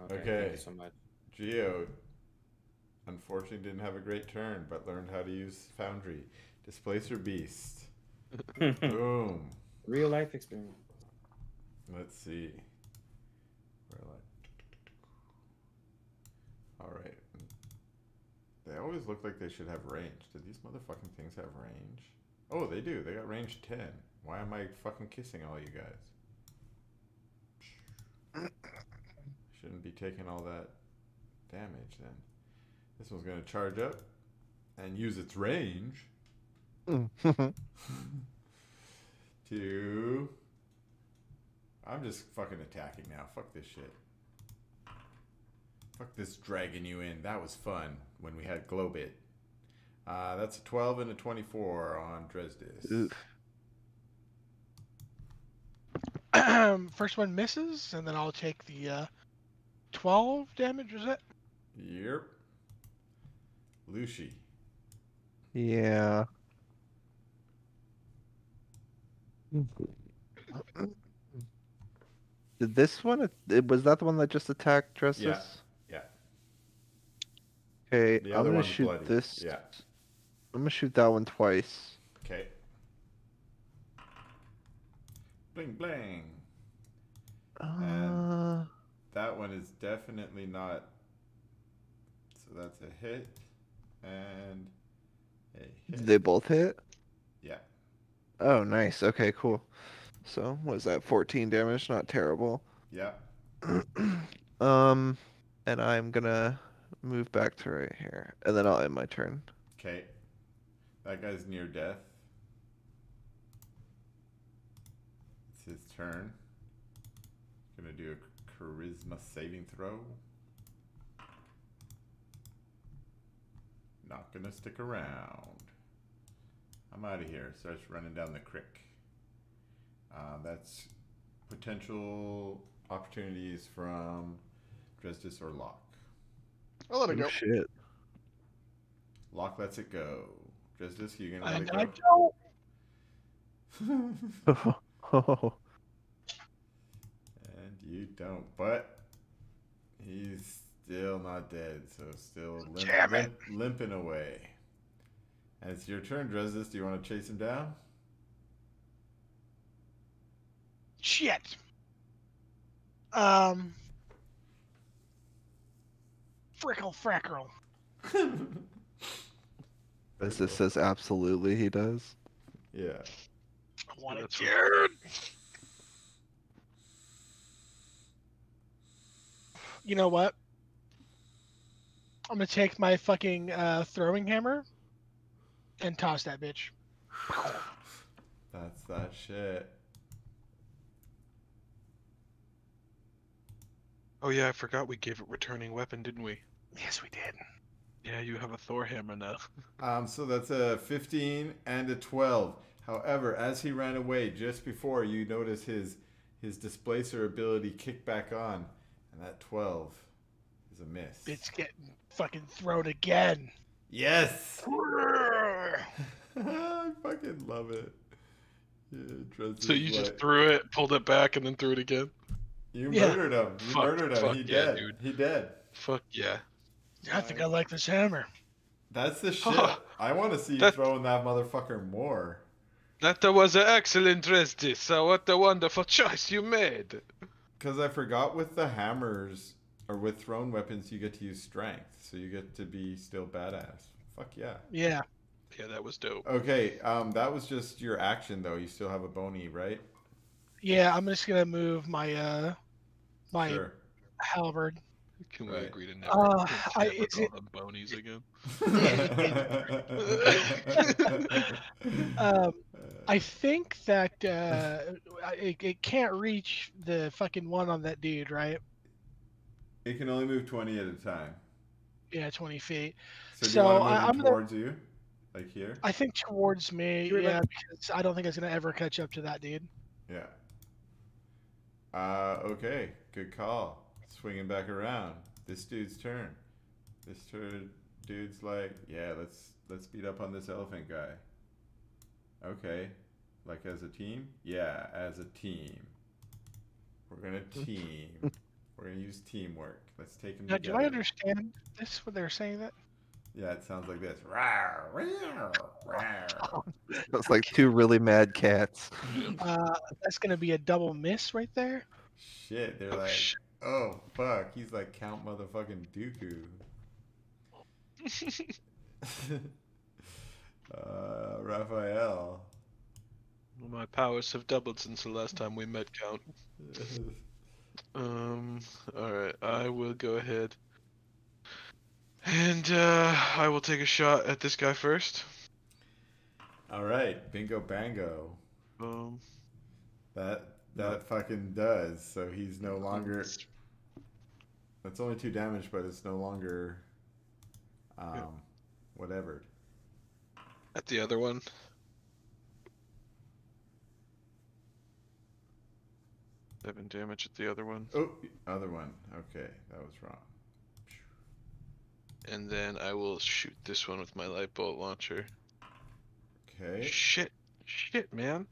Speaker 3: Okay.
Speaker 1: Okay.
Speaker 3: Thank you so much.
Speaker 1: Geo, unfortunately, didn't have a great turn, but learned how to use Foundry. Displacer Beast. Boom.
Speaker 3: Real life experience.
Speaker 1: Let's see. Alright. They always look like they should have range. Do these motherfucking things have range? Oh, they do. They got range 10. Why am I fucking kissing all you guys? Shouldn't be taking all that damage then. This one's going to charge up and use its range to... I'm just fucking attacking now. Fuck this shit. Fuck this dragging you in. That was fun when we had Globit. That's a 12 and a 24 on Dresdes.
Speaker 7: Oof.
Speaker 6: First one misses, and then I'll take the 12 damage. Was it?
Speaker 1: Yep. Lucy.
Speaker 7: Yeah. Did this one? Was that the one that just attacked Dresses?
Speaker 1: Yeah. Yeah.
Speaker 7: Okay,
Speaker 1: The
Speaker 7: I'm
Speaker 1: other
Speaker 7: gonna
Speaker 1: one's
Speaker 7: shoot
Speaker 1: bloody.
Speaker 7: this.
Speaker 1: Yeah.
Speaker 7: I'm gonna shoot that one twice.
Speaker 1: Okay. Bling bling. And that one is definitely not. So that's a hit and a hit.
Speaker 7: They both hit?
Speaker 1: Yeah.
Speaker 7: Oh, nice. Okay, cool. So, what is that? 14 damage? Not terrible.
Speaker 1: Yeah.
Speaker 7: And I'm gonna move back to right here. And then I'll end my turn.
Speaker 1: Okay. That guy's near death. It's his turn. Gonna do a charisma saving throw. Not gonna stick around. I'm out of here. Starts running down the creek. That's potential opportunities from Dresdis or Locke.
Speaker 2: I'll let it go.
Speaker 7: Shit.
Speaker 1: Locke lets it go. Dresdis, you gonna let
Speaker 6: And
Speaker 1: it
Speaker 6: I
Speaker 1: go?
Speaker 6: don't.
Speaker 7: Oh.
Speaker 1: And you don't, but he's still not dead, so still limping away. And it's your turn, Dresdis. Do you want to chase him down?
Speaker 6: Shit. Frickle frackle.
Speaker 7: As this says absolutely he does.
Speaker 1: Yeah.
Speaker 6: I want it,
Speaker 4: That's
Speaker 6: dude. You know what? I'm gonna take my fucking throwing hammer and toss that bitch.
Speaker 1: That's that shit.
Speaker 4: Oh yeah, I forgot we gave it returning weapon, didn't we?
Speaker 6: Yes, we did.
Speaker 4: Yeah, you have a Thor hammer now.
Speaker 1: So that's a 15 and a 12. However, as he ran away just before, you notice his displacer ability kick back on, and that 12 is a miss.
Speaker 6: It's getting fucking thrown again.
Speaker 1: Yes! I fucking love it. Yeah,
Speaker 4: So you just threw it, pulled it back, and then threw it again?
Speaker 1: You
Speaker 6: Yeah.
Speaker 1: murdered him. You murdered him.
Speaker 4: Fuck
Speaker 1: He
Speaker 4: yeah,
Speaker 1: dead.
Speaker 4: dude.
Speaker 1: He dead.
Speaker 4: Fuck yeah.
Speaker 6: I think I like this hammer.
Speaker 1: That's the shit. I want to see you
Speaker 4: That-
Speaker 1: throwing that motherfucker more.
Speaker 4: That was an excellent Dresdis. What a wonderful choice you made.
Speaker 1: Because I forgot with the hammers, or with thrown weapons, you get to use strength. So you get to be still badass. Fuck yeah.
Speaker 6: Yeah.
Speaker 4: Yeah, that was dope.
Speaker 1: Okay, that was just your action, though. You still have a bony, right?
Speaker 6: Yeah, I'm just gonna move my my
Speaker 1: Sure.
Speaker 6: halberd.
Speaker 4: Can we
Speaker 1: Right.
Speaker 4: agree to never,
Speaker 6: Uh,
Speaker 4: never
Speaker 6: I- is
Speaker 4: call
Speaker 6: it-
Speaker 4: them bonies again?
Speaker 6: I think that it can't reach the fucking one on that dude, right?
Speaker 1: It can only move 20 at a time.
Speaker 6: Yeah, 20 feet.
Speaker 1: So do you
Speaker 6: So,
Speaker 1: want to move
Speaker 6: I'm
Speaker 1: it
Speaker 6: gonna-
Speaker 1: towards you? Like here?
Speaker 6: I think towards me,
Speaker 3: You were
Speaker 6: yeah,
Speaker 3: like-
Speaker 6: because I don't think it's gonna ever catch up to that dude.
Speaker 1: Yeah. Okay. Good call. Swinging back around. This dude's turn. This dude's like, yeah, let's beat up on this elephant guy. Okay. Like as a team? Yeah, as a team. We're gonna team. We're gonna use teamwork. Let's take him
Speaker 6: Now, do
Speaker 1: together.
Speaker 6: I understand this when they're saying that?
Speaker 1: Yeah, it sounds like this. Rawr, rawr, rawr.
Speaker 7: That's like two really mad cats.
Speaker 6: That's gonna be a double miss right there.
Speaker 1: Shit, they're
Speaker 4: Oh,
Speaker 1: like,
Speaker 4: shit.
Speaker 1: oh fuck, he's like Count motherfucking Dooku. Raphael.
Speaker 4: Well, my powers have doubled since the last time we met, Count. Alright, I will go ahead. And, I will take a shot at this guy first.
Speaker 1: All right, bingo bango.
Speaker 4: Um,
Speaker 1: That fucking does. So he's no longer. That's only 2 damage, but it's no longer. Whatever.
Speaker 4: at the other one. Seven damage at the other one.
Speaker 1: Oh, other one. Okay, that was wrong.
Speaker 4: And then I will shoot this one with my light bolt launcher.
Speaker 1: Okay.
Speaker 4: Shit, man.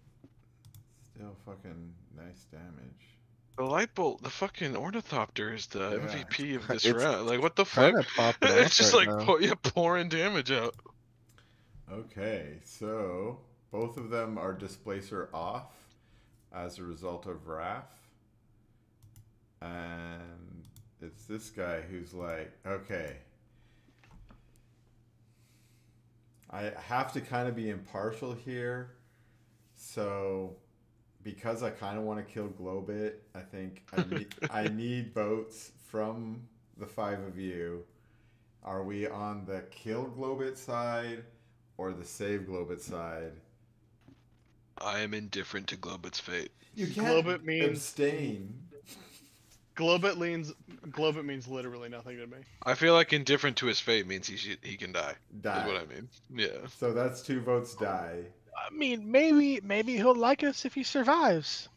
Speaker 1: Still fucking nice damage.
Speaker 4: The light bolt, the fucking ornithopter is the
Speaker 1: Yeah,
Speaker 4: MVP of this
Speaker 7: it's
Speaker 4: round. Like, what the fuck?
Speaker 7: Kinda popping off
Speaker 4: It's just
Speaker 7: right
Speaker 4: like
Speaker 7: now.
Speaker 4: pouring damage out.
Speaker 1: Okay, so both of them are displacer off as a result of Wrath. And it's this guy who's like, okay, I have to kind of be impartial here. So because I kind of want to kill Globit, I think I need votes from the 5 of you. Are we on the kill Globit side or the save Globit side?
Speaker 4: I am indifferent to Globit's fate.
Speaker 1: You can't
Speaker 2: Globit means
Speaker 1: abstain.
Speaker 2: Globit means literally nothing to me.
Speaker 4: I feel like indifferent to his fate means he can die.
Speaker 1: Die.
Speaker 4: Is what I mean. Yeah.
Speaker 1: So that's 2 votes die.
Speaker 6: I mean, maybe he'll like us if he survives.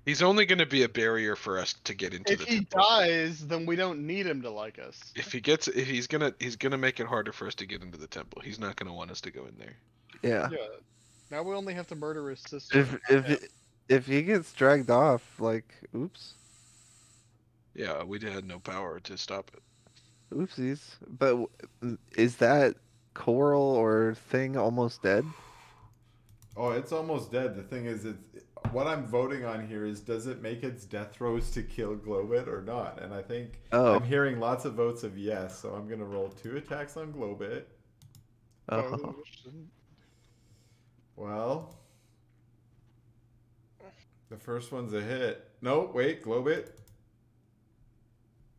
Speaker 4: He's only going to be a barrier for us to get into
Speaker 2: If
Speaker 4: the
Speaker 2: he
Speaker 4: temple.
Speaker 2: dies, then we don't need him to like us.
Speaker 4: If he's gonna make it harder for us to get into the temple. He's not gonna want us to go in there.
Speaker 7: Yeah.
Speaker 2: Yeah. Now we only have to murder his sister.
Speaker 7: If he gets dragged off, like, oops,
Speaker 4: Yeah, we had no power to stop it.
Speaker 7: oopsies. But is that coral or thing almost dead?
Speaker 1: Oh, it's almost dead. The thing is, what I'm voting on here is, does it make its death throws to kill Globit or not? And I think I'm hearing lots of votes of yes, so I'm going to roll 2 attacks on Globit.
Speaker 7: Oh.
Speaker 1: Well, the first one's a hit. No, wait, Globit.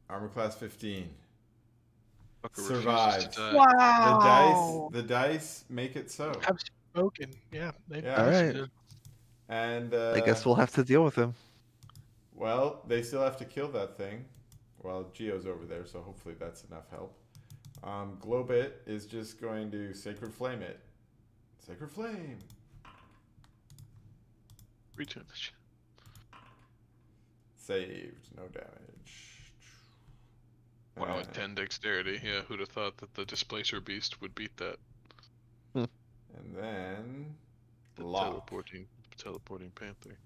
Speaker 1: Armor class 15. Survives.
Speaker 6: Wow.
Speaker 1: The dice make it so.
Speaker 6: I've spoken. Yeah.
Speaker 1: Yeah.
Speaker 7: All right.
Speaker 1: And
Speaker 7: I guess we'll have to deal with him.
Speaker 1: well, they still have to kill that thing. Well, Geo's over there, so hopefully that's enough help. Globit is just going to Sacred Flame it. Sacred Flame.
Speaker 4: Damage.
Speaker 1: Saved. No damage.
Speaker 4: Wow, at 10 dexterity. Yeah, who'd have thought that the Displacer Beast would beat that?
Speaker 1: And then...
Speaker 4: The
Speaker 1: Lock.
Speaker 4: teleporting panther.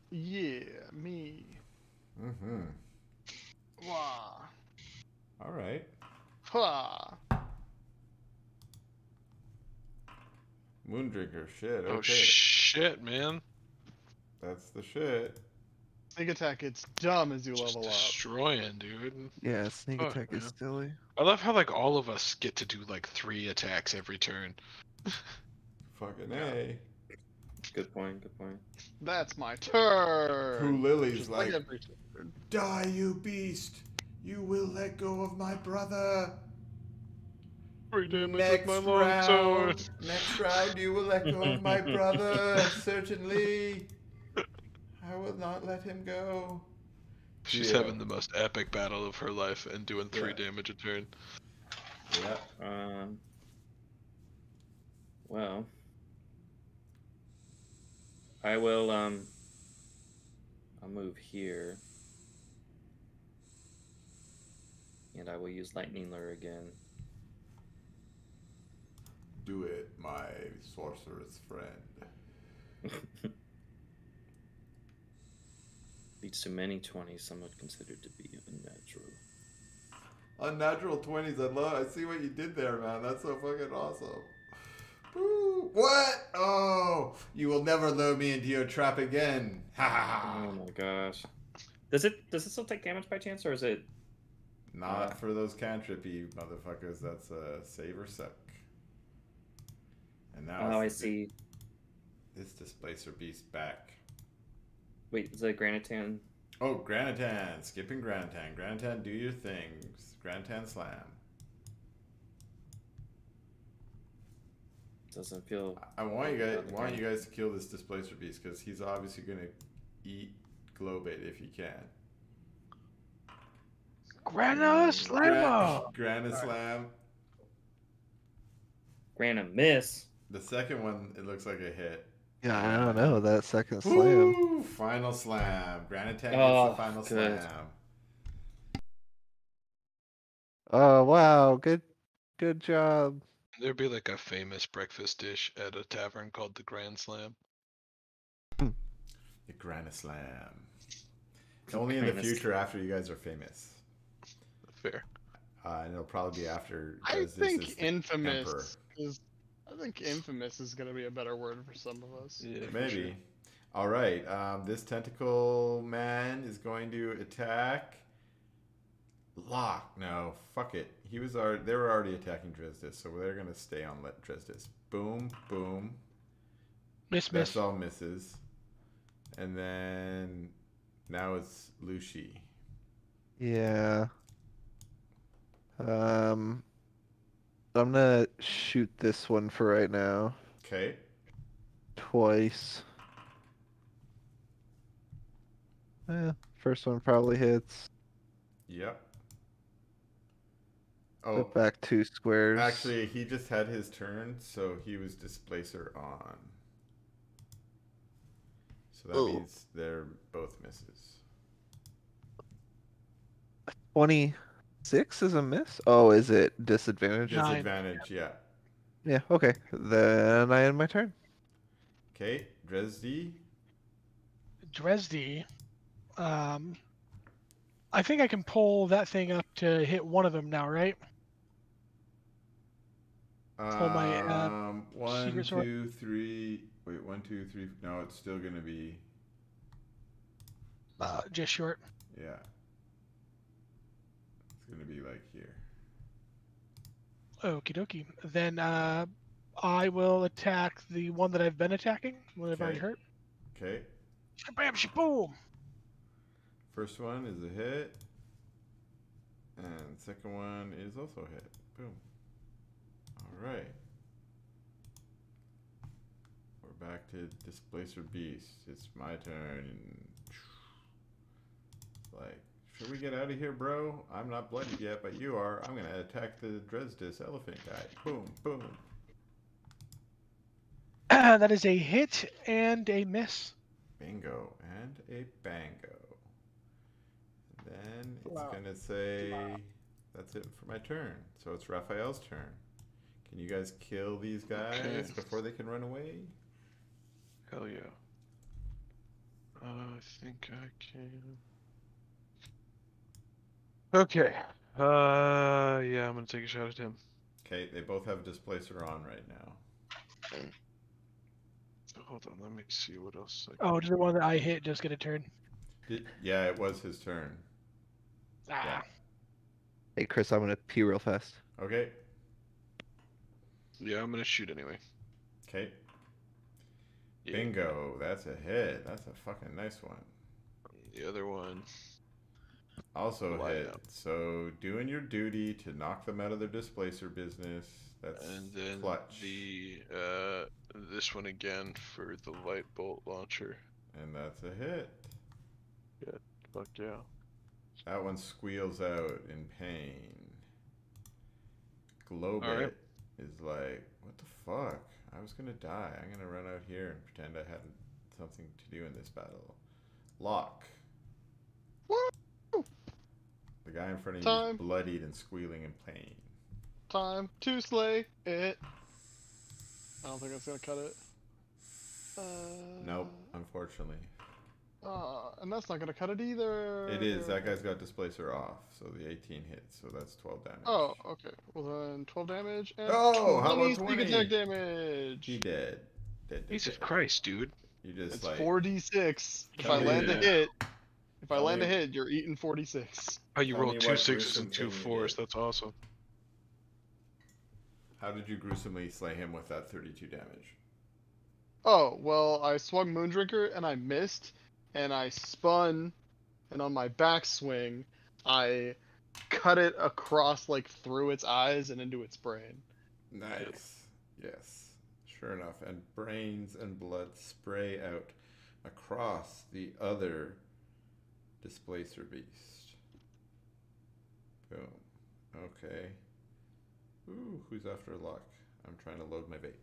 Speaker 2: Yeah, me.
Speaker 1: Mm-hmm.
Speaker 2: Wah.
Speaker 1: All right.
Speaker 2: Wah.
Speaker 1: Moondrinker. Shit. Okay.
Speaker 4: Oh shit, man!
Speaker 1: That's the shit.
Speaker 2: Sneak attack gets dumb as you
Speaker 4: Just
Speaker 2: level up.
Speaker 4: destroying, dude.
Speaker 7: Yeah, sneak
Speaker 4: Fuck,
Speaker 7: attack is
Speaker 4: man.
Speaker 7: silly.
Speaker 4: I love how like all of us get to do like 3 attacks every turn.
Speaker 1: Fucking A.
Speaker 3: Good point. Good point.
Speaker 2: That's my turn.
Speaker 1: Who Lily's
Speaker 2: Just
Speaker 1: like,
Speaker 2: every turn.
Speaker 1: die, you beast! You will let go of my brother!
Speaker 4: 3 damage
Speaker 1: Next
Speaker 4: with my long sword.
Speaker 1: round! Next round, you will let go of my brother! Certainly! I will not let him go.
Speaker 4: She's
Speaker 1: Yeah.
Speaker 4: having the most epic battle of her life and doing 3
Speaker 1: Yeah.
Speaker 4: damage a turn.
Speaker 1: Yeah.
Speaker 3: Well, I will I'll move here, and I will use Lightning Lure again.
Speaker 1: Do it, my sorceress friend.
Speaker 3: Beats too many 20s, some would consider to be unnatural.
Speaker 1: Unnatural 20s, I see what you did there, man. That's so fucking awesome. Woo. What? Oh, you will never lure me into your trap again. Ha ha ha.
Speaker 3: Oh my gosh. Does it still take damage by chance, or is it?
Speaker 1: Not for those cantrippy motherfuckers. That's a save or suck. And now
Speaker 3: Oh, I see.
Speaker 1: This Displacer Beast back.
Speaker 3: Wait, is it Granitan?
Speaker 1: Oh, Granitan. Skipping Granitan. Granitan, do your things. Granitan slam.
Speaker 3: Doesn't feel.
Speaker 1: I want you guys to kill this Displacer Beast because he's obviously gonna eat Globate if he can.
Speaker 6: Grana Slammo!
Speaker 1: Grana Slam.
Speaker 3: Grana miss.
Speaker 1: The second one, it looks like a hit.
Speaker 7: Yeah, I don't know that second slam.
Speaker 1: Woo! Final slam. Granitan gets the final
Speaker 3: good.
Speaker 1: slam.
Speaker 7: Oh wow, good job.
Speaker 4: There'd be like a famous breakfast dish at a tavern called the Grand Slam.
Speaker 1: The Grana Slam. Only in the future after you guys are famous.
Speaker 4: Fair.
Speaker 1: And it'll probably be after.
Speaker 2: I
Speaker 1: Dresdis
Speaker 2: think
Speaker 1: is the emperor.
Speaker 2: infamous is. I think infamous is gonna be a better word for some of us.
Speaker 4: Yeah, for
Speaker 1: Maybe.
Speaker 4: sure.
Speaker 1: All right. This tentacle man is going to attack. Lock. No, fuck it. They were already attacking Dresdis, so they're gonna stay on Dresdis. Boom, boom.
Speaker 6: Miss.
Speaker 1: That's all misses. And then now it's Lucy.
Speaker 7: Yeah. I'm gonna shoot this one for right now.
Speaker 1: Okay.
Speaker 7: Twice. First one probably hits.
Speaker 1: Yep.
Speaker 7: Put
Speaker 1: Oh,
Speaker 7: back 2 squares.
Speaker 1: actually, he just had his turn, so he was displacer on. So that means they're both misses.
Speaker 7: 26 is a miss? Oh, is it disadvantage?
Speaker 6: Nine.
Speaker 1: Disadvantage, yeah.
Speaker 7: Yeah, okay. Then I end my turn.
Speaker 1: Okay, Dresdy.
Speaker 6: Dresdy. I think I can pull that thing up to hit one of them now, right? Pull my,
Speaker 1: One,
Speaker 6: secret sword.
Speaker 1: 2, 3. Wait, 1, 2, 3. No, it's still gonna be.
Speaker 6: Just short.
Speaker 1: Yeah. It's gonna be like here.
Speaker 6: Okie dokie. Then I will attack the one that I've been attacking, one I've already
Speaker 1: Okay.
Speaker 6: hurt.
Speaker 1: Okay.
Speaker 6: Bam, boom.
Speaker 1: First one is a hit. And second one is also a hit. Boom. Alright. We're back to Displacer Beast. It's my turn. Like, should we get out of here, bro? I'm not bloodied yet, but you are. I'm gonna attack the Dresdis elephant guy. Boom, boom.
Speaker 6: That is a hit and a miss.
Speaker 1: Bingo. And a bango. And then it's
Speaker 6: Wow.
Speaker 1: gonna say that's it for my turn. So it's Raphael's turn. Can you guys kill these guys
Speaker 4: Okay.
Speaker 1: before they can run away?
Speaker 4: Hell yeah. I think I can. Okay. Yeah, I'm gonna take a shot at him.
Speaker 1: Okay, they both have Displacer on right now.
Speaker 4: So hold on, let me see what else.
Speaker 6: Oh, does the one that I hit just get a turn?
Speaker 1: Yeah, it was his turn.
Speaker 6: Ah.
Speaker 7: Hey, Chris, I'm gonna pee real fast.
Speaker 1: Okay.
Speaker 4: Yeah, I'm gonna shoot anyway.
Speaker 1: Okay.
Speaker 4: Yeah.
Speaker 1: Bingo. That's a hit. That's a fucking nice one.
Speaker 4: The other one.
Speaker 1: Also
Speaker 4: Light
Speaker 1: hit.
Speaker 4: up.
Speaker 1: So doing your duty to knock them out of their Displacer business. That's
Speaker 4: And then
Speaker 1: clutch.
Speaker 4: this one again for the light bolt launcher.
Speaker 1: And that's a hit.
Speaker 4: Fuck yeah.
Speaker 1: That one squeals out in pain. Globit
Speaker 4: Alright.
Speaker 1: is like, what the fuck? I was gonna die. I'm gonna run out here and pretend I had something to do in this battle. Lock.
Speaker 2: Woo!
Speaker 1: The guy in front of you
Speaker 2: Time.
Speaker 1: is bloodied and squealing in pain.
Speaker 2: Time to slay it. I don't think that's gonna cut it.
Speaker 1: Nope, unfortunately.
Speaker 2: And that's not gonna cut it either.
Speaker 1: It is. That guy's got Displacer off, so the 18 hits, so that's 12 damage.
Speaker 2: Oh, okay. Well then, 12 damage and
Speaker 1: Oh, how about
Speaker 2: 20
Speaker 1: 20?
Speaker 2: sneak attack damage.
Speaker 1: He dead. Dead.
Speaker 4: Jesus Christ, dude.
Speaker 1: You just
Speaker 2: It's
Speaker 1: like
Speaker 2: 4d6. If
Speaker 1: Tell
Speaker 2: I
Speaker 1: me-
Speaker 2: land a hit,
Speaker 1: Tell
Speaker 2: a
Speaker 1: me-
Speaker 2: hit, you're eating 46.
Speaker 4: Oh, you
Speaker 1: Tell
Speaker 4: rolled
Speaker 1: me
Speaker 4: 2
Speaker 1: what
Speaker 4: 6s
Speaker 1: gruesome
Speaker 4: and 2
Speaker 1: thing you
Speaker 4: 4s.
Speaker 1: did.
Speaker 4: That's awesome.
Speaker 1: How did you gruesomely slay him with that 32 damage?
Speaker 2: Oh, well, I swung Moondrinker and I missed, and I spun, and on my backswing, I cut it across, like, through its eyes and into its brain.
Speaker 1: Nice. Yes. Sure enough. And brains and blood spray out across the other Displacer Beast. Boom. Okay. Ooh, who's after luck? I'm trying to load my vape.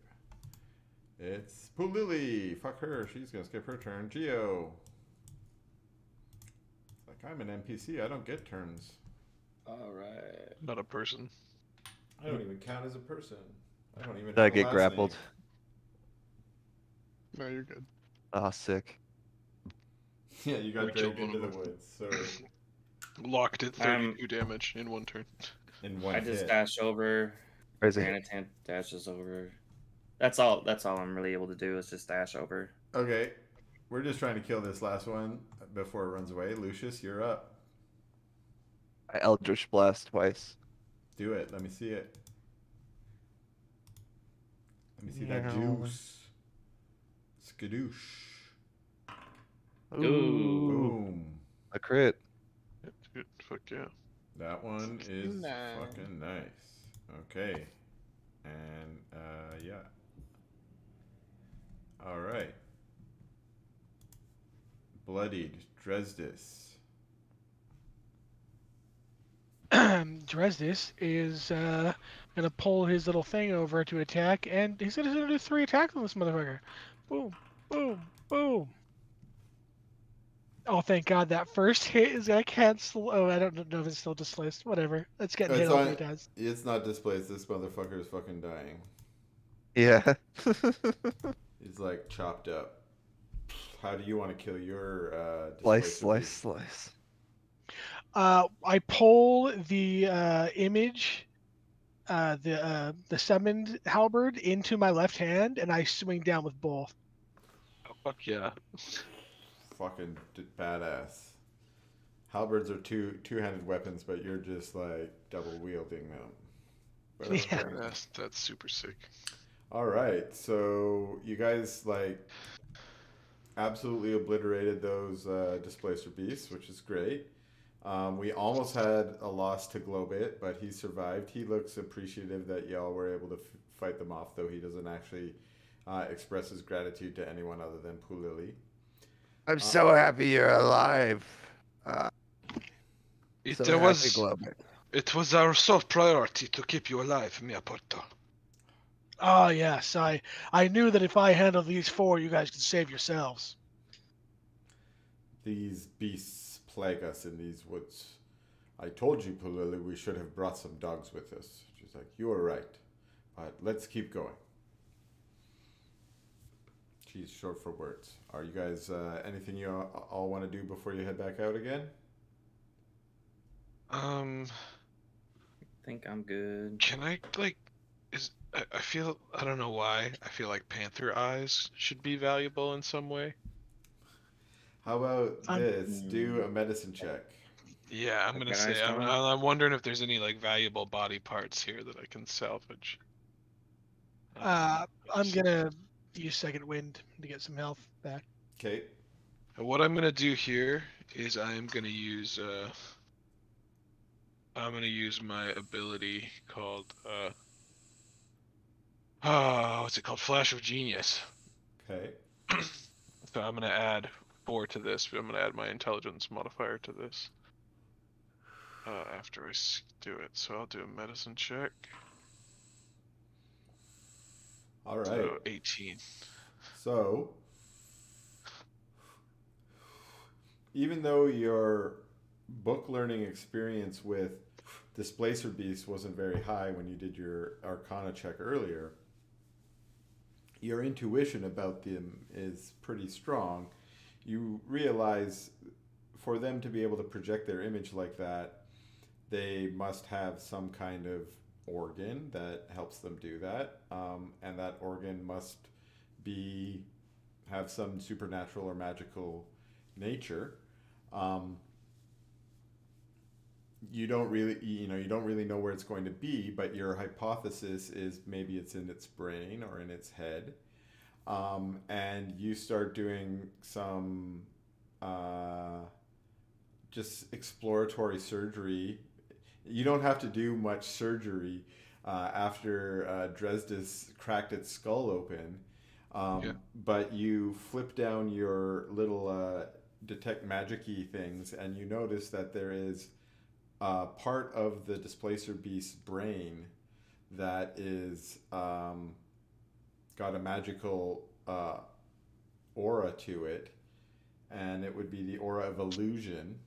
Speaker 1: It's Pulili. Fuck her. She's gonna skip her turn. Geo. It's like I'm an NPC. I don't get turns.
Speaker 3: Alright.
Speaker 4: Not a person.
Speaker 1: I don't even count as a person. I don't even.
Speaker 7: Did I
Speaker 1: have a
Speaker 7: get
Speaker 1: last
Speaker 7: grappled?
Speaker 2: No, you're good.
Speaker 7: Ah, sick.
Speaker 1: Name. Yeah, you got
Speaker 4: We killed
Speaker 1: dragged
Speaker 4: one
Speaker 1: into
Speaker 4: of
Speaker 1: the
Speaker 4: them.
Speaker 1: woods. Sorry.
Speaker 4: Locked at 32 damage in one turn.
Speaker 1: in one
Speaker 3: I just
Speaker 1: hit.
Speaker 3: dash over.
Speaker 7: Crazy.
Speaker 3: Granitan dashes over. That's all I'm really able to do is just dash over.
Speaker 1: Okay, we're just trying to kill this last one before it runs away. Lucius, you're up.
Speaker 7: I Eldritch Blast twice.
Speaker 1: Do it. Let me see it. Let me see that
Speaker 7: Meow.
Speaker 1: juice. Skadoosh.
Speaker 3: Ooh.
Speaker 1: Boom.
Speaker 7: A crit.
Speaker 4: Good. Fuck yeah.
Speaker 1: That one is
Speaker 2: 69.
Speaker 1: fucking nice. Okay. And, yeah. Alright. Bloodied Dresdis.
Speaker 6: Dresdis is gonna pull his little thing over to attack, and he's gonna do 3 attacks on this motherfucker. Boom, boom, boom. Oh, thank God, that first hit is gonna cancel. Oh, I don't know if it's still displaced. Whatever. It's getting hit all 3 times.
Speaker 1: It's not displaced. This motherfucker is fucking dying.
Speaker 7: Yeah.
Speaker 1: He's like chopped up. How do you want to kill your
Speaker 7: Slice,
Speaker 1: displacer
Speaker 7: slice,
Speaker 1: beast?
Speaker 7: slice.
Speaker 6: I pull the image, the summoned halberd into my left hand, and I swing down with both.
Speaker 4: Oh, fuck yeah.
Speaker 1: Fucking badass. Halberds are two-handed weapons, but you're just like double wielding them. But
Speaker 6: Yeah.
Speaker 1: okay.
Speaker 4: That's super sick.
Speaker 1: All right, so you guys like absolutely obliterated those displacer beasts, which is great. We almost had a loss to Globit, but he survived. He looks appreciative that y'all were able to fight them off, though he doesn't actually express his gratitude to anyone other than Pulili.
Speaker 5: I'm so happy you're alive.
Speaker 4: It
Speaker 5: So happy,
Speaker 4: was
Speaker 5: Globit.
Speaker 4: it was our sole priority to keep you alive, mia porto.
Speaker 6: Oh yes, I knew that if I handled these 4, you guys could save yourselves.
Speaker 1: These beasts plague us in these woods. I told you, Pulili, we should have brought some dogs with us. She's like, you were right, but let's keep going. She's short for words. Are you guys, anything you all want to do before you head back out again?
Speaker 3: I think I'm good.
Speaker 4: Can I like? I feel I don't know why I feel like Panther eyes should be valuable in some way.
Speaker 1: How about this? Do a medicine check.
Speaker 4: Yeah, I'm gonna
Speaker 3: Okay,
Speaker 4: say
Speaker 3: nice
Speaker 4: I'm,
Speaker 3: going.
Speaker 4: I'm wondering if there's any like valuable body parts here that I can salvage.
Speaker 6: I'm gonna use second wind to get some health back.
Speaker 1: Okay.
Speaker 4: What I'm gonna do here is I'm gonna use my ability called what's it called? Flash of Genius.
Speaker 1: Okay.
Speaker 4: So I'm gonna add 4 to this, but I'm gonna add my intelligence modifier to this. After I do it, so I'll do a medicine check.
Speaker 1: All right.
Speaker 4: So 18.
Speaker 1: So, even though your book learning experience with Displacer Beast wasn't very high when you did your Arcana check earlier, your intuition about them is pretty strong. You realize for them to be able to project their image like that, they must have some kind of organ that helps them do that, and that organ must have some supernatural or magical nature. You don't really know where it's going to be, but your hypothesis is maybe it's in its brain or in its head. And you start doing some just exploratory surgery. You don't have to do much surgery after Dresdis cracked its skull open. But you flip down your little detect magic-y things, and you notice that there is part of the Displacer Beast's brain that is got a magical aura to it, and it would be the aura of illusion.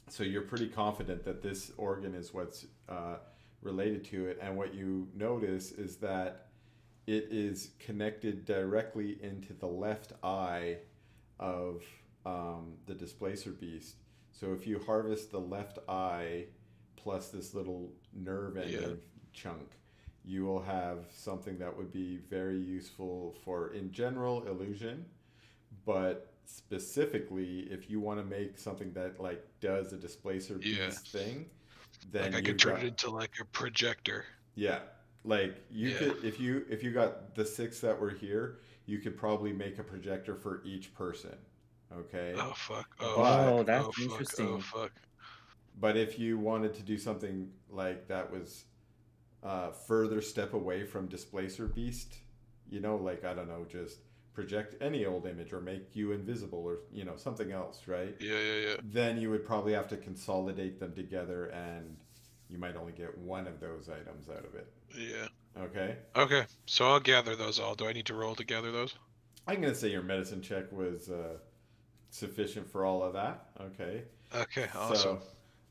Speaker 1: So you're pretty confident that this organ is what's related to it, and what you notice is that it is connected directly into the left eye of the Displacer Beast. So if you harvest the left eye plus this little nerve ending chunk, you will have something that would be very useful for, in general, illusion, but specifically if you want to make something that like does a displacer beast thing, then
Speaker 4: like I could turn it into like a projector.
Speaker 1: Yeah, like you could, if you got the 6 that were here, you could probably make a projector for each person. Okay.
Speaker 4: Oh fuck.
Speaker 3: Oh, that's interesting.
Speaker 4: Oh fuck.
Speaker 1: But if you wanted to do something like that was further step away from displacer beast, like I don't know, just project any old image or make you invisible or something else, right?
Speaker 4: Yeah.
Speaker 1: Then you would probably have to consolidate them together, and you might only get one of those items out of it.
Speaker 4: Yeah.
Speaker 1: Okay,
Speaker 4: so I'll gather those all. Do I need to roll to gather those?
Speaker 1: I'm gonna say your medicine check was sufficient for all of that. Okay,
Speaker 4: awesome.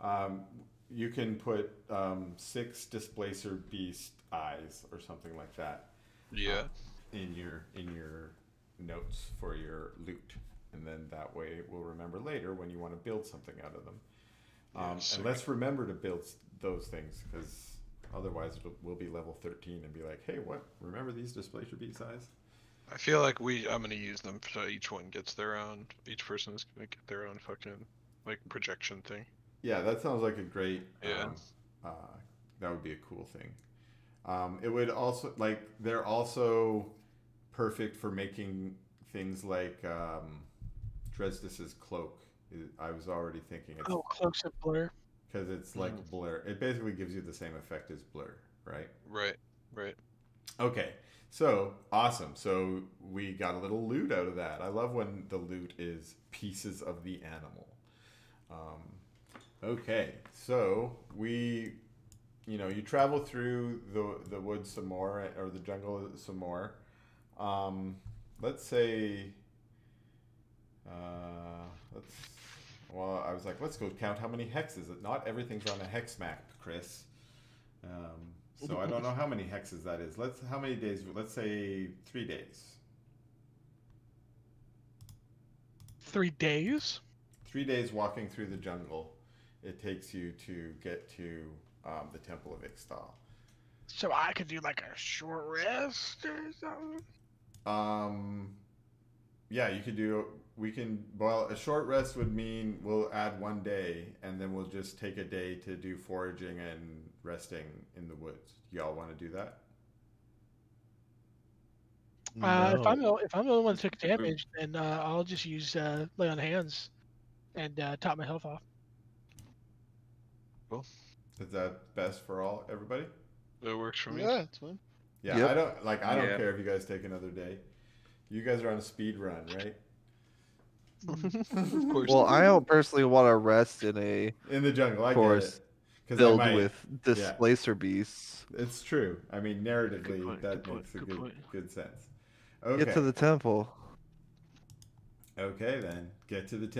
Speaker 1: So you can put 6 displacer beast eyes or something like that in your notes for your loot, and then that way we'll remember later when you want to build something out of them. And let's remember to build those things, because otherwise we'll be level 13 and be like, hey, what? Remember these displacer beast eyes?
Speaker 4: I feel like I'm gonna use them so each one gets their own. Each person is gonna get their own fucking like projection thing.
Speaker 1: Yeah, that sounds like a great. That would be a cool thing. It would also they're also perfect for making things like Dresdis's cloak. I was already thinking it's
Speaker 6: cloaks of blur.
Speaker 1: Because it's like blur. It basically gives you the same effect as blur, right?
Speaker 4: Right.
Speaker 1: Okay, so awesome. So we got a little loot out of that. I love when the loot is pieces of the animal. Okay, so you travel through the woods some more, or the jungle some more. Let's say, I was like, let's go count how many hexes. Not everything's on a hex map, Chris. So I don't know how many hexes that is. How many days? Let's say 3 days.
Speaker 6: 3 days?
Speaker 1: 3 days walking through the jungle. It takes you to get to the Temple of Ixtal.
Speaker 6: So I could do like a short rest or something?
Speaker 1: Yeah, you could do... a short rest would mean we'll add 1 day, and then we'll just take a day to do foraging and resting in the woods. Y'all want to do that?
Speaker 7: No.
Speaker 6: If I'm the only one that took damage, then I'll just use lay on hands and top my health off.
Speaker 4: Cool.
Speaker 1: Is that best for everybody?
Speaker 4: That works for me.
Speaker 2: Yeah, it's fine.
Speaker 1: Yeah,
Speaker 7: Yep.
Speaker 1: I don't care if you guys take another day. You guys are on a speed run, right?
Speaker 4: Of course.
Speaker 7: Well, I don't personally want to rest in a
Speaker 1: In the jungle, I
Speaker 7: forest
Speaker 1: get it.
Speaker 7: filled with displacer beasts.
Speaker 1: It's true. I mean, narratively, that makes good sense. Okay.
Speaker 7: Get to the temple.
Speaker 1: Okay, then. Get to the temple.